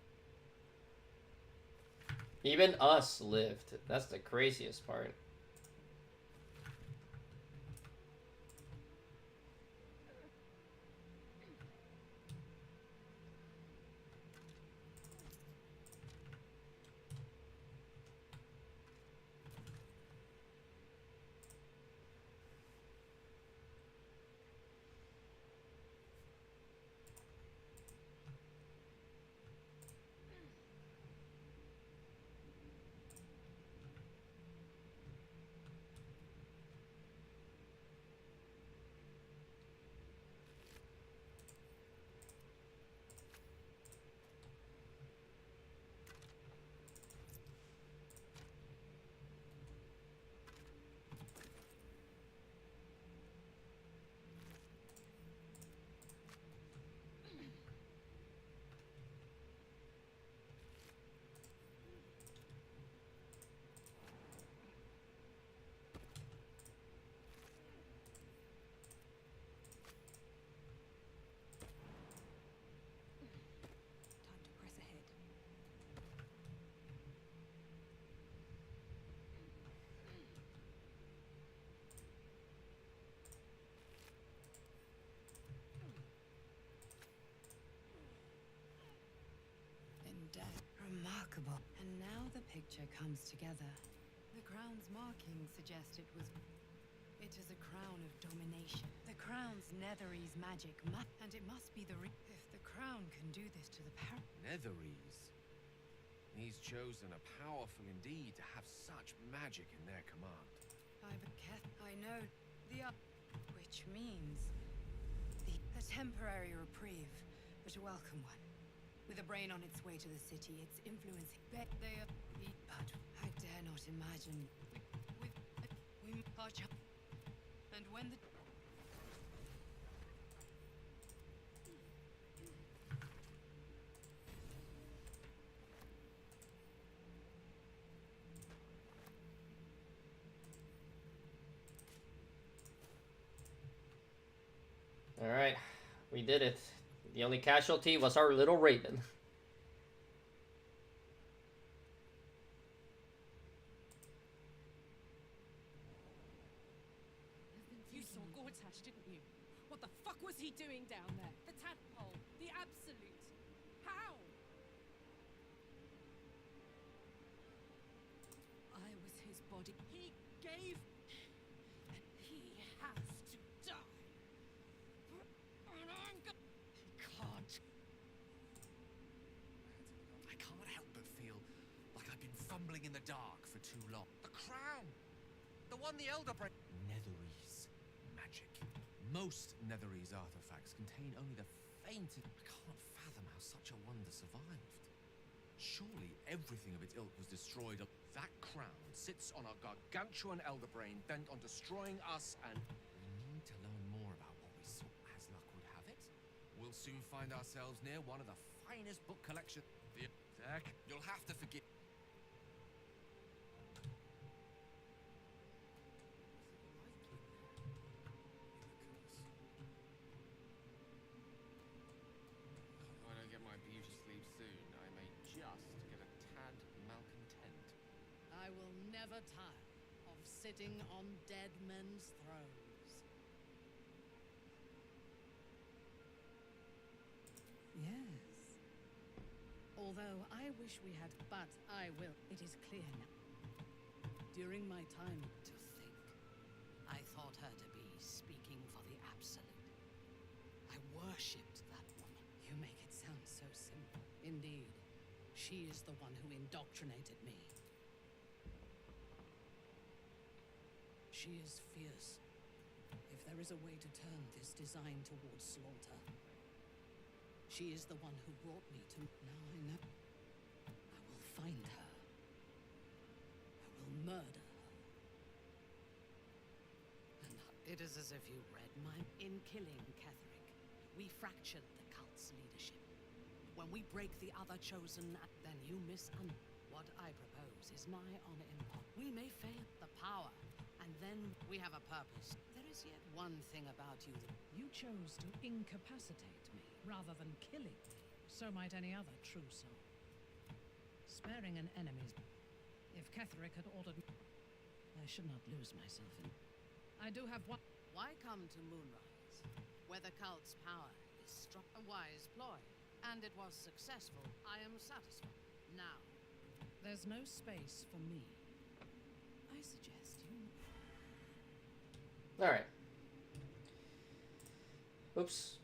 S1: Even us lived. That's the craziest part.
S14: Time to press ahead.
S11: In death.
S12: Remarkable. And now the picture comes together. The crown's markings suggest it was... It is a crown of domination. The crown's Netherese magic and it must be the... If the crown can do this to the
S10: Netherese. He's chosen a powerful indeed to have such magic in their command.
S12: I know the which means a temporary reprieve, but a welcome one. With a brain on its way to the city, its influence but I dare not imagine we and when the
S1: Alright, we did it. The only casualty was our little raven.
S4: You saw Gortash, didn't you? What the fuck was he doing down there? The tadpole, the absolute. How? I was his body. He gave. And he has to die. And I'm He can't.
S10: I can't help but feel like I've been fumbling in the dark for too long. The crown! The one the Elder Brain... Netherese magic. Most Netherese artifacts contain only the faintest... I can't fathom how such a wonder survived. Surely everything of its ilk was destroyed. That crown sits on a gargantuan Elder Brain bent on destroying us, and... We need to learn more about what we saw, as luck would have it. We'll soon find ourselves near one of the finest book collections... Zach, you'll have to forgive...
S8: If I don't get my beauty sleep soon, I may just get a tad malcontent.
S17: I will never tire of sitting on dead men's thrones. Yes. Although I wish we had, but I will. It is clear now. During my time to think, I thought her to be speaking for the absolute. I worshipped that woman. You make it sound so simple. Indeed, she is the one who indoctrinated me. She is fierce. If there is a way to turn this design towards slaughter, she is the one who brought me to... Now I know. I will find her. I will murder her. And it is as if you read my... In killing Ketheric, we fractured the cult's leadership. When we break the other chosen, then you What I propose is nigh on impossible. We may fail the power, and then we have a purpose. There is yet one thing about you that...
S18: You chose to incapacitate me, rather than killing me. So might any other true soul. Sparing an enemy's... If Ketheric had ordered me... I should not lose myself in... I do have one...
S17: Why come to Moonrise, where the cult's power is strong? A wise ploy, and it was successful. I am satisfied. Now,
S18: there's no space for me. I suggest you...
S1: Alright. Oops.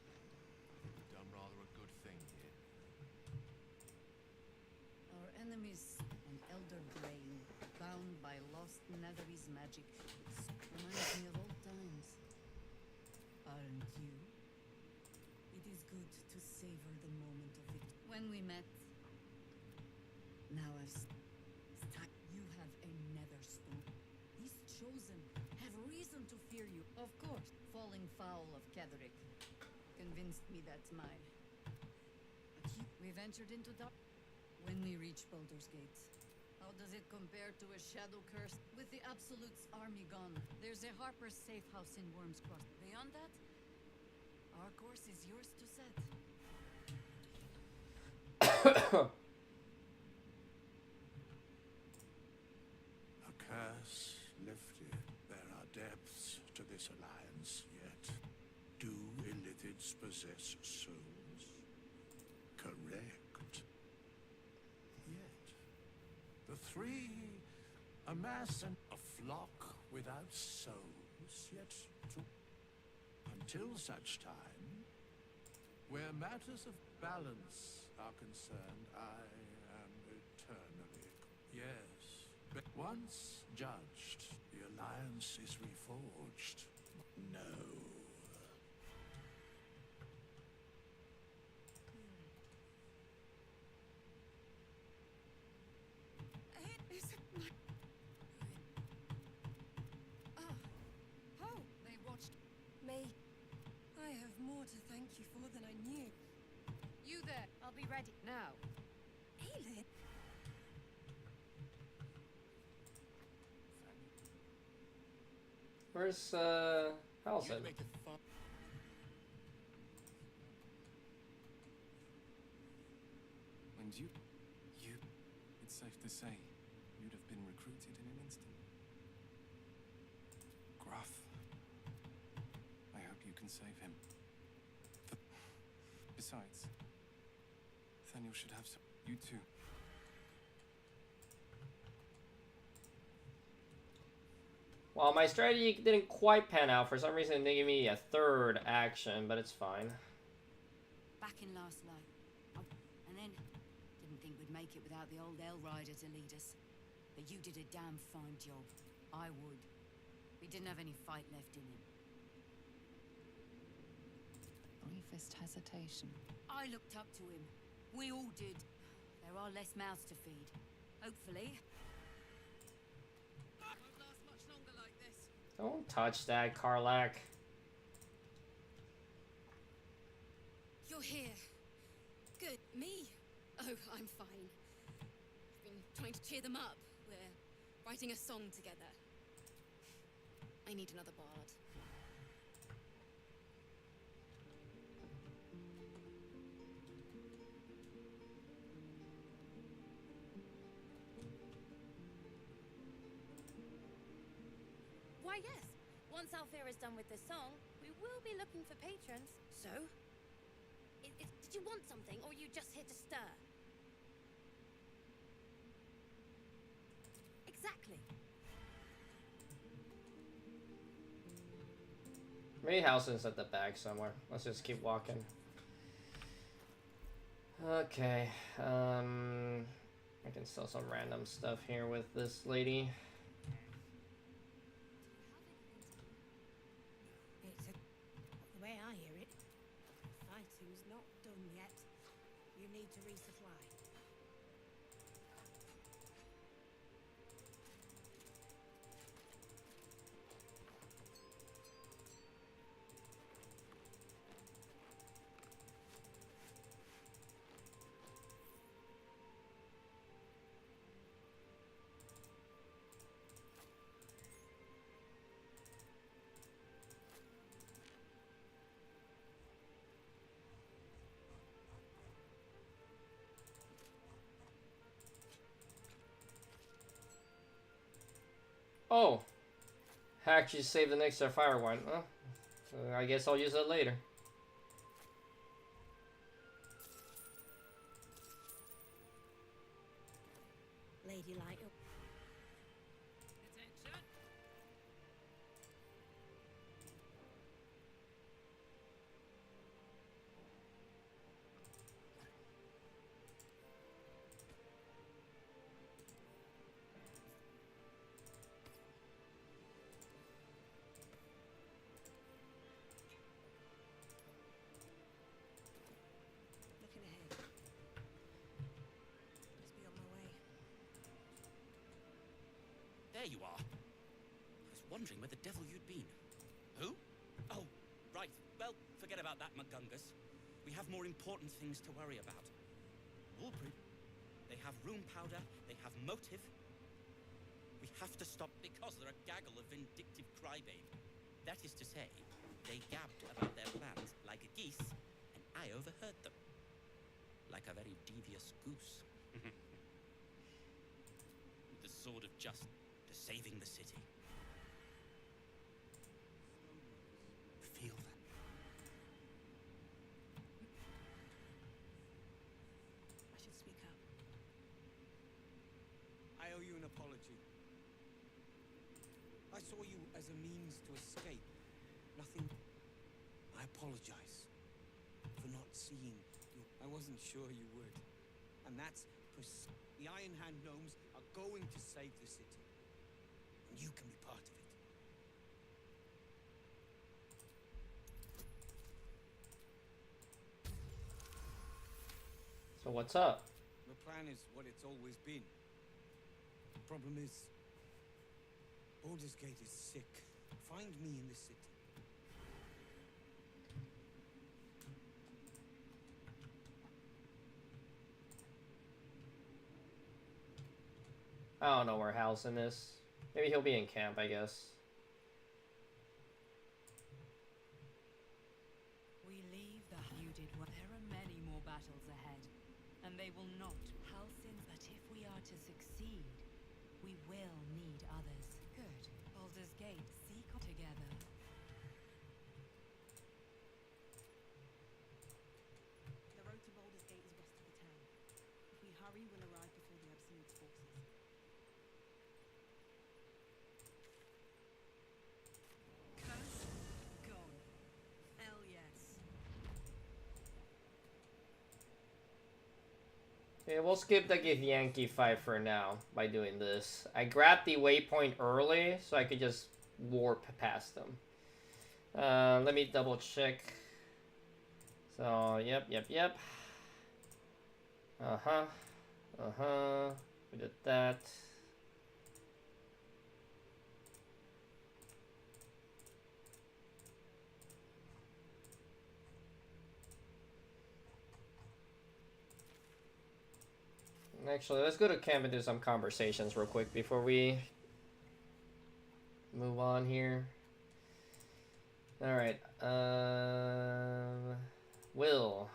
S10: Done rather a good thing here.
S11: Our enemies, an elder brain, bound by lost Netherese magic, reminds me of old times. Aren't you? It is good to savor the moment of it. When we met, now you have a nether stone. These chosen have reason to fear you. Of course, falling foul of Ketheric convinced me that's mine. But we ventured into dark. When we reach Baldur's Gate, how does it compare to a shadow curse? With the Absolute's army gone, there's a Harper's safe house in Wormscross. Beyond that, our course is yours to set.
S15: A curse lifted. There are depths to this alliance yet. Do Illithids possess souls? Correct. Yet, the three amass a flock without souls, yet to... Until such time, where matters of balance are concerned, I am eternally... Yes, but once judged, the alliance is reforged. No.
S11: Oh, they watched me. I have more to thank you for than I knew.
S17: you there. I'll be ready now.
S11: Aelin?
S1: Where's Halson?
S19: And you... It's safe to say, you'd have been recruited in an instant. Gruff. I hope you can save him. Besides, Nathaniel should have some... You too.
S1: Well, my strategy didn't quite pan out. For some reason, they gave me a third action, but it's fine.
S11: Back in last light. And then, didn't think we'd make it without the old El Rider to lead us. But you did a damn fine job. I would. We didn't have any fight left in him.
S2: Briefest hesitation.
S11: I looked up to him. We all did. There are less mouths to feed. Hopefully.
S12: Won't last much longer like this.
S1: Don't touch that, Karlak.
S9: You're here. Good. Me? Oh, I'm fine. I've been trying to cheer them up. We're writing a song together. I need another bard.
S13: Why, yes. Once Alfira is done with the song, we will be looking for patrons.
S9: So?
S13: Did you want something, or are you just here to stir? Exactly.
S1: Maybe Halson's at the back somewhere. Let's just keep walking. Okay. I can sell some random stuff here with this lady.
S14: The way I hear it, fighting's not done yet. You need to resupply.
S1: Oh! Actually saved the next fire one. Well, I guess I'll use it later.
S14: Lady Light.
S12: Attention.
S14: Looking ahead. Must be on my way.
S20: There you are. I was wondering where the devil you'd been. Who? Oh, right. Well, forget about that, McGungus. We have more important things to worry about. Woolproof. They have room powder. They have motive. We have to stop because they're a gaggle of vindictive crybabe. That is to say, they gabbed about their plans like a geese, and I overheard them. Like a very devious goose. With the sword of justice to saving the city. Feel that.
S14: I should speak up.
S10: I owe you an apology. I saw you as a means to escape. Nothing. I apologize for not seeing you. I wasn't sure you would. And that's the Iron Hand gnomes are going to save the city. And you can be part of it.
S1: So what's up?
S10: The plan is what it's always been. The problem is, Baldur's Gate is sick. Find me in the city.
S1: I don't know where Halson is. Maybe he'll be in camp, I guess.
S11: We leave the... You did well. There are many more battles ahead.
S21: And they will not. Halcyon, but if we are to succeed, we will need others. Good. Baldur's Gate, seek together.
S14: The road to Baldur's Gate is west of the town. If we hurry, we'll arrive before the Absolute's forces.
S12: Curse gone. Hell yes.
S1: Okay, we'll skip the Githyanki fight for now by doing this. I grabbed the waypoint early so I could just warp past them. Let me double check. So, yep. We did that. Actually, let's go to camp and do some conversations real quick before we move on here. Alright, Will.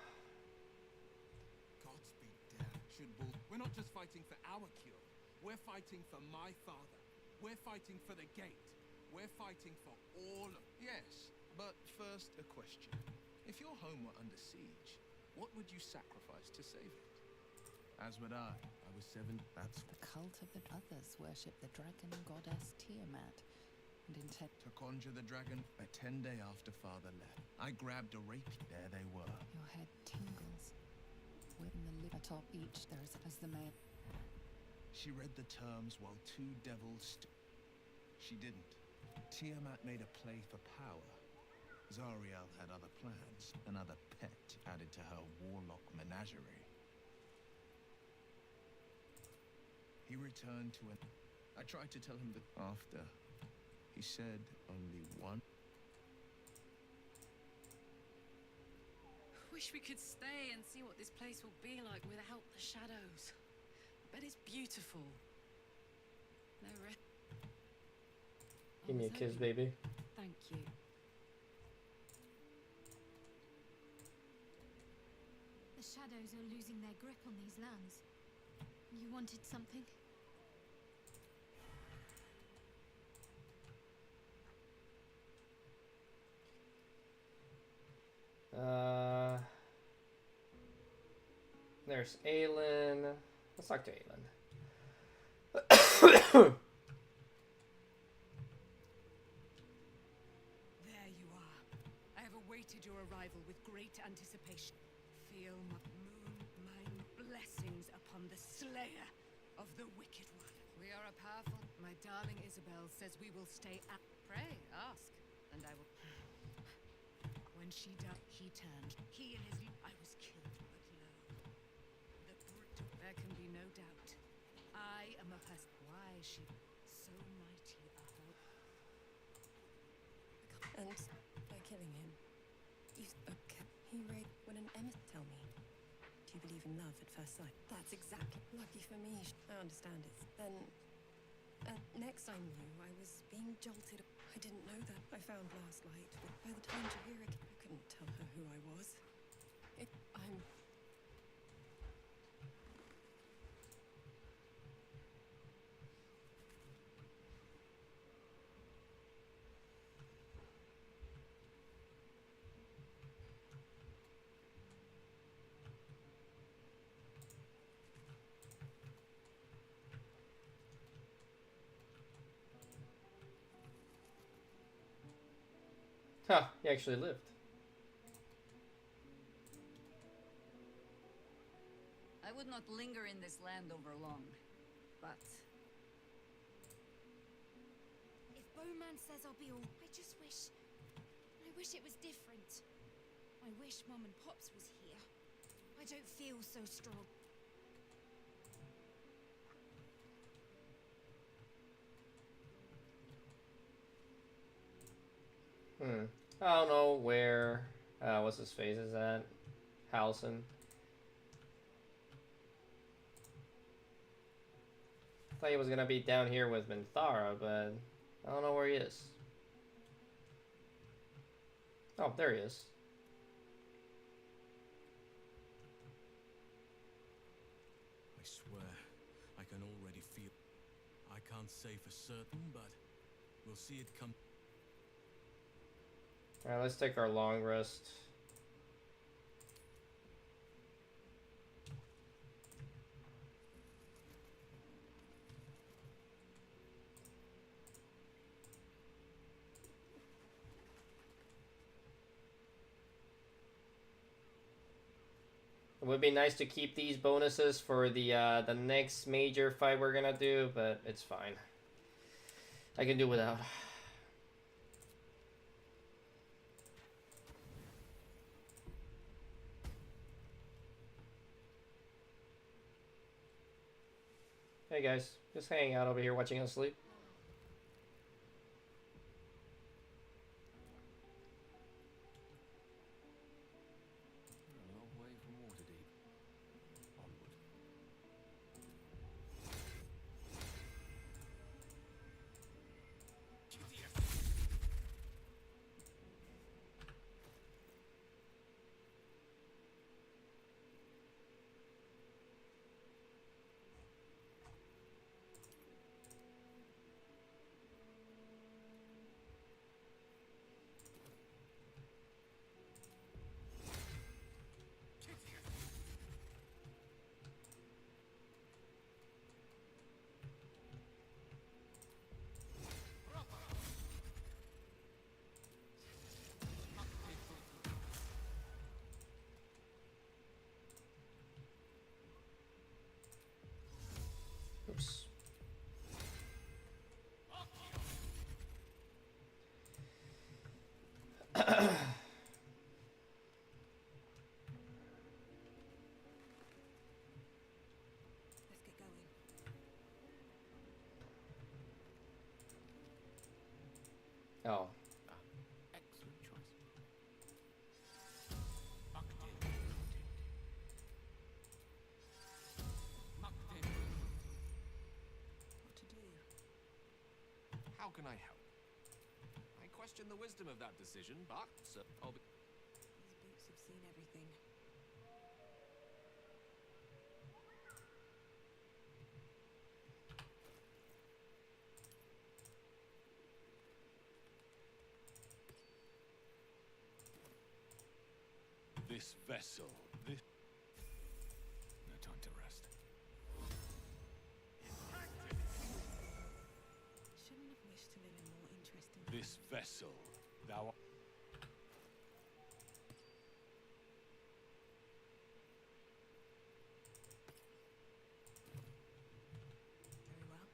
S10: Godspeed, Dad. We're not just fighting for our cure. We're fighting for my father. We're fighting for the gate. We're fighting for all of...
S22: Yes, but first a question. If your home were under siege, what would you sacrifice to save it?
S10: As would I. I was 7. That's...
S11: The cult of the others worship the dragon goddess Tiamat. And intend
S22: to conjure the dragon, a 10 day after father left. I grabbed a rapier. There they were.
S11: Your head tingles. Within the lip atop each, there is as the man.
S22: She read the terms while 2 devils She didn't. Tiamat made a play for power. Zariel had other plans. Another pet added to her warlock menagerie. He returned to an... I tried to tell him that after. He said only one.
S17: Wish we could stay and see what this place will be like without the shadows. I bet it's beautiful. No rest.
S1: Give me a kiss, baby.
S17: Thank you.
S9: The shadows are losing their grip on these lands. You wanted something?
S1: There's Aelin. Let's talk to Aelin.
S12: There you are. I have awaited your arrival with great anticipation. Feel my mine blessings upon the slayer of the wicked one. We are a powerful... My darling Isabel says we will stay at... Pray, ask, and I will... When she died, he turned. He and his... I was killed, but lo. The brutal... There can be no doubt. I am a person... Why is she so mighty a hope?
S23: And by killing him, you... Okay. He raped... When an emissary... Tell me. Do you believe in love at first sight? That's exactly... Lucky for me. I understand it. Then... next I knew, I was being jolted. I didn't know that. I found last light, but by the time Ketheric, I couldn't tell her who I was. I'm...
S1: Huh, he actually lived.
S11: I would not linger in this land over long, but...
S9: If Bowman says I'll be all... I just wish... I wish it was different. I wish Mom and Pops was here. I don't feel so strong.
S1: I don't know where, what's his face is at? Halcyon. I thought he was gonna be down here with Minthara, but I don't know where he is. Oh, there he is.
S8: can already feel. I can't say for certain, but we'll see it come.
S1: Alright, let's take our long rest. It would be nice to keep these bonuses for the next major fight we're gonna do, but it's fine. I can do without. Hey guys, just hanging out over here watching us sleep.
S10: A long way from Waterdeep. Onward.
S1: Oops.
S14: Let's get going.
S1: Oh.
S10: Excellent choice.
S14: What to do?
S10: How can I help? I question the wisdom of that decision, but I'll be.
S14: These boots have seen everything.
S16: This vessel, this...
S10: No time to rest.
S14: Shouldn't have wished to live in more interesting.
S16: This vessel, thou...
S14: Very well.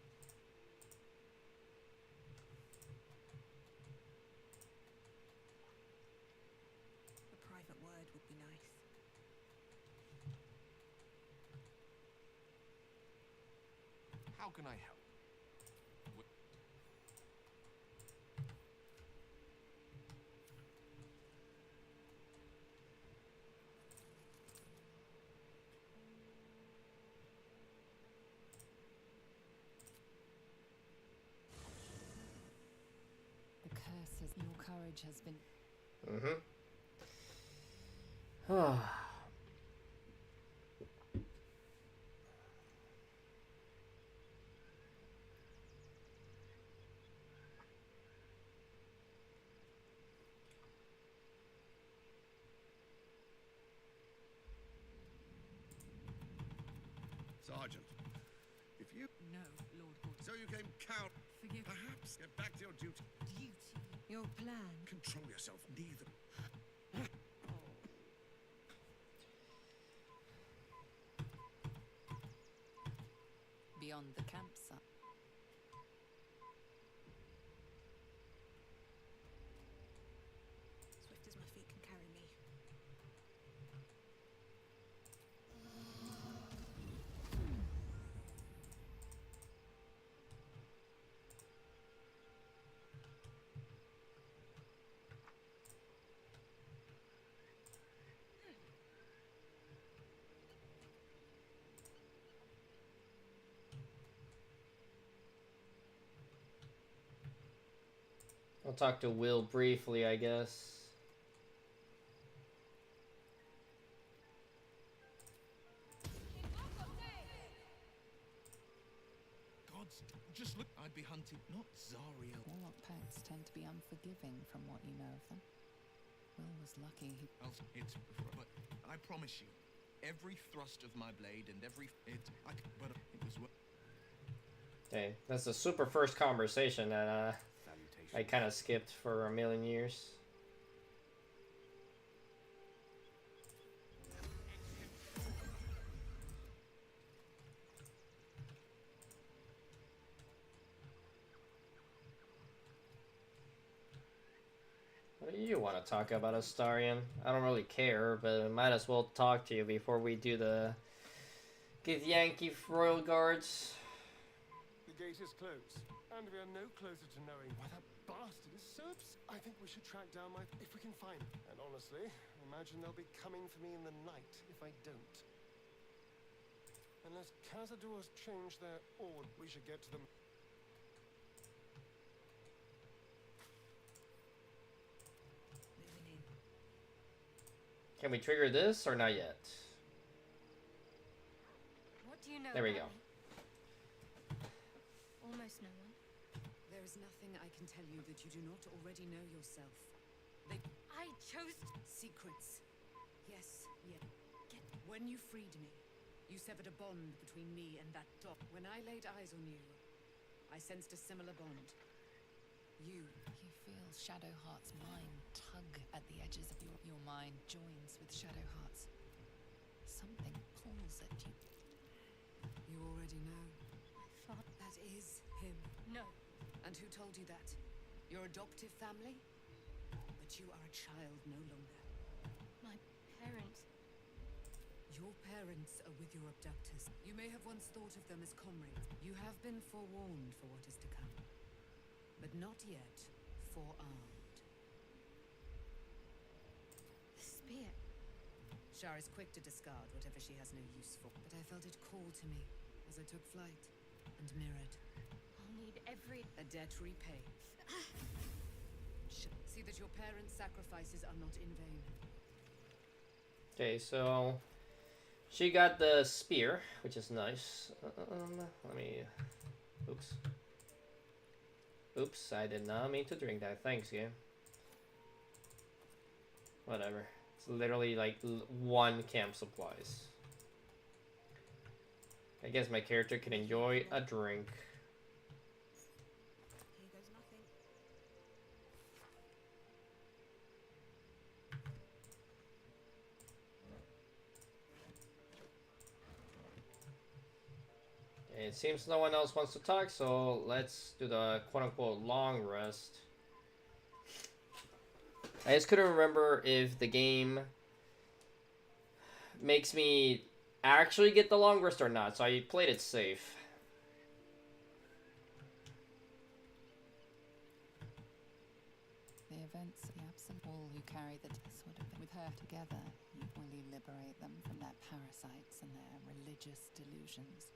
S14: A private word would be nice.
S10: How can I help?
S21: The curse is your courage has been.
S1: Mm-hmm.
S3: Sergeant, if you...
S11: No, Lord Gordon.
S3: So you came count...
S11: Forgive me.
S3: Perhaps get back to your duty.
S11: Duty. Your plan.
S3: Control yourself, neither.
S21: Beyond the campsite.
S14: Swift as my feet can carry me.
S1: I'll talk to Will briefly, I guess.
S22: gods, just look. I'd be hunting, not Zariel.
S2: Warlock pets tend to be unforgiving from what you know of them. Will was lucky he...
S22: But I promise you, every thrust of my blade and every... but it was...
S1: Okay, that's the super first conversation that I kind of skipped for a million years. What do you want to talk about, Astarion? I don't really care, but I might as well talk to you before we do the Githyanki Royal Guards.
S5: The gate is closed, and we are no closer to knowing why that bastard is so obsessed. I think we should track down if we can find him. And honestly, I imagine they'll be coming for me in the night if I don't. Unless Cazadors change their order, we should get to them.
S1: Can we trigger this or not yet?
S9: What do you know?
S1: There we go.
S9: Almost no one.
S11: There is nothing I can tell you that you do not already know yourself.
S9: I chose
S11: secrets. Yes, yeah. When you freed me, you severed a bond between me and that dog. When I laid eyes on you, I sensed a similar bond. You
S2: feel Shadowheart's mind tug at the edges of your mind joins with Shadowheart's. Something pulls at you.
S11: You already know. That is him.
S9: No.
S11: And who told you that? Your adoptive family? But you are a child no longer.
S9: My parents.
S11: Your parents are with your abductors. You may have once thought of them as comrades. You have been forewarned for what is to come. But not yet forearmed.
S9: The spear.
S11: Shar is quick to discard whatever she has no use for. But I felt it call to me as I took flight and mirrored.
S9: I'll need every...
S11: A debt repaid. See that your parents' sacrifices are not in vain.
S1: Okay, so she got the spear, which is nice. Let me... Oops. Oops, I did not mean to drink that. Thanks, game. Whatever. It's literally like one camp supplies. I guess my character can enjoy a drink.
S14: Here goes nothing.
S1: It seems no one else wants to talk, so let's do the quote-unquote long rest. I just couldn't remember if the game makes me actually get the long rest or not, so I played it safe.
S2: The events, the absent, all who carry the sort of with her together, you fully liberate them from their parasites and their religious delusions.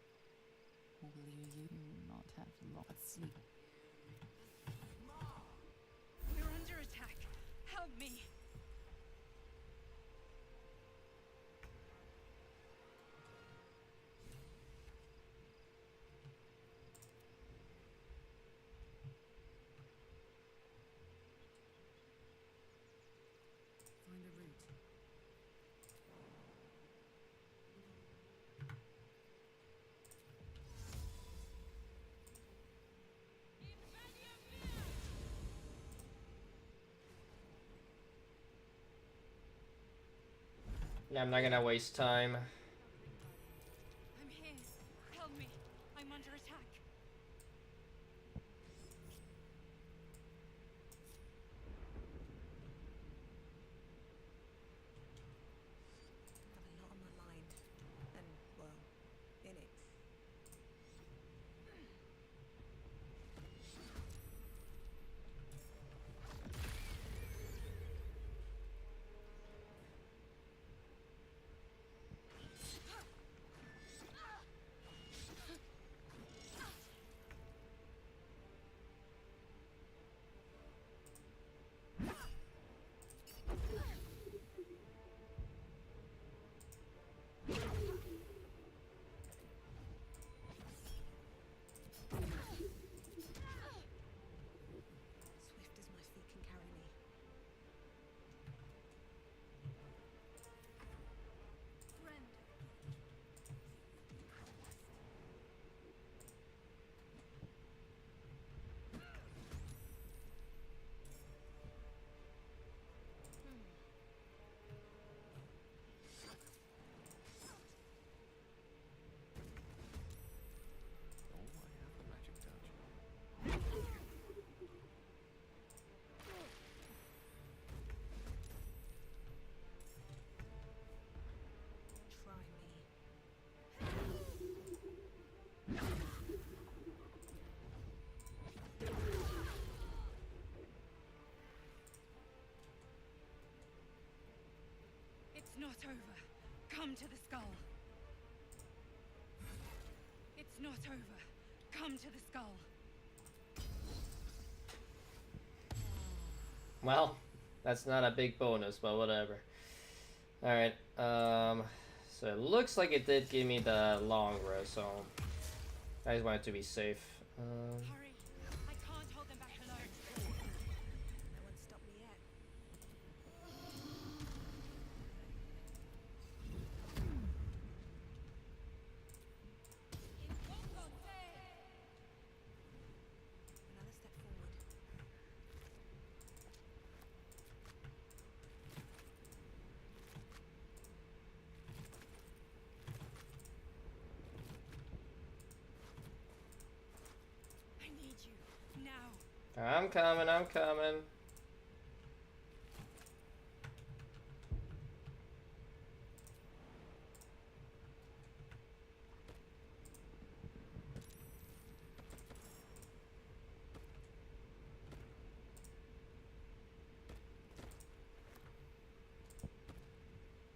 S2: Or will you not have lost sleep?
S12: We're under attack. Help me.
S11: Find a route.
S1: Yeah, I'm not gonna waste time.
S12: I'm here. Help me. I'm under attack.
S14: Got a lot on my mind. And, well, in it.
S12: It's not over. Come to the skull. It's not over. Come to the skull.
S1: Well, that's not a big bonus, but whatever. Alright, so it looks like it did give me the long rest, so I just wanted to be safe.
S12: Hurry! I can't hold them back alone.
S14: No one's stopped me yet. Another step forward.
S12: I need you now.
S1: I'm coming, I'm coming.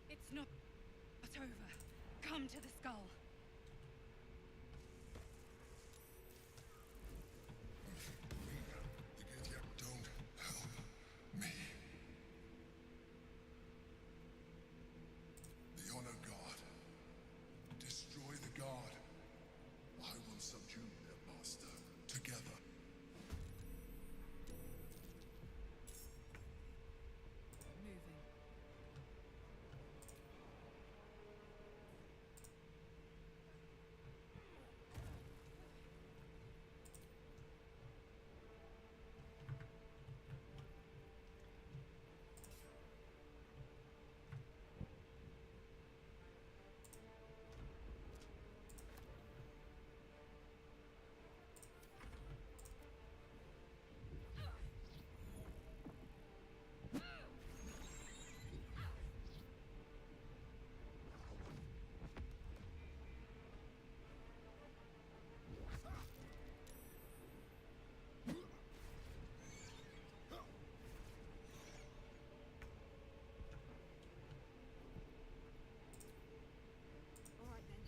S12: It's not over. Come to the skull.
S3: Don't help me. The honor god. Destroy the god. I will subdue their master. Together.
S12: Moving.
S14: All right then.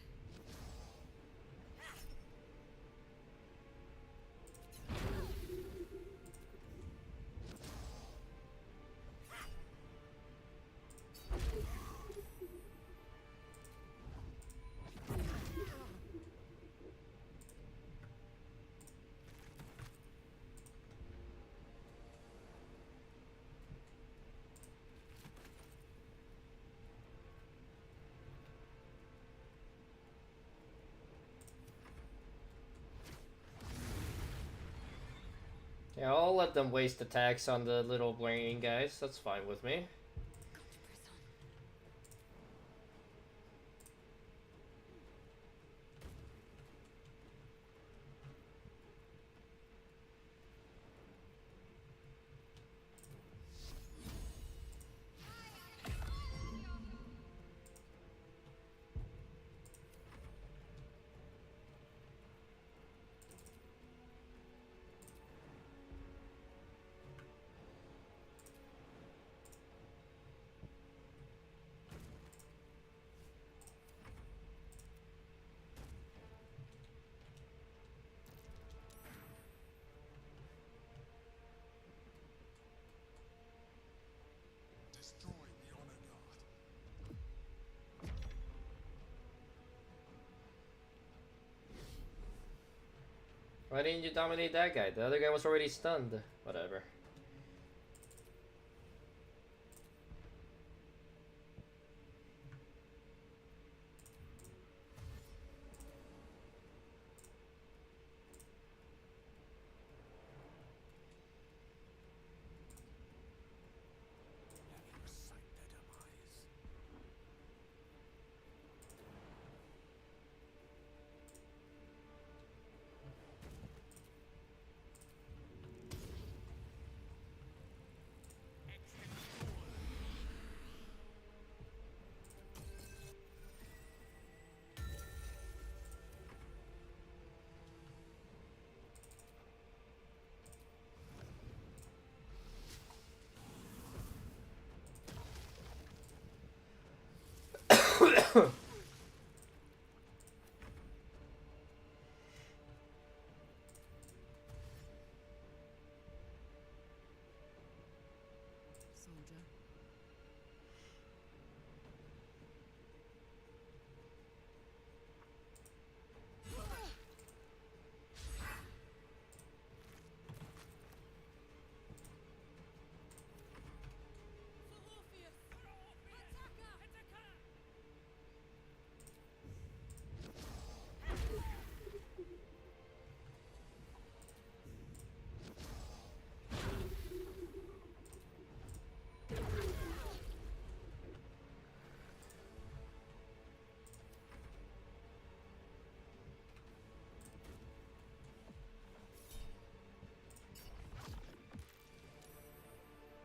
S1: Yeah, I'll let them waste attacks on the little brain guys. That's fine with me.
S3: Destroy the honor god.
S1: Why didn't you dominate that guy? The other guy was already stunned. Whatever.
S15: Recite their demise.
S17: Soldier.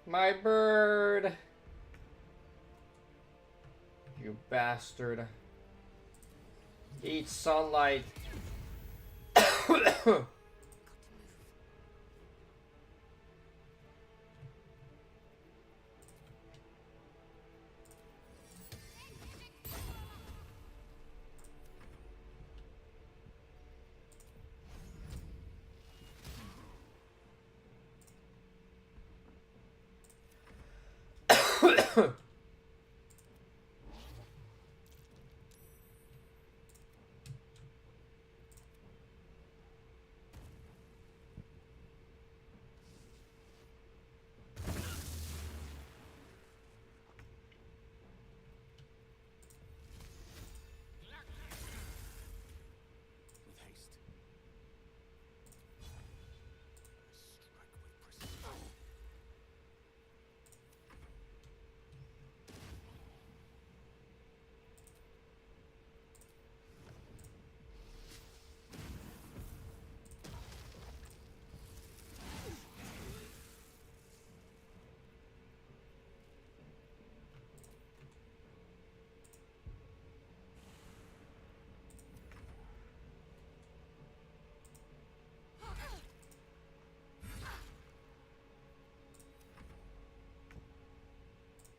S1: My bird! You bastard. Eat sunlight.
S19: With haste.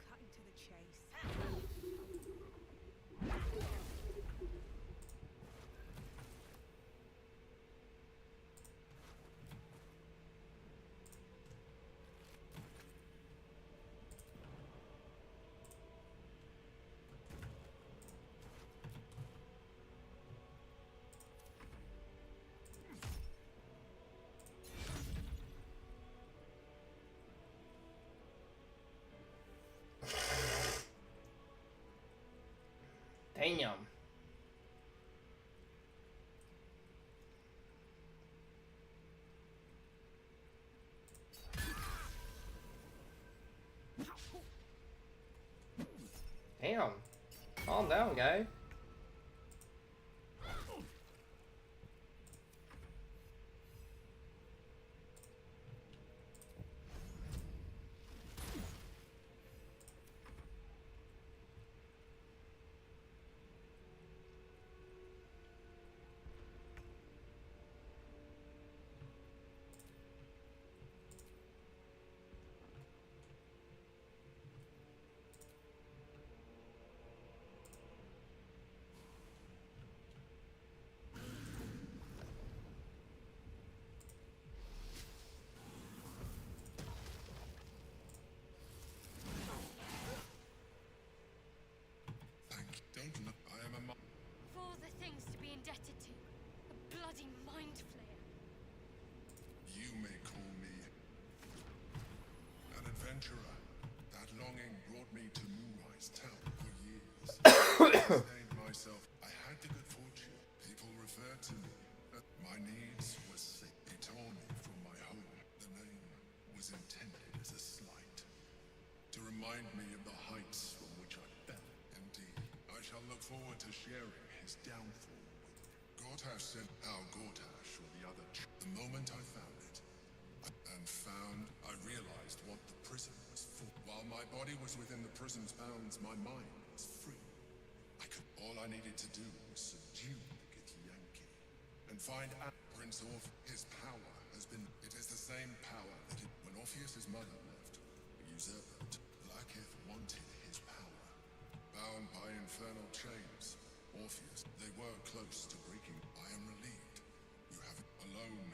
S14: Cutting to the chase.
S1: Damn. Damn. Calm down, guy.
S9: For all the things to be indebted to. A bloody mind flayer.
S3: You may call me an adventurer. That longing brought me to Moonrise Town for years. I sustained myself. I had the good fortune. People referred to me. My needs were sick. They tore me from my home. The name was intended as a slight. To remind me of the heights from which I fell. Indeed, I shall look forward to sharing his downfall with you. Gortash said how Gortash or the other. The moment I found it, I realized what the prison was for. While my body was within the prison's bounds, my mind was free. All I needed to do was subdue the Ketheric and find out Prince Orpheus. His power has been. It is the same power that when Orpheus's mother left, the usurper Blacketh wanted his power. Bound by infernal chains, Orpheus. They were close to breaking. I am relieved. You have it alone.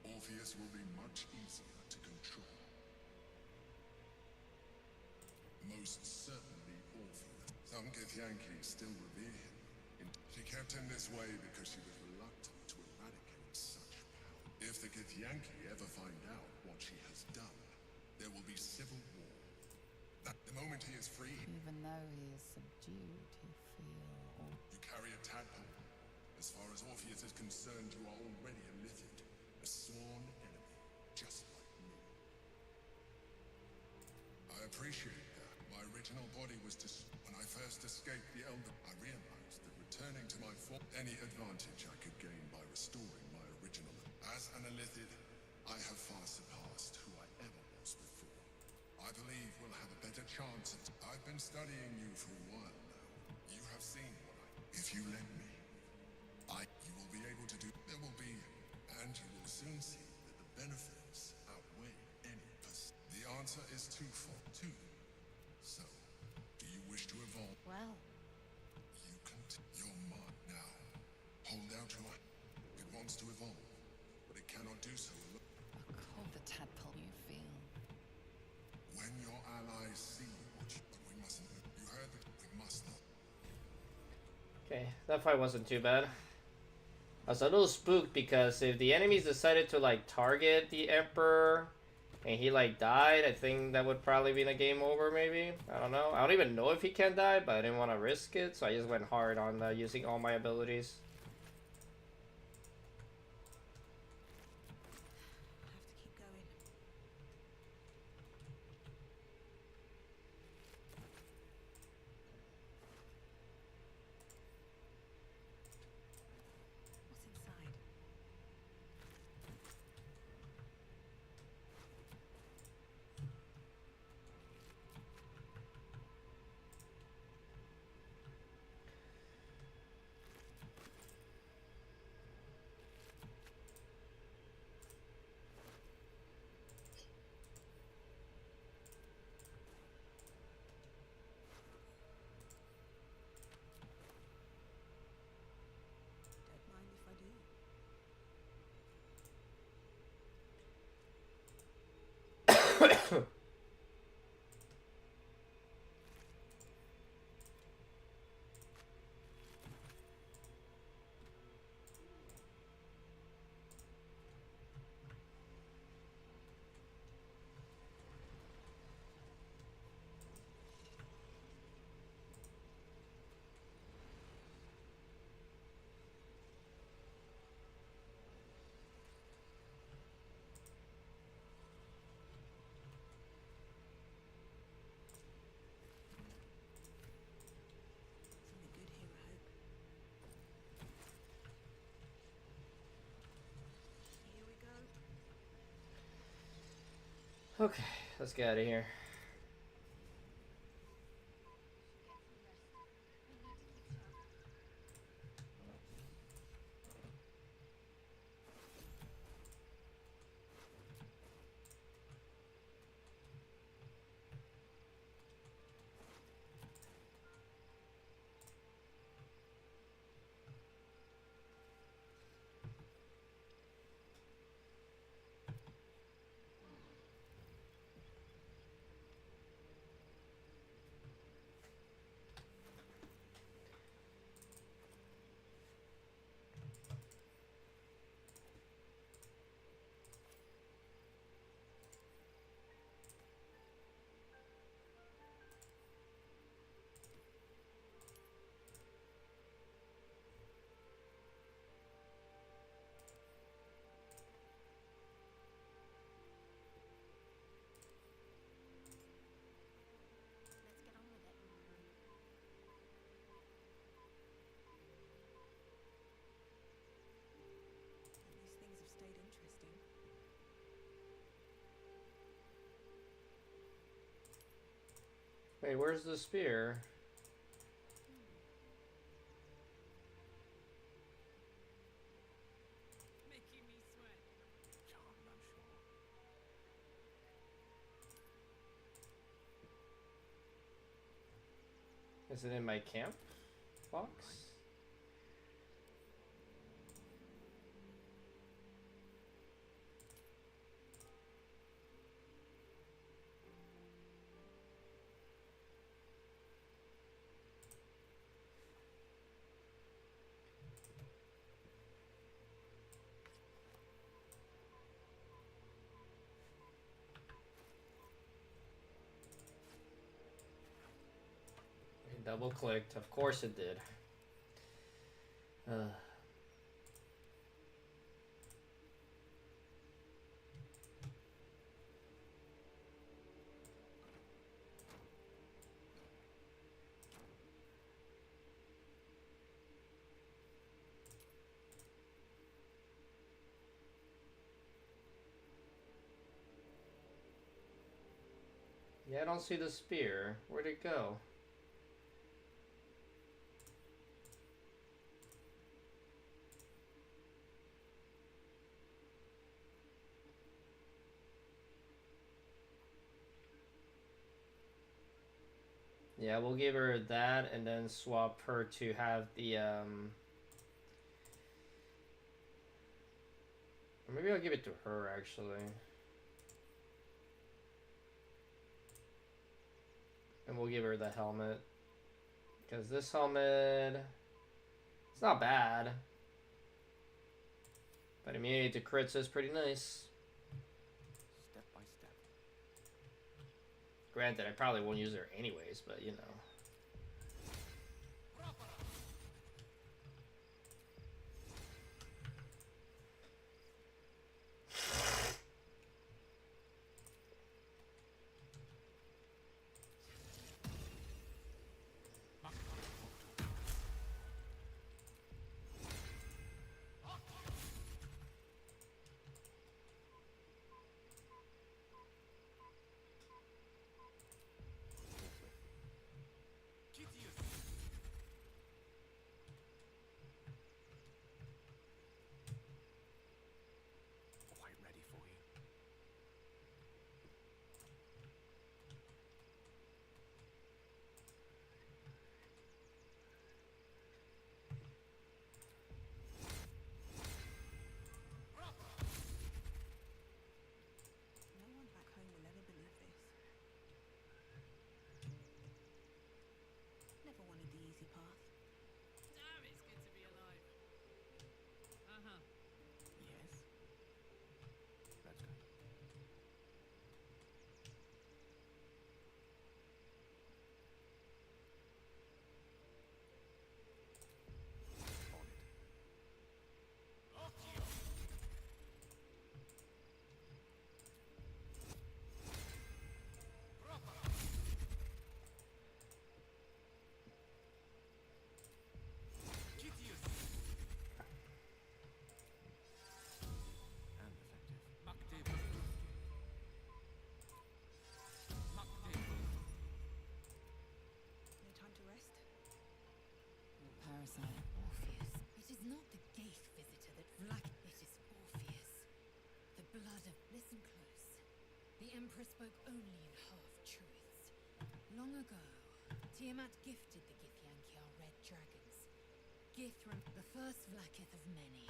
S3: Orpheus will be much easier to control. Most certainly Orpheus. Some Ketheric still revere him. She kept him this way because she was reluctant to eradicate such power. If the Ketheric ever find out what she has done, there will be civil war. That the moment he is free,
S2: Even though he is subdued, he feels.
S3: you carry a tadpole. As far as Orpheus is concerned, you are already a Lithid, a sworn enemy, just like me. I appreciate that. My original body was when I first escaped the Elder, I realized that returning to my form, any advantage I could gain by restoring my original. As an Lithid, I have far surpassed who I ever was before. I believe we'll have a better chance. I've been studying you for a while now. You have seen what I. If you let me, you will be able to do. There will be, and you will soon see that the benefits outweigh any. The answer is twofold. Two. So, do you wish to evolve?
S2: Well.
S3: You can. Your mind now. Hold out your. It wants to evolve, but it cannot do so alone.
S2: Call the tadpole you feel.
S3: When your allies see what you. But we mustn't. You heard that. We must not.
S1: Okay, that fight wasn't too bad. I was a little spooked because if the enemies decided to like target the Emperor and he like died, I think that would probably be the game over maybe. I don't know. I don't even know if he can die, but I didn't want to risk it, so I just went hard on using all my abilities. Okay, let's get out of here. Wait, where's the spear?
S14: Making me sweat.
S15: Charmed, I'm sure.
S1: Is it in my camp box? double clicked. Of course it did. Yeah, I don't see the spear. Where'd it go? Yeah, we'll give her that and then swap her to have the or maybe I'll give it to her actually. And we'll give her the helmet. Because this helmet, it's not bad. But immunity to crits is pretty nice.
S4: Step by step.
S1: Granted, I probably won't use her anyways, but you know.
S4: Quite ready for you.
S14: No one back home will ever believe this. Never wanted the easy path.
S18: Damn, it's good to be alive. Uh-huh.
S4: Yes. Let's go. On it. And effective.
S14: No time to rest.
S2: Your parasite, Orpheus. It is not the gate visitor that Vlak. It is Orpheus. The blood of. Listen close. The Emperor spoke only in half-truths. Long ago, Tiamat gifted the Githyanki our red dragons. Githram, the first Vlakith of many.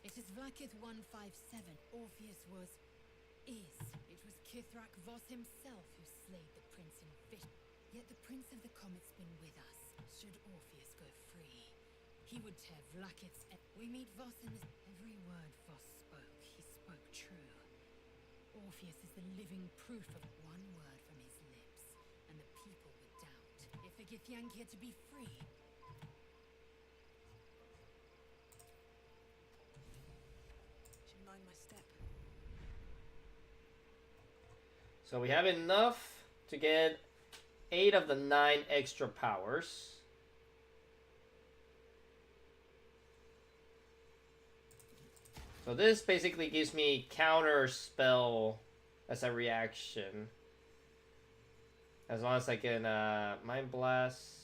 S2: It is Vlakith 157. Orpheus was. It was Ketheric Voss himself who slayed the prince in Fish. Yet the Prince of the Comet's been with us. Should Orpheus go free, he would tear Vlakith's. We meet Voss in this. Every word Voss spoke, he spoke true. Orpheus is the living proof of one word from his lips, and the people would doubt. If the Githyanki are to be free,
S14: Should mind my step.
S1: So we have enough to get 8 of the 9 extra powers. So this basically gives me counter spell as a reaction. As long as I can Mind Blast.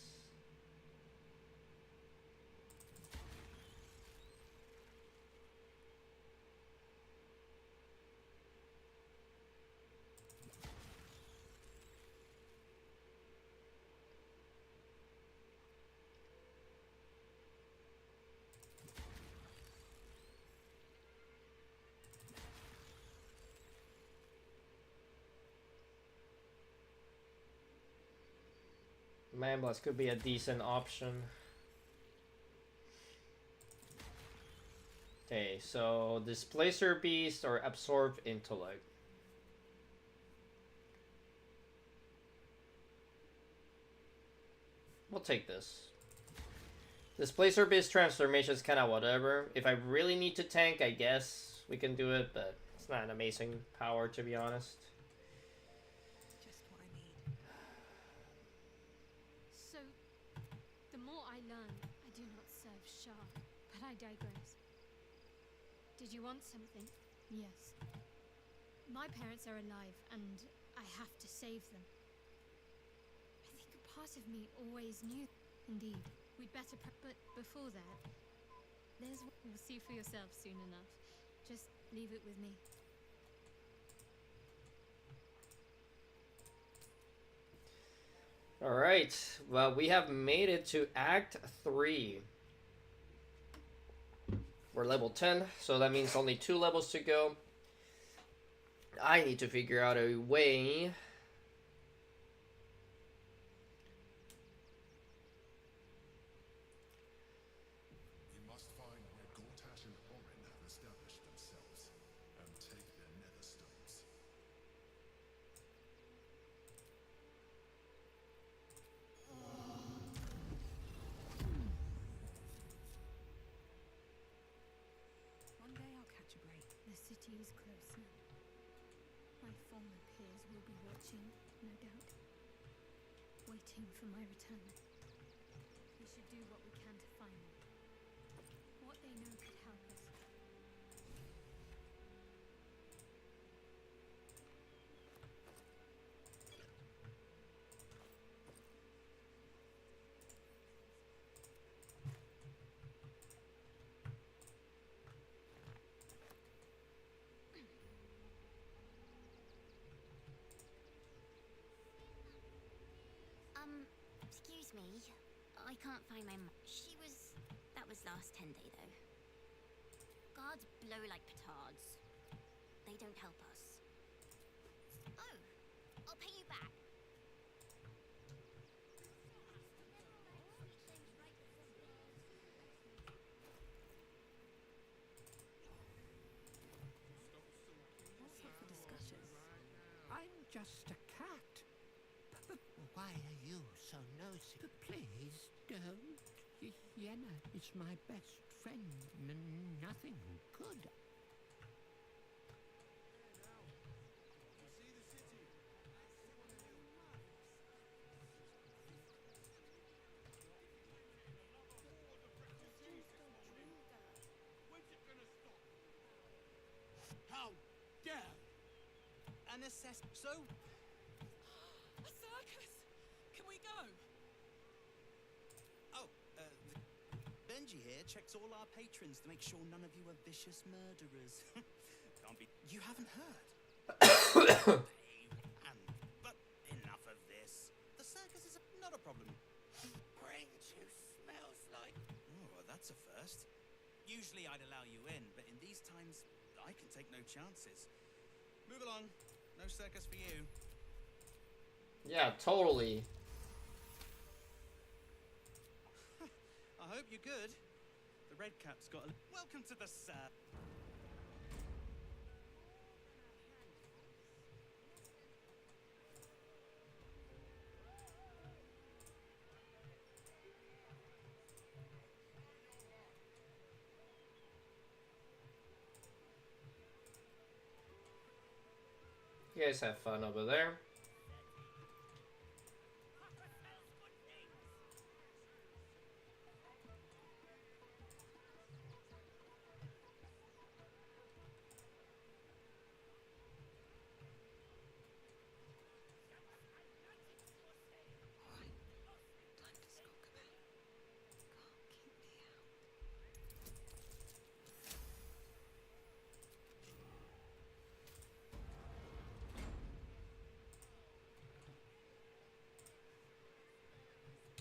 S1: Mind Blast could be a decent option. Okay, so Displacer Beast or Absorb Intellect. We'll take this. Displacer-based transformation is kind of whatever. If I really need to tank, I guess we can do it, but it's not an amazing power, to be honest.
S14: Just what I need.
S9: So, the more I learn, I do not serve Shah, but I digress. Did you want something? Yes. My parents are alive, and I have to save them. I think a part of me always knew. Indeed, we'd better but before that, you'll see for yourself soon enough. Just leave it with me.
S1: Alright, well, we have made it to Act 3. We're level 10, so that means only 2 levels to go. I need to figure out a way
S3: We must find where Gortash and Orin have established themselves and take their nether stones.
S14: One day I'll catch a break.
S9: The city is close now. My former peers will be watching, no doubt. Waiting for my return. We should do what we can to find them. What they know could help us.
S6: Excuse me. I can't find my that was last 10 day though. Guards blow like petards. They don't help us. Oh, I'll pay you back.
S14: What's up for discussion?
S7: I'm just a cat. But why are you so nosy? Please don't. Yenna is my best friend. Nothing good.
S10: How dare! An assess. So?
S12: A circus! Can we go?
S10: Oh, Benji here checks all our patrons to make sure none of you are vicious murderers. Can't be. You haven't heard. But enough of this. The circus is not a problem.
S7: Brain juice smells like.
S10: Oh, well, that's a first. Usually I'd allow you in, but in these times, I can take no chances. Move along. No circus for you.
S1: Yeah, totally.
S10: I hope you're good. The red cap's got a... Welcome to the
S1: You guys have fun over there.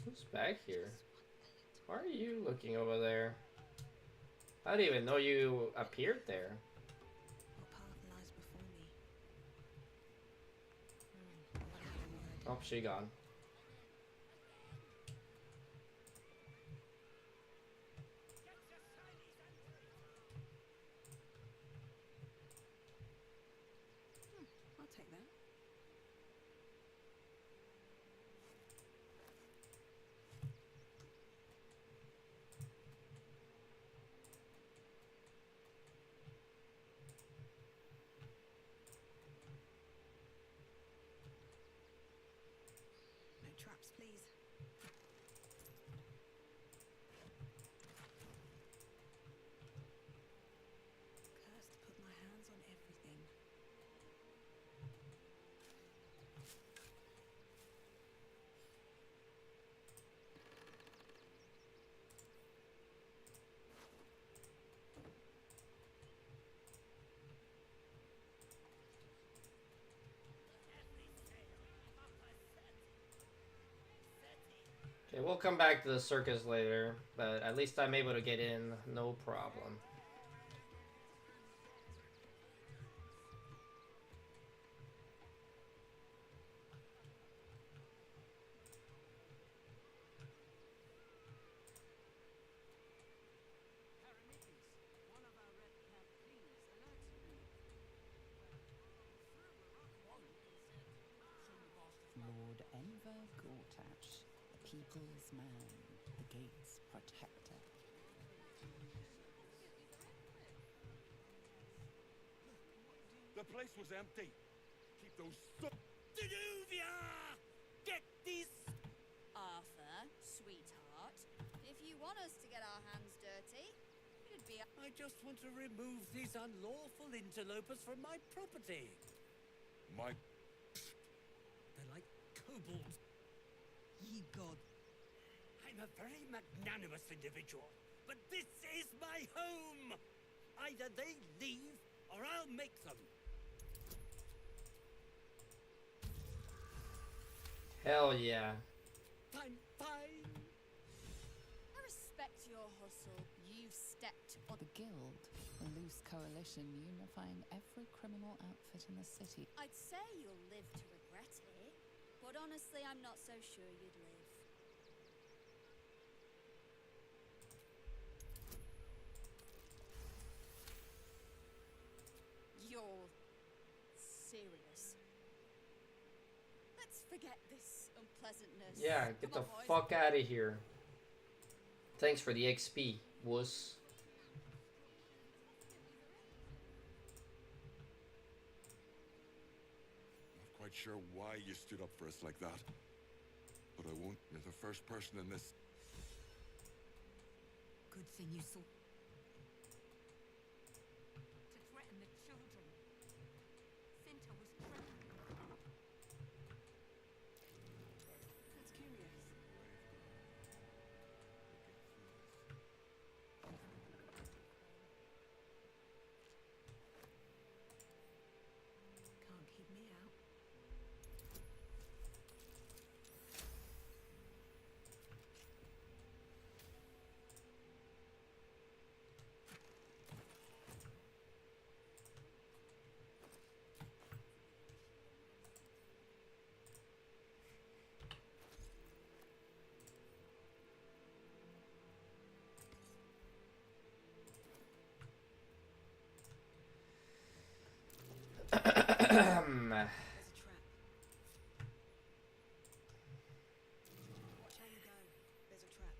S1: Who's back here? Why are you looking over there? I didn't even know you appeared there.
S14: What path lies before me?
S1: Oh, she gone.
S14: I'll take that.
S1: Okay, we'll come back to the circus later, but at least I'm able to get in, no problem.
S11: Lord Enver Gortash, the people's man, the gate's protector.
S13: The place was empty. Keep those Danuvia! Get these...
S20: Arthur, sweetheart, if you want us to get our hands dirty, it'd be...
S23: I just want to remove these unlawful interlopers from my property.
S13: My...
S23: They're like kobolds.
S11: Ye god.
S23: I'm a very magnanimous individual, but this is my home! Either they leave, or I'll make them.
S1: Hell yeah.
S23: Fine, fine.
S20: I respect your hustle. You've stepped on...
S11: The Guild, a loose coalition unifying every criminal outfit in the city.
S20: I'd say you'll live to regret it, but honestly, I'm not so sure you'd live. You're serious. Let's forget this unpleasantness.
S1: Yeah, get
S20: Come
S1: the
S20: on, boys.
S1: fuck out of here. Thanks for the XP, wuss.
S3: Not quite sure why you stood up for us like that. But I won't. You're the first person in this.
S11: Good thing you saw.
S20: To threaten the children. Cinta was threatened.
S11: That's curious.
S14: Can't keep me out. Watch how you go. There's a trap.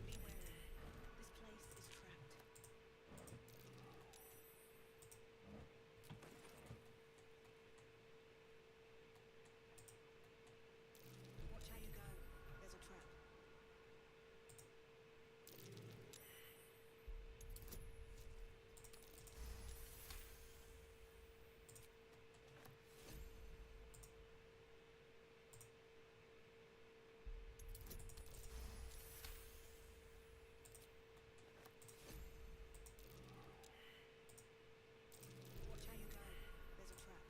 S14: Be wary. This place is trapped. Watch how you go. There's a trap. Watch how you go. There's a trap.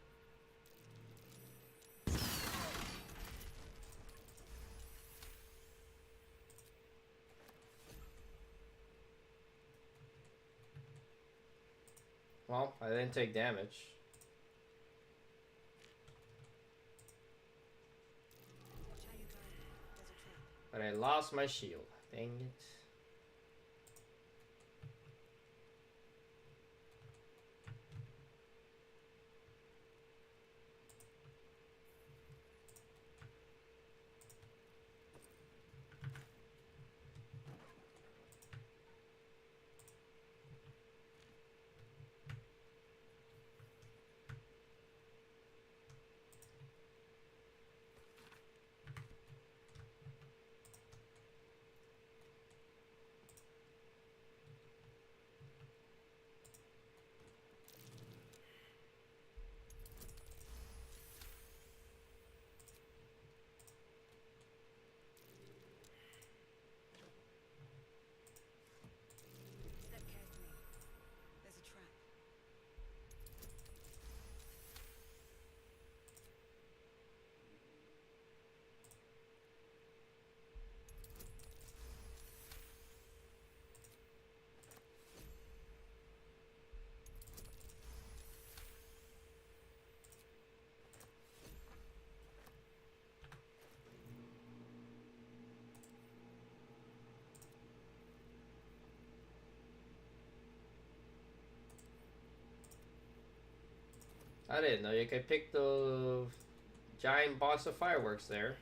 S1: Well, I didn't take damage.
S14: Watch how you go. There's a trap.
S1: But I lost my shield. Dang it. I didn't know you could pick the giant box of fireworks there.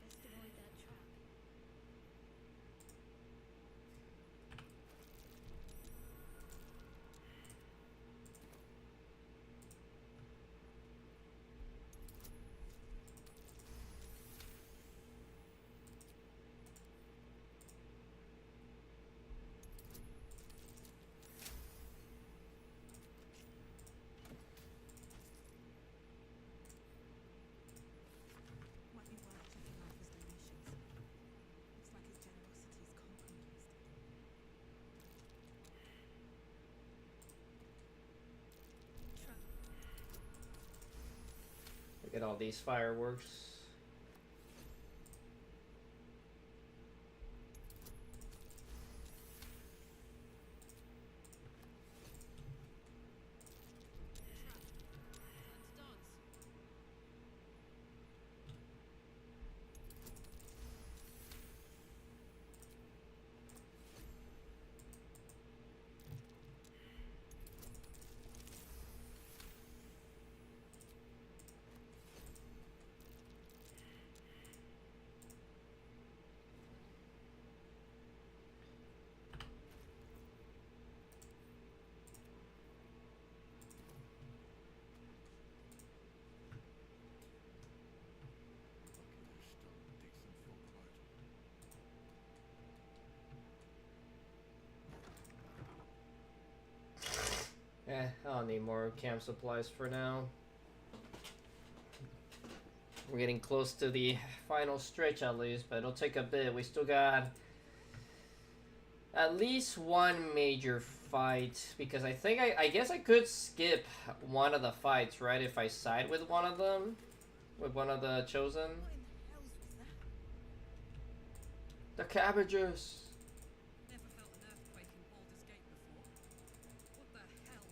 S6: Best avoid that trap.
S14: Might be worth checking Arthur's donations. Looks like his generosity's compromised.
S1: Look at all these fireworks. I don't need more camp supplies for now. We're getting close to the final stretch at least, but it'll take a bit. We still got at least one major fight, because I think I guess I could skip one of the fights, right? If I side with one of them, with one of the chosen. The cabbages.
S12: Never felt an earthquake in Baldur's Gate before. What the hells?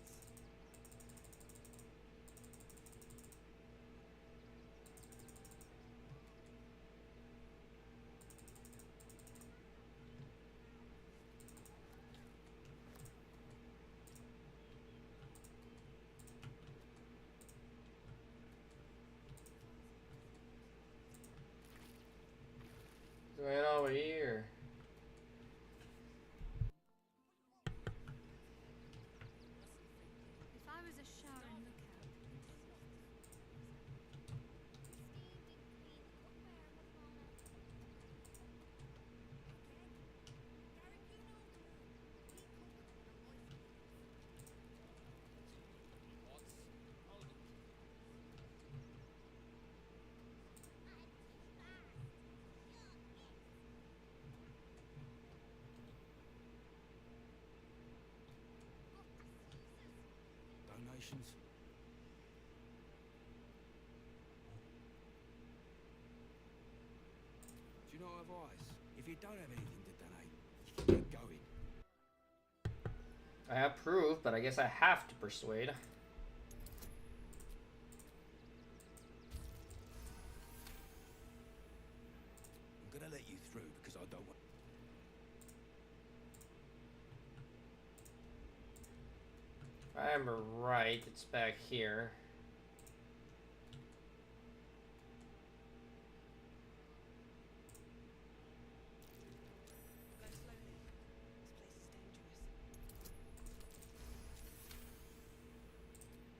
S1: What's going on over here?
S6: If I was a Sharon lookout.
S13: Donations? Do you not have eyes? If you don't have anything to donate, you can get going.
S1: I approve, but I guess I have to persuade.
S13: I'm gonna let you through because I don't want.
S1: If I am right, it's back here.
S14: Go slowly. This place is dangerous.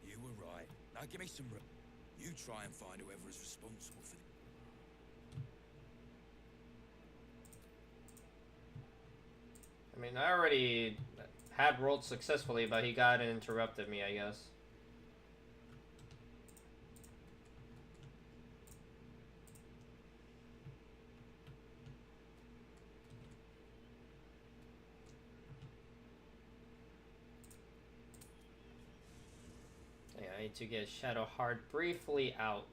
S13: You were right. Now give me some room. You try and find whoever is responsible for.
S1: I mean, I already had rolled successfully, but he got and interrupted me, I guess. Yeah, I need to get Shadowheart briefly out.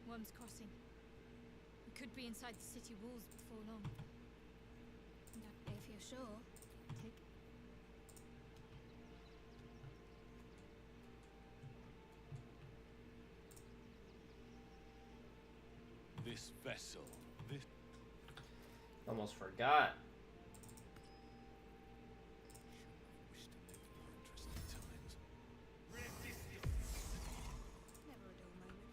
S9: Worm's Crossing. We could be inside the city walls before long.
S6: If you're sure, take.
S15: This vessel, this...
S1: Almost forgot.
S14: Never a dull moment.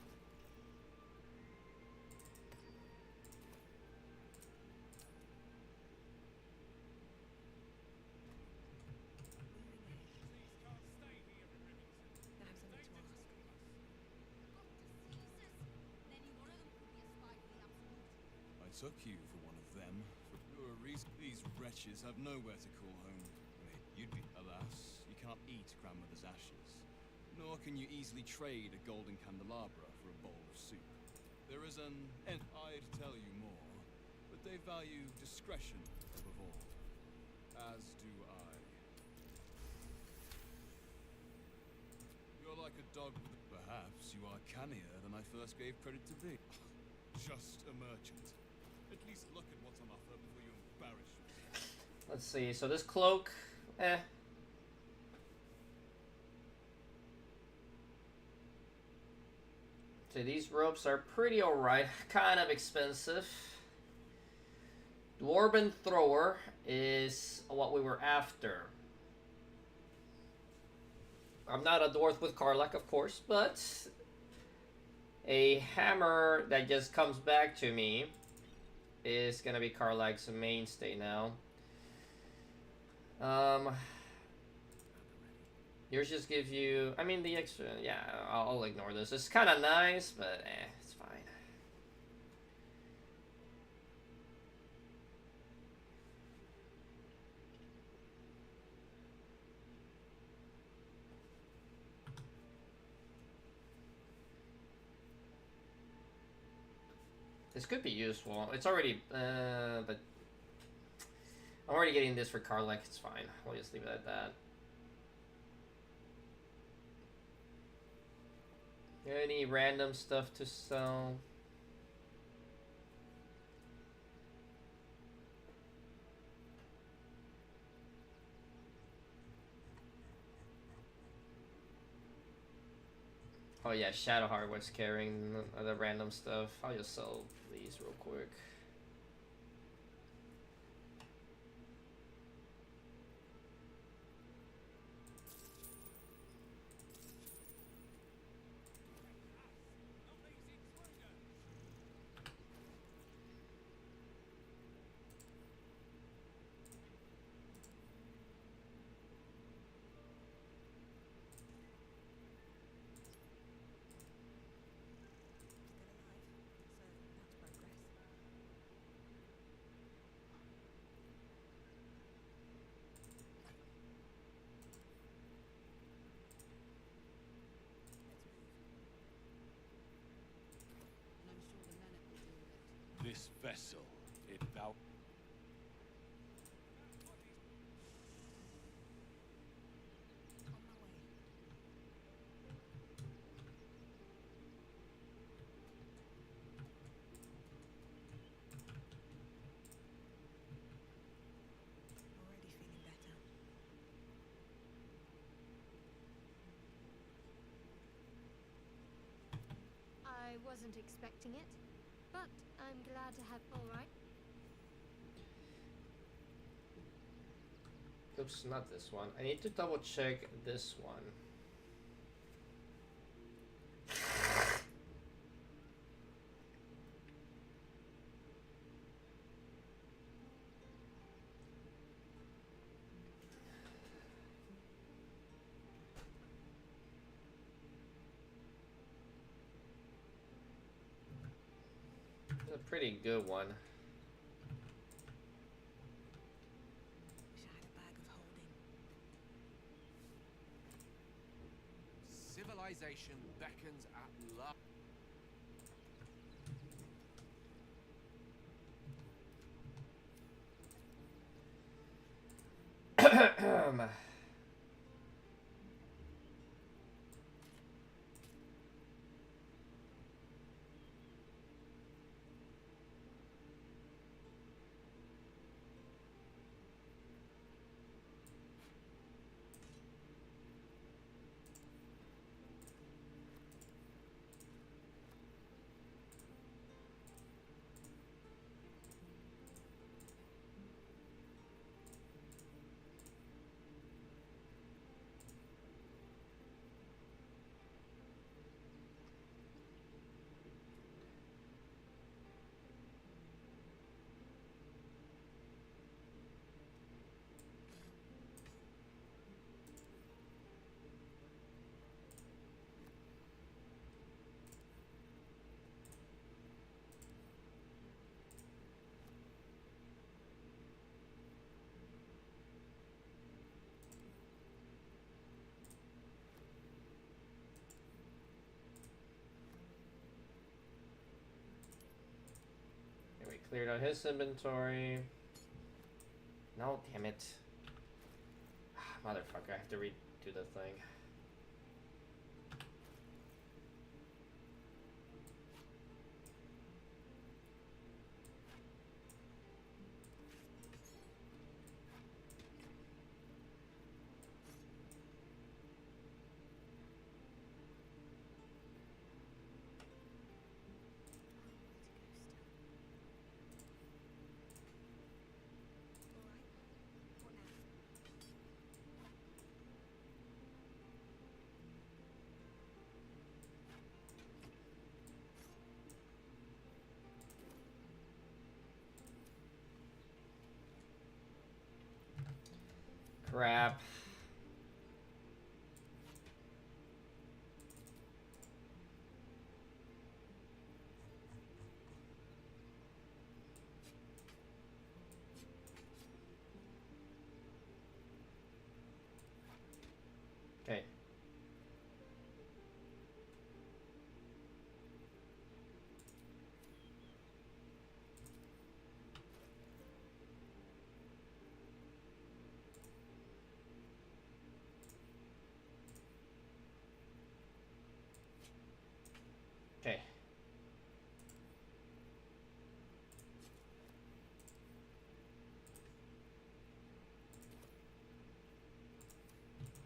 S14: I have something to ask.
S15: I took you for one of them. You're a reason. These wretches have nowhere to call home. You'd be... Alas, you can't eat grandmother's ashes. Nor can you easily trade a golden candelabra for a bowl of soup. There is an... And I'd tell you more, but they value discretion above all. As do I. You're like a dog with... Perhaps you are cannier than I first gave credit to be. Just a merchant. At least look at what's on offer before you embarrass yourself.
S1: Let's see. So this cloak, So these ropes are pretty alright. Kind of expensive. Dwarven Thrower is what we were after. I'm not a dwarf with Karlach, of course, but a hammer that just comes back to me is gonna be Karlach's mainstay now. Yours just gives you, I mean, the extra, yeah, I'll ignore this. It's kind of nice, but it's fine. This could be useful. It's already, but I'm already getting this for Karlach. It's fine. We'll just leave it at that. Any random stuff to sell? Oh yeah, Shadowheart was carrying the random stuff. I'll just sell these real quick.
S15: This vessel, it thou...
S14: Already feeling better.
S9: I wasn't expecting it, but I'm glad to have. All right.
S1: Oops, not this one. I need to double check this one. It's a pretty good one.
S14: Wish I had a bag of holding.
S10: Civilization beckons at last.
S1: We cleared out his inventory. No, damn it. Motherfucker, I have to redo the thing. Crap. Okay. Okay.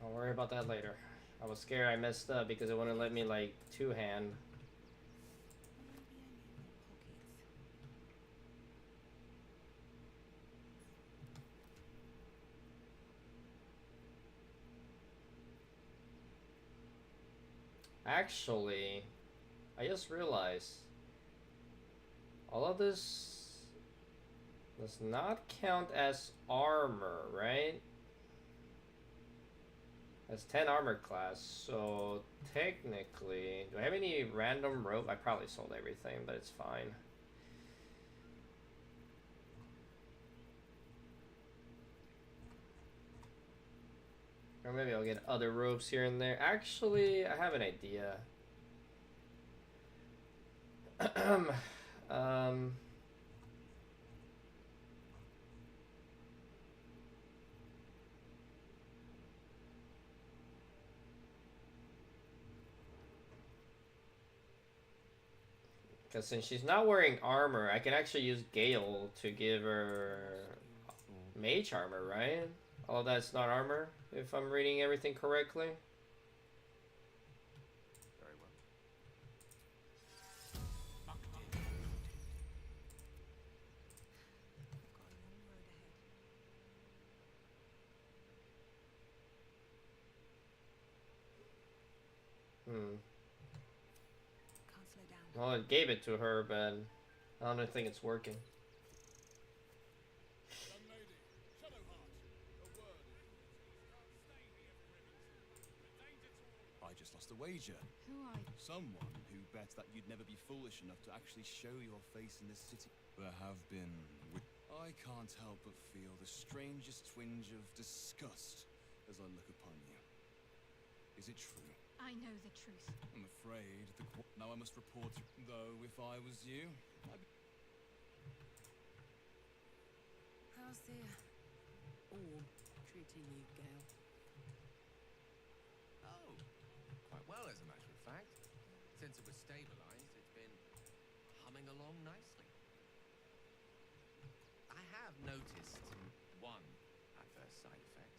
S1: I'll worry about that later. I was scared I messed up because it wouldn't let me like two-hand. Actually, I just realized all of this does not count as armor, right? That's 10 armor class, so technically, do I have any random rope? I probably sold everything, but it's fine. Or maybe I'll get other ropes here and there. Actually, I have an idea. Because since she's not wearing armor, I can actually use Gale to give her mage armor, right? All of that's not armor, if I'm reading everything correctly.
S4: Very well.
S1: Well, it gave it to her, but I don't think it's working.
S15: I just lost a wager.
S2: Who are you?
S15: Someone who bet that you'd never be foolish enough to actually show your face in this city. There have been... I can't help but feel the strangest twinge of disgust as I look upon you. Is it true?
S9: I know the truth.
S15: I'm afraid now I must report. Though if I was you,
S12: How's the orb treating you, Gale?
S10: Oh, quite well, as a matter of fact. Since it was stabilized, it's been humming along nicely. I have noticed one adverse side effect.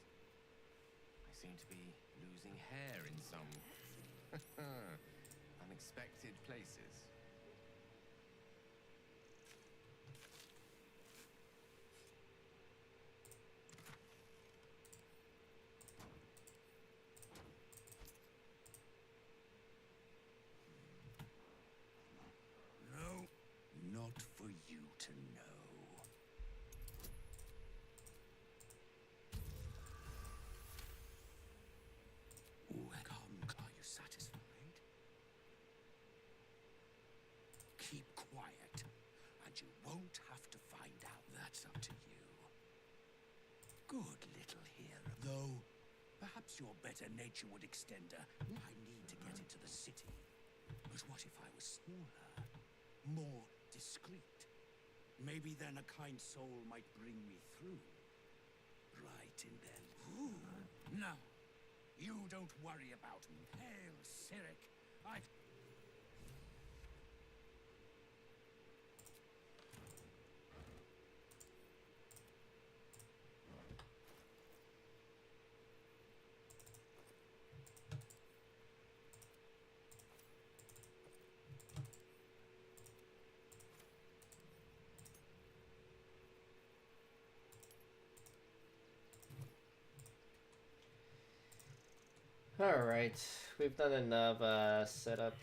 S10: I seem to be losing hair in some unexpected places.
S13: No, not for you to know. Come, are you satisfied? Keep quiet, and you won't have to find out. That's up to you. Good little hero. Though, perhaps your better nature would extend a... I need to get into the city. But what if I was smaller? More discreet? Maybe then a kind soul might bring me through. Right in there. Ooh. Now, you don't worry about me. Hail, Ketheric. I...
S1: Alright, we've done enough setup.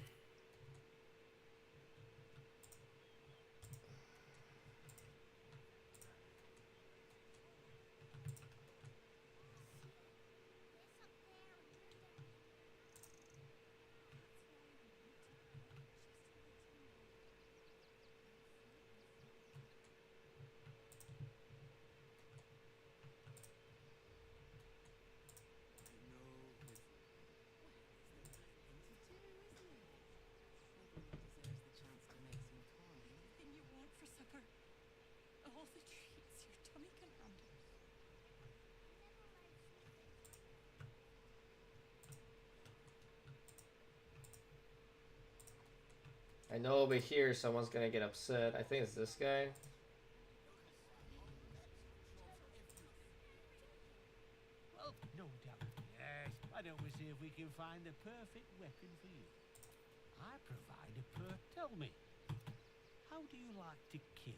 S12: All the treats your tummy can handle.
S1: I know over here someone's gonna get upset. I think it's this guy.
S7: Well, no doubt. Yes. Why don't we see if we can find the perfect weapon for you? I provide a Tell me, how do you like to kill?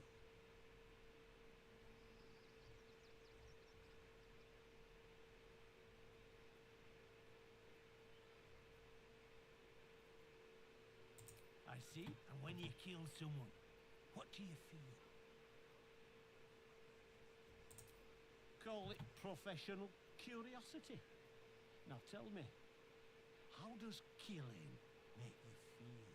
S7: I see. And when you kill someone, what do you feel? Call it professional curiosity. Now tell me, how does killing make you feel?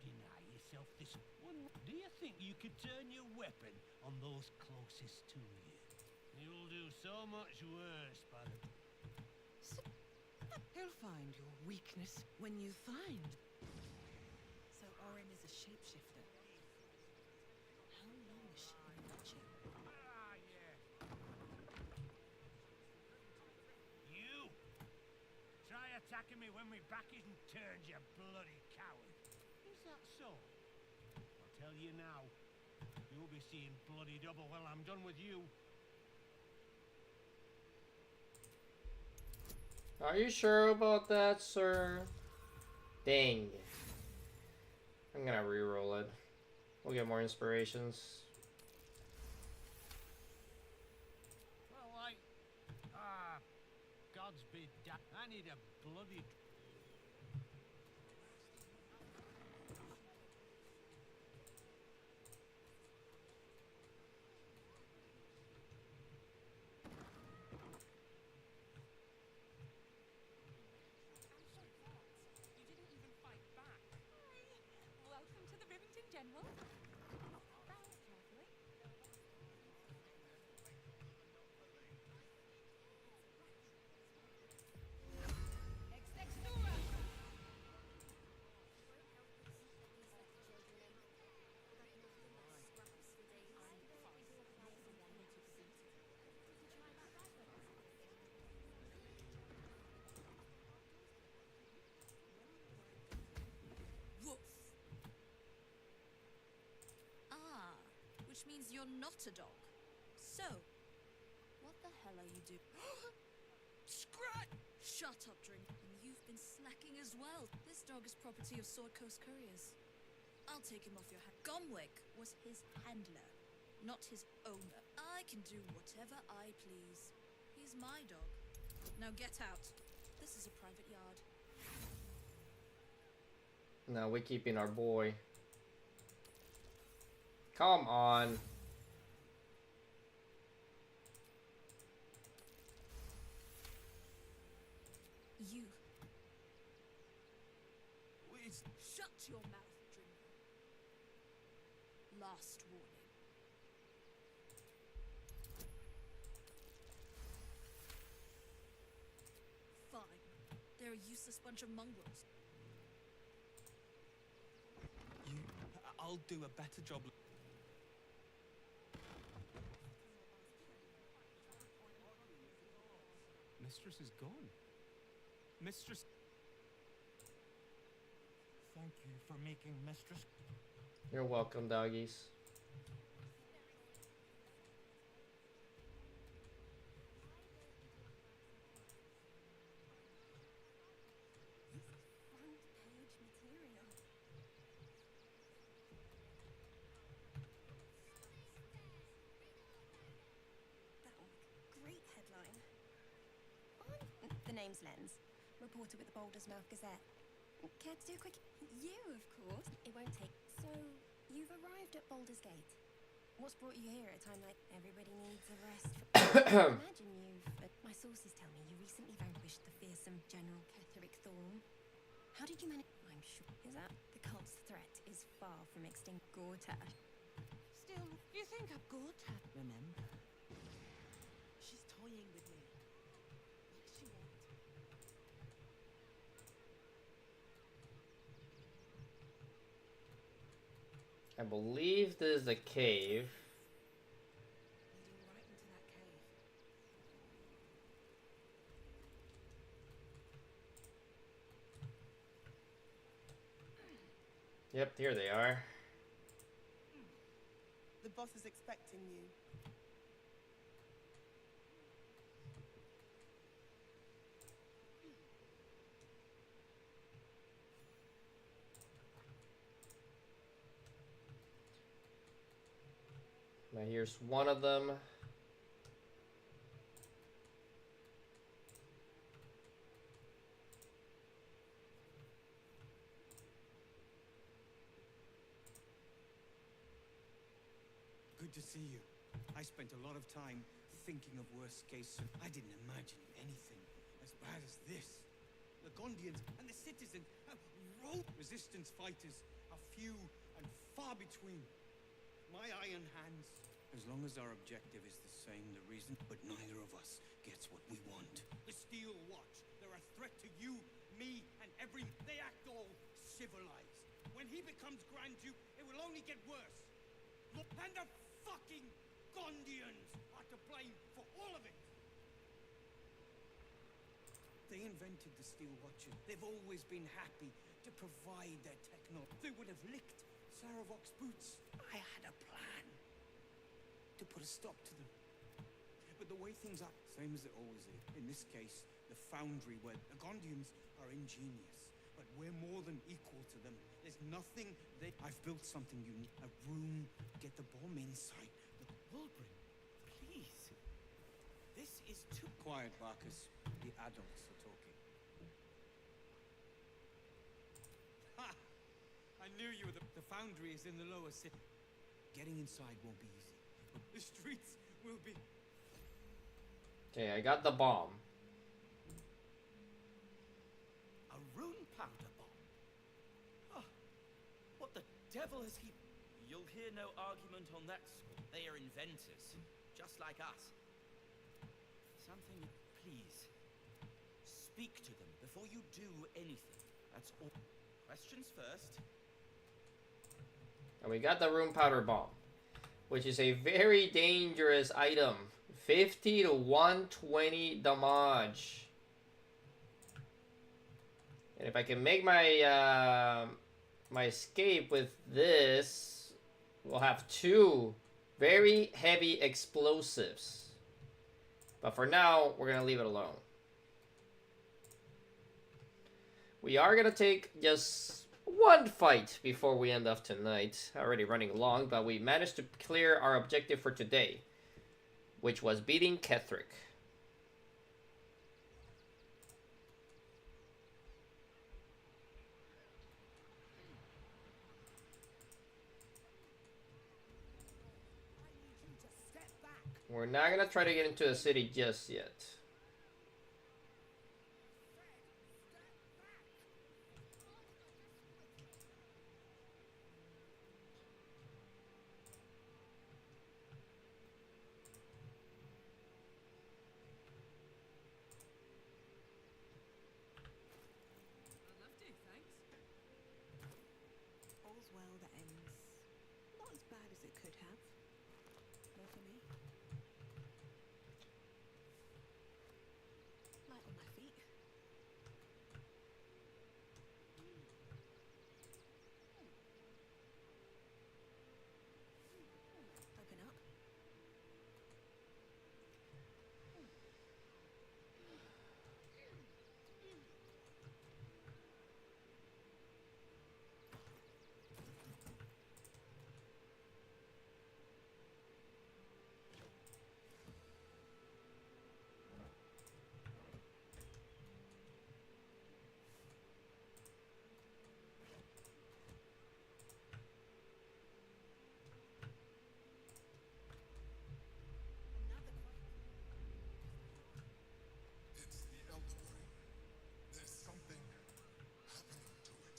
S7: Deny yourself this one. Do you think you could turn your weapon on those closest to you? You'll do so much worse, by the...
S12: He'll find your weakness when you find. So Orin is a shapeshifter. How long is she been watching?
S7: Ah, yeah. You! Try attacking me when my back isn't turned, you bloody coward. Is that so? I'll tell you now. You'll be seeing bloody double when I'm done with you.
S1: Are you sure about that, sir? Dang. I'm gonna re-roll it. We'll get more inspirations.
S7: Well, God's be damned. I need a bloody...
S12: General. Browse carefully.
S20: which means you're not a dog. So, what the hell are you doing? Scrat! Shut up, Drink. And you've been slacking as well. This dog is property of Sword Coast Couriers. I'll take him off your hand. Gomwick was his handler, not his owner. I can do whatever I please. He's my dog. Now get out. This is a private yard.
S1: No, we're keeping our boy. Come on.
S20: You. Shut your mouth, Drinker. Last warning. Fine. They're a useless bunch of mongrels.
S10: I'll do a better job.
S19: Mistress is gone. Mistress.
S8: Thank you for making Mistress.
S1: You're welcome, doggies.
S6: Front page material. That'll make a great headline. The name's Lens, reporter with the Baldur's Mouth Gazette. Care to do a quick... You, of course. It won't take... So, you've arrived at Baldur's Gate. What's brought you here at a time like everybody needs a rest? I imagine you've... my sources tell me you recently vanquished the fearsome General Ketheric Thorn. How did you manage... I'm sure... Is that... The cult's threat is far from extinct. Gortash.
S14: Still, you think I'm Gortat, remember? She's toying with me. What does she want?
S1: I believe this is a cave.
S14: Leading right into that cave.
S1: Yep, here they are.
S16: The boss is expecting you.
S1: Now here's one of them.
S10: Good to see you. I spent a lot of time thinking of worst case. I didn't imagine anything as bad as this. The Gondians and the citizens, road resistance fighters are few and far between. My iron hands. As long as our objective is the same, the reason, but neither of us gets what we want. The Steel Watch, they're a threat to you, me, and every... They act all civilized. When he becomes Grand Duke, it will only get worse. Look, and the fucking Gondians are to blame for all of it. They invented the Steel Watches. They've always been happy to provide their technology. They would have licked Saravok's boots. I had a plan to put a stop to them. But the way things are, same as it always is. In this case, the foundry where the Gondians are ingenious, but we're more than equal to them. There's nothing they... I've built something unique. A room, get the bomb inside.
S8: Wulbrin, please. This is too...
S10: Quiet, Marcus. The adults are talking. Ha! I knew you were the foundry is in the lower city. Getting inside won't be easy. But the streets will be...
S1: Okay, I got the bomb.
S8: A rune powder bomb. Oh, what the devil has he...
S21: You'll hear no argument on that score. They are inventors, just like us. Something, please. Speak to them before you do anything. That's all. Questions first.
S1: And we got the room powder bomb, which is a very dangerous item. 50 to 120 damage. And if I can make my my escape with this, we'll have 2 Very heavy explosives. But for now, we're going to leave it alone. We are going to take just one fight before we end off tonight. Already running long, but we managed to clear our objective for today, which was beating Ketheric. We're not going to try to get into the city just yet.
S14: All's well that ends not as bad as it could have. More for me. Light on my feet. Open up.
S3: It's the Elder Brain. There's something happening to it.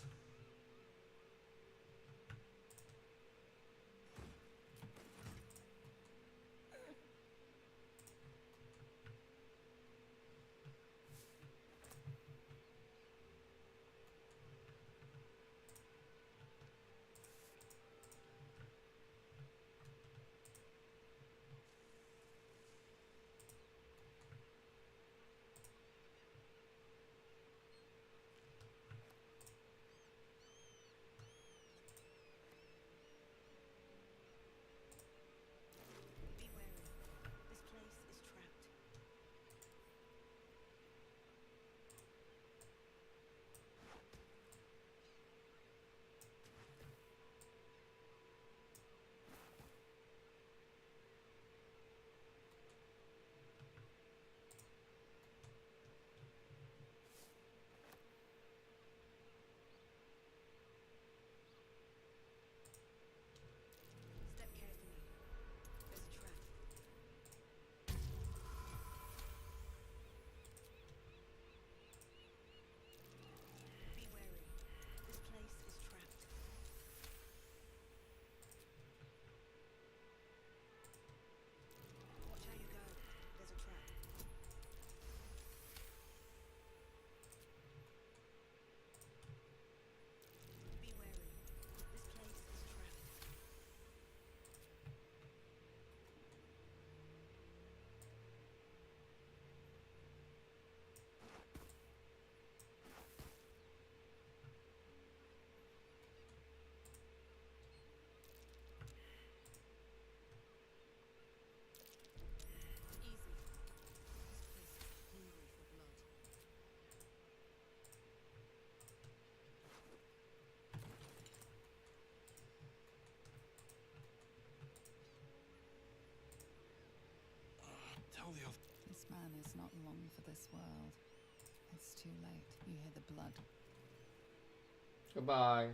S14: Be wary. This place is trapped. Step carefully. There's a trap. Be wary. This place is trapped. Watch how you go. There's a trap. Be wary. This place is trapped. Easy. This place is hungry for blood.
S15: Tell the other.
S2: This man is not long for this world. It's too late. You hear the blood.
S1: Goodbye.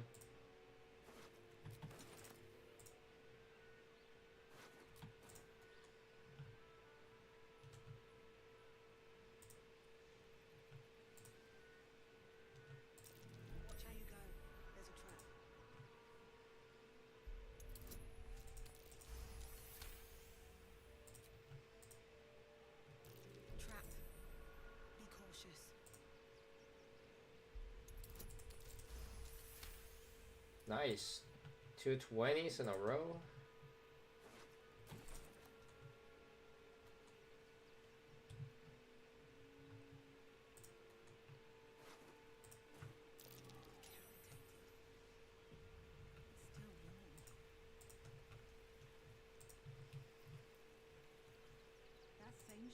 S14: Watch how you go. There's a trap. Trap. Be cautious.
S1: Nice. 2 20s in a row.
S14: Still warm.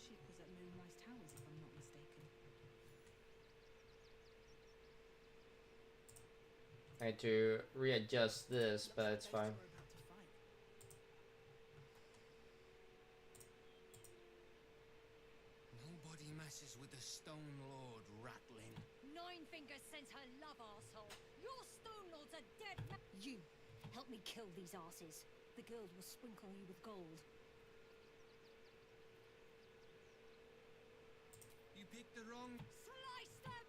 S12: ship was at Moonrise Towers, if I'm not mistaken.
S1: I had to readjust this, but it's fine.
S10: Nobody messes with the Stone Lord, Rattling.
S5: Nine Fingers sent her love, arsehole. Your Stone Lord's a dead man. You, help me kill these asses. The guild will sprinkle you with gold.
S10: You picked the wrong...
S5: Slice them!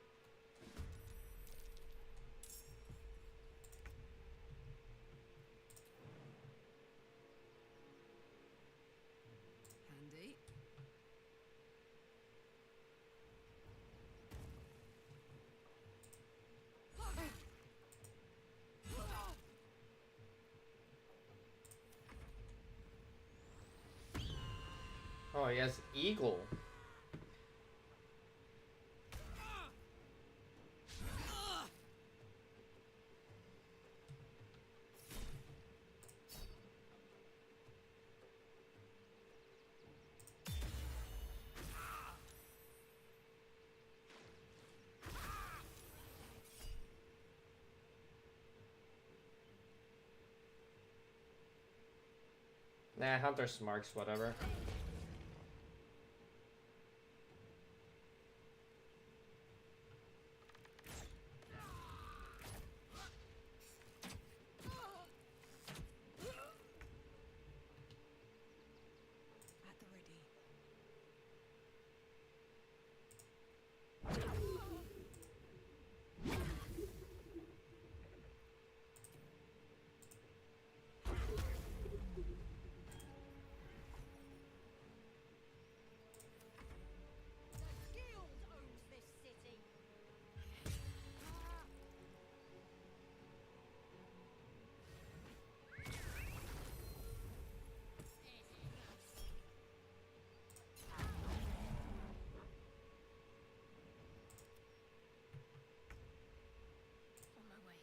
S12: Handy.
S1: Oh, he has eagle. Nah, Hunter Smarks, whatever.
S12: At the ready.
S5: The guild owns this city.
S6: On my way.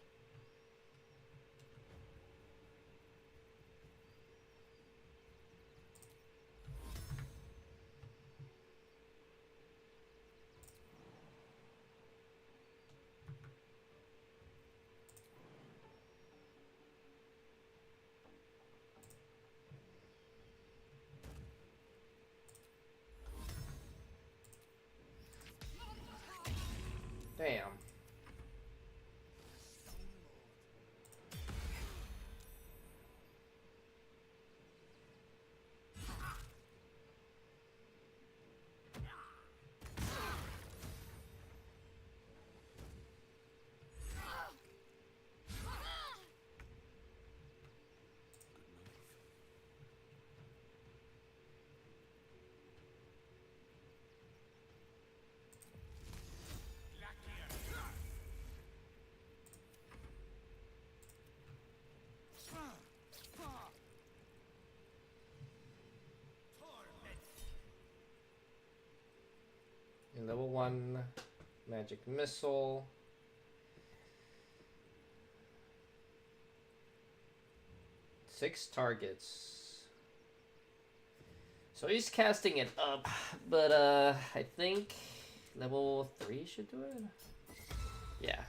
S1: Damn. And level 1 magic missile. Six targets. So he's casting it up, but I think level 3 should do it. Yeah.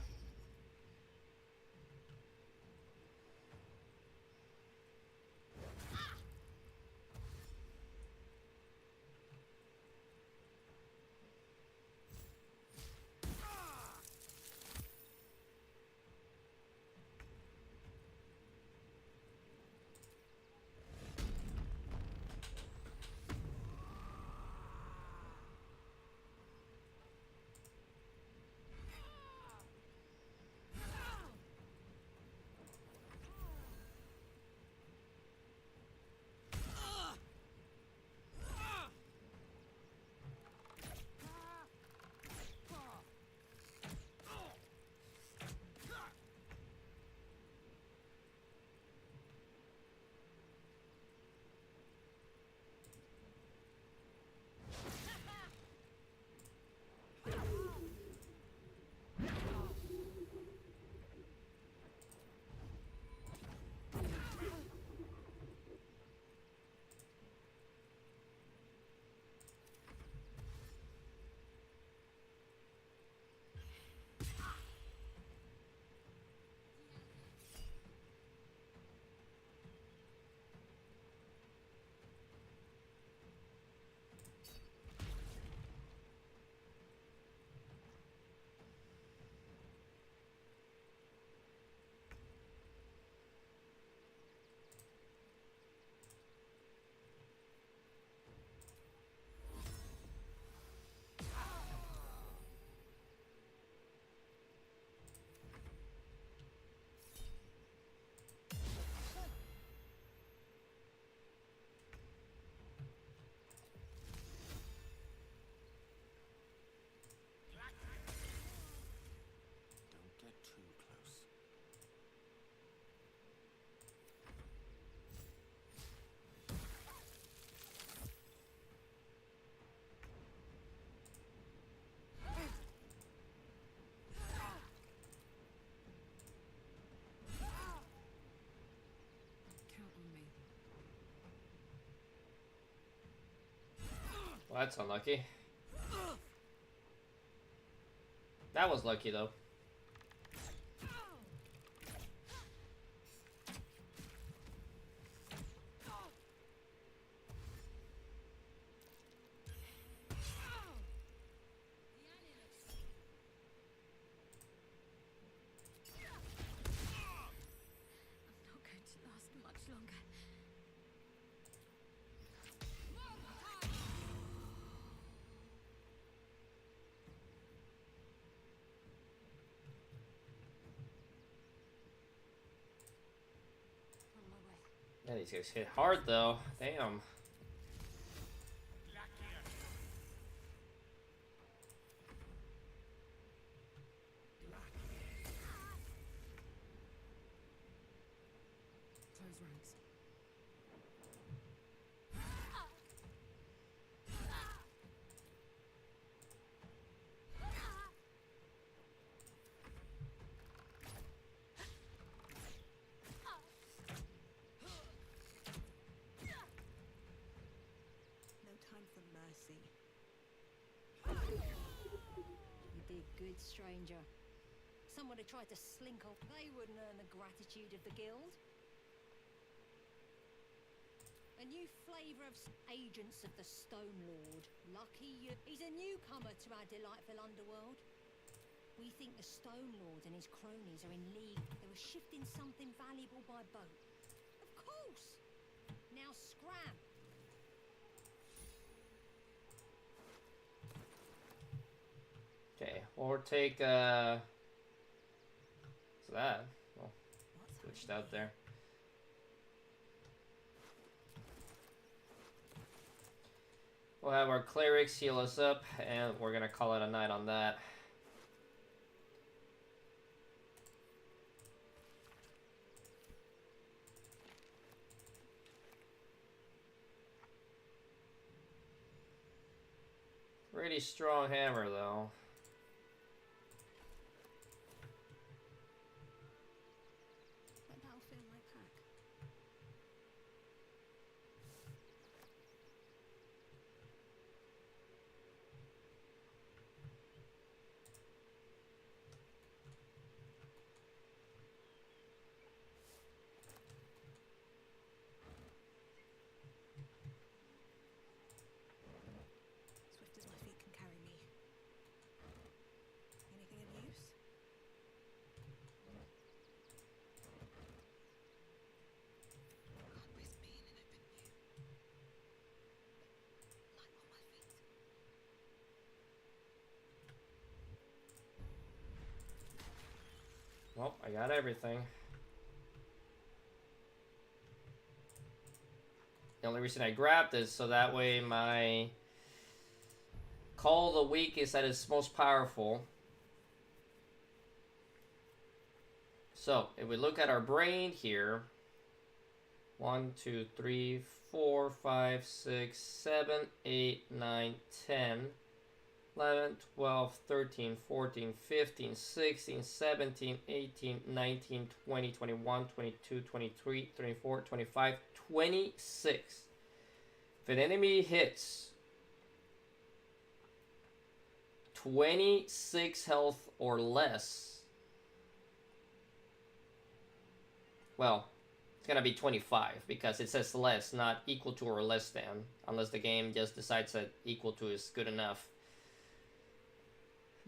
S1: Well, that's unlucky. That was lucky though.
S5: I'm not going to last much longer.
S1: Yeah, these guys hit hard though. Damn.
S12: Close ranks.
S5: No time for mercy. You did good, stranger. Someone who tried to slink off, they wouldn't earn the gratitude of the guild. A new flavour of agents of the Stone Lord. Lucky you. He's a newcomer to our delightful underworld. We think the Stone Lord and his cronies are in league. They were shifting something valuable by boat. Of course. Now scram.
S1: Okay, or take what's that? Well, switched out there. We'll have our clerics heal us up, and we're gonna call it a night on that. Pretty strong hammer, though.
S5: But that'll fill my pack. Swift as my feet can carry me. Anything of use? Can't risk being in open view. Light on my feet.
S1: Well, I got everything. The only reason I grabbed this so that way my Call of the Week is at its most powerful. So, if we look at our brain here, 1, 2, 3, 4, 5, 6, 7, 8, 9, 10, 11, 12, 13, 14, 15, 16, 17, 18, 19, 20, 21, 22, 23, 24, 25, 26. If an enemy hits 26 health or less, well, it's gonna be 25 because it says less, not equal to or less than, unless the game just decides that equal to is good enough.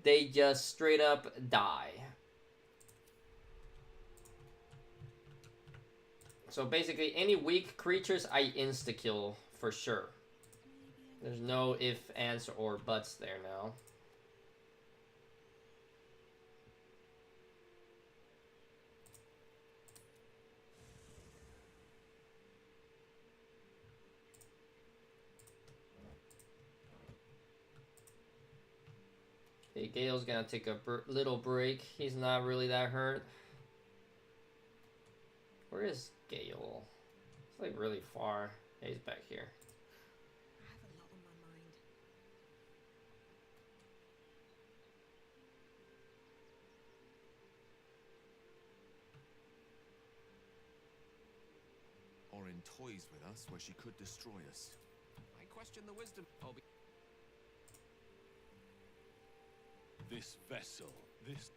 S1: They just straight up die. So basically, any weak creatures I insta-kill for sure. There's no if, ands, or buts there now. Okay, Gale's gonna take a little break. He's not really that hurt. Where is Gale? It's like really far. Yeah, he's back here.
S5: I have a lot on my mind.
S10: Orin toys with us where she could destroy us. I question the wisdom. I'll be...
S15: This vessel, this...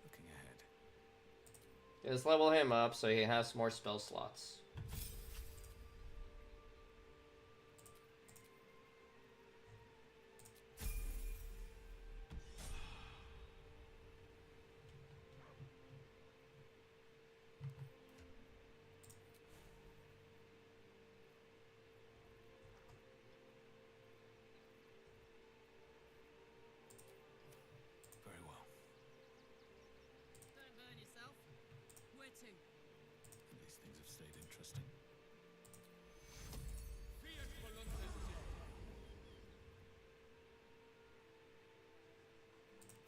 S4: Looking ahead.
S1: Just level him up so he has more spell slots.
S4: Very well.
S2: Don't burn yourself. Where to?
S4: These things have stayed interesting.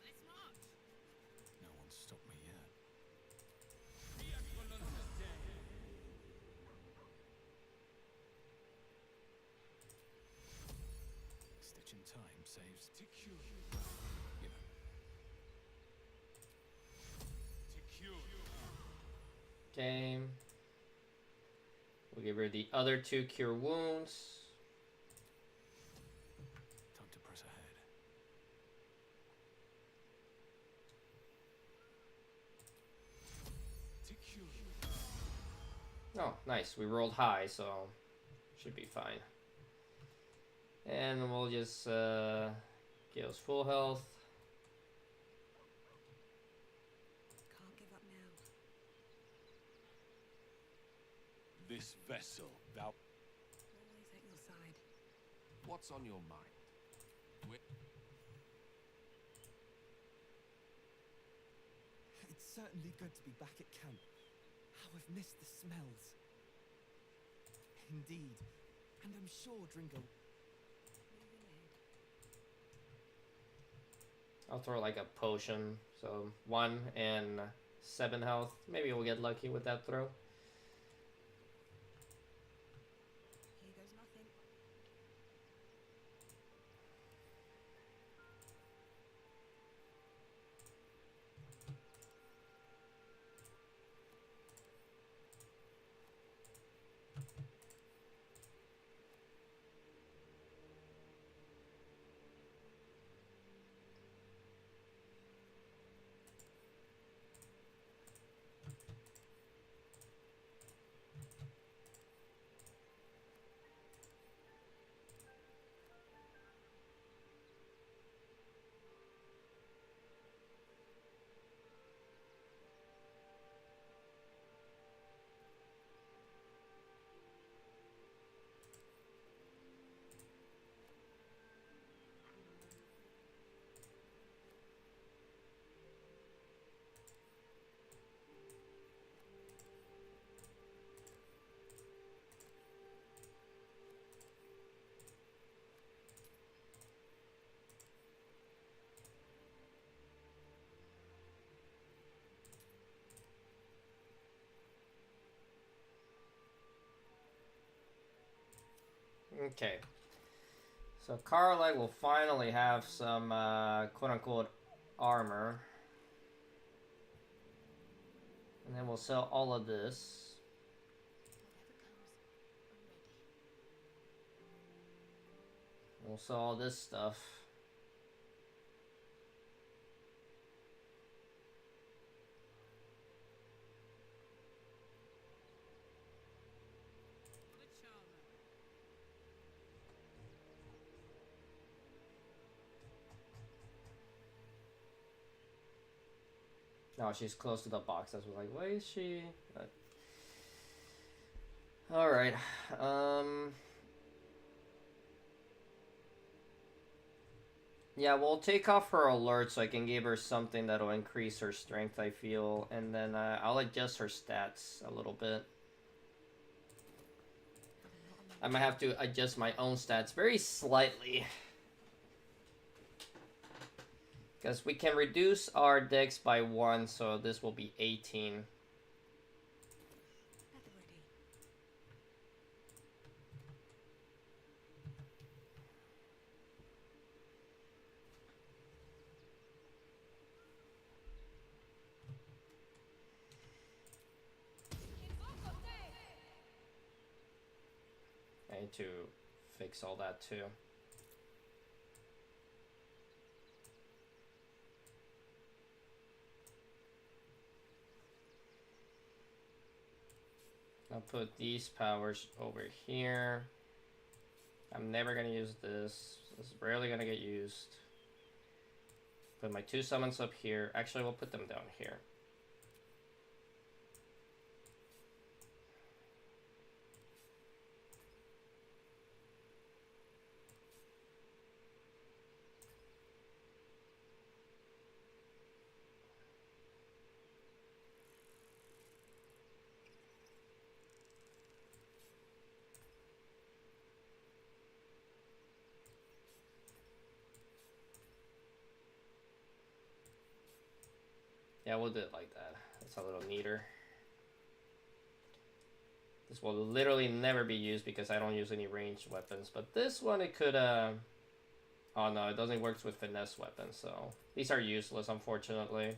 S2: Let's march.
S4: No one's stopped me yet. Stitch in time saves. You know.
S1: Okay. We'll give her the other 2 cure wounds.
S4: Time to press ahead.
S1: Oh, nice. We rolled high, so should be fine. And we'll just give us full health.
S12: Can't give up now.
S15: This vessel, thou...
S12: Always at your side.
S10: What's on your mind?
S17: It's certainly good to be back at camp. How I've missed the smells. Indeed. And I'm sure Dringo...
S12: Moving ahead.
S1: I'll throw like a potion. So 1 and 7 health. Maybe we'll get lucky with that throw.
S12: Here goes nothing.
S1: Okay. So Carlag will finally have some quote-unquote armor. And then we'll sell all of this. We'll sell all this stuff. No, she's close to the box. I was like, why is she? Alright. Yeah, we'll take off her alert so I can give her something that'll increase her strength, I feel. And then I'll adjust her stats a little bit. I might have to adjust my own stats very slightly. Because we can reduce our dex by 1, so this will be 18. I need to fix all that too. I'll put these powers over here. I'm never gonna use this. This is rarely gonna get used. Put my 2 summons up here. Actually, we'll put them down here. Yeah, we'll do it like that. That's a little neater. This will literally never be used because I don't use any ranged weapons. But this one, it could, oh no, it doesn't work with finesse weapons, so these are useless, unfortunately.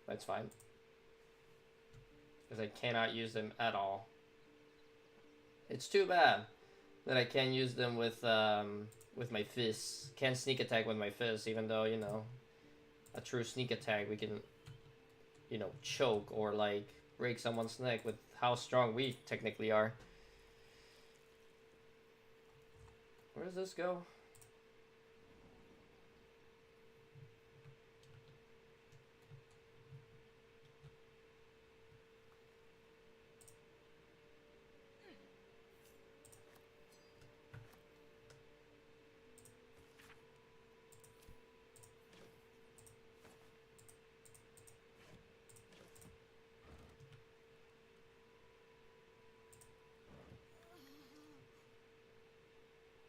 S1: That's fine. Because I cannot use them at all. It's too bad that I can't use them with my fists. Can't sneak attack with my fists, even though, you know, a true sneak attack, we can, you know, choke or like break someone's neck with how strong we technically are. Where does this go?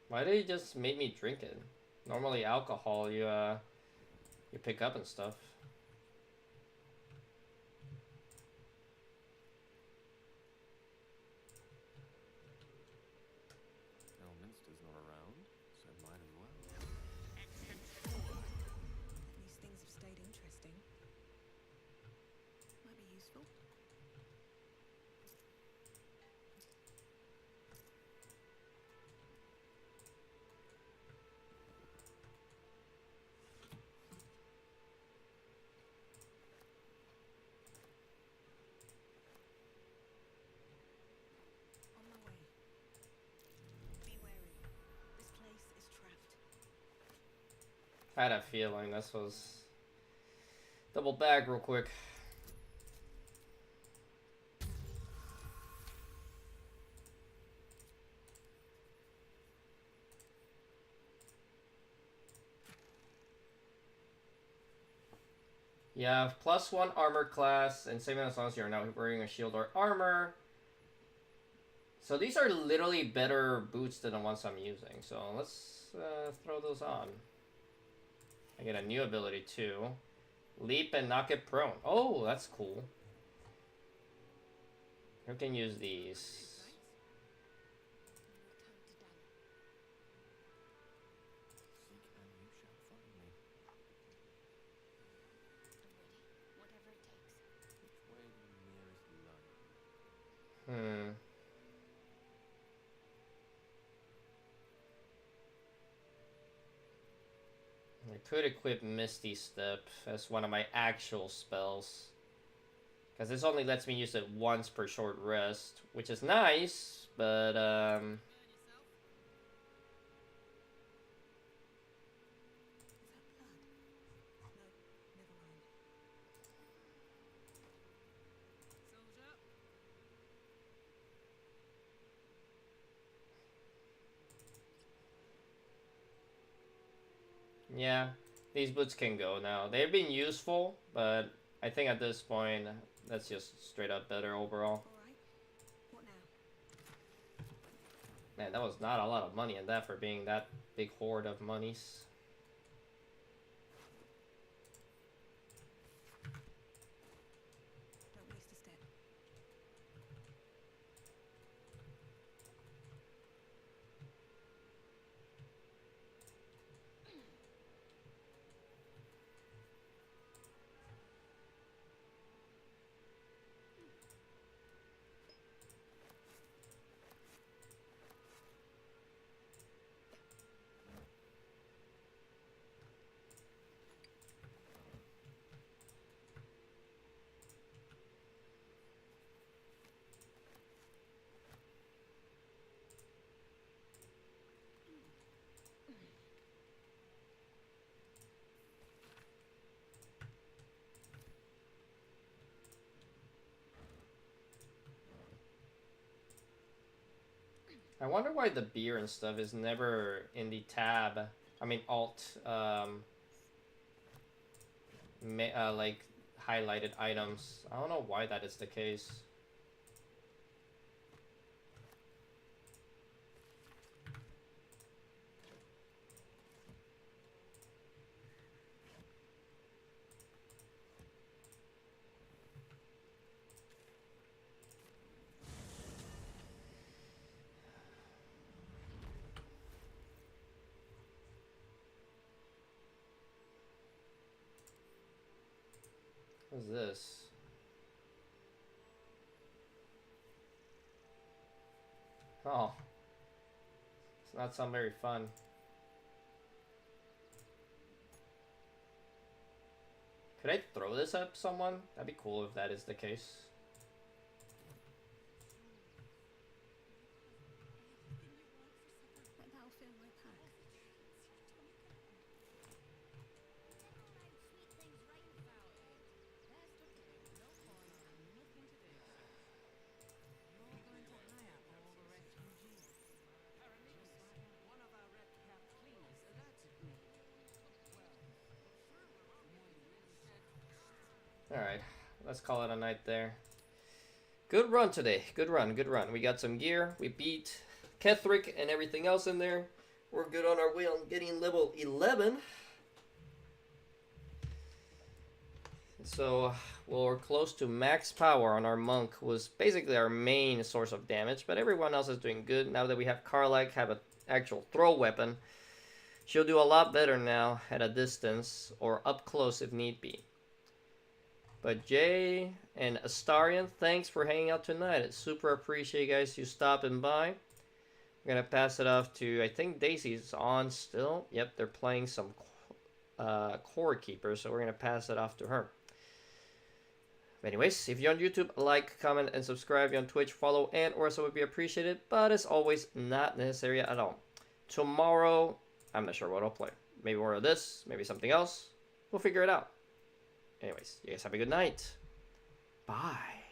S1: Why did he just make me drink it? Normally alcohol you pick up and stuff.
S19: Elminster's not around, so might as well.
S12: These things have stayed interesting. Might be useful. On my way. Be wary. This place is trapped.
S1: I had a feeling this was double bag real quick. You have +1 armor class, and same as long as you're not wearing a shield or armor. So these are literally better boots than the ones I'm using. So let's throw those on. I get a new ability too. Leap and knock it prone. Oh, that's cool. Who can use these? I could equip Misty Step as one of my actual spells. Because this only lets me use it once per short rest, which is nice, but yeah, these boots can go now. They've been useful, but I think at this point, that's just straight up better overall. Man, that was not a lot of money in that for being that big hoard of monies.
S12: Don't waste a step.
S1: I wonder why the beer and stuff is never in the tab. I mean alt. Like highlighted items. I don't know why that is the case. What's this? Oh. It's not sound very fun. Could I throw this at someone? That'd be cool if that is the case.
S5: That'll fill my pack.
S1: Alright, let's call it a night there. Good run today. Good run, good run. We got some gear. We beat Ketheric and everything else in there. We're good on our way on getting level 11. So, well, we're close to max power on our monk, who was basically our main source of damage, but everyone else is doing good. Now that we have Karlach have an actual throw weapon, she'll do a lot better now at a distance or up close if need be. But Jay and Astarion, thanks for hanging out tonight. It's super appreciate you guys you stopping by. I'm gonna pass it off to, I think Daisy's on still. Yep, they're playing some core keeper, so we're gonna pass it off to her. But anyways, if you're on YouTube, like, comment, and subscribe. If you're on Twitch, follow and or so would be appreciated. But as always, not necessary at all. Tomorrow, I'm not sure what I'll play. Maybe more of this, maybe something else. We'll figure it out. Anyways, you guys have a good night. Bye.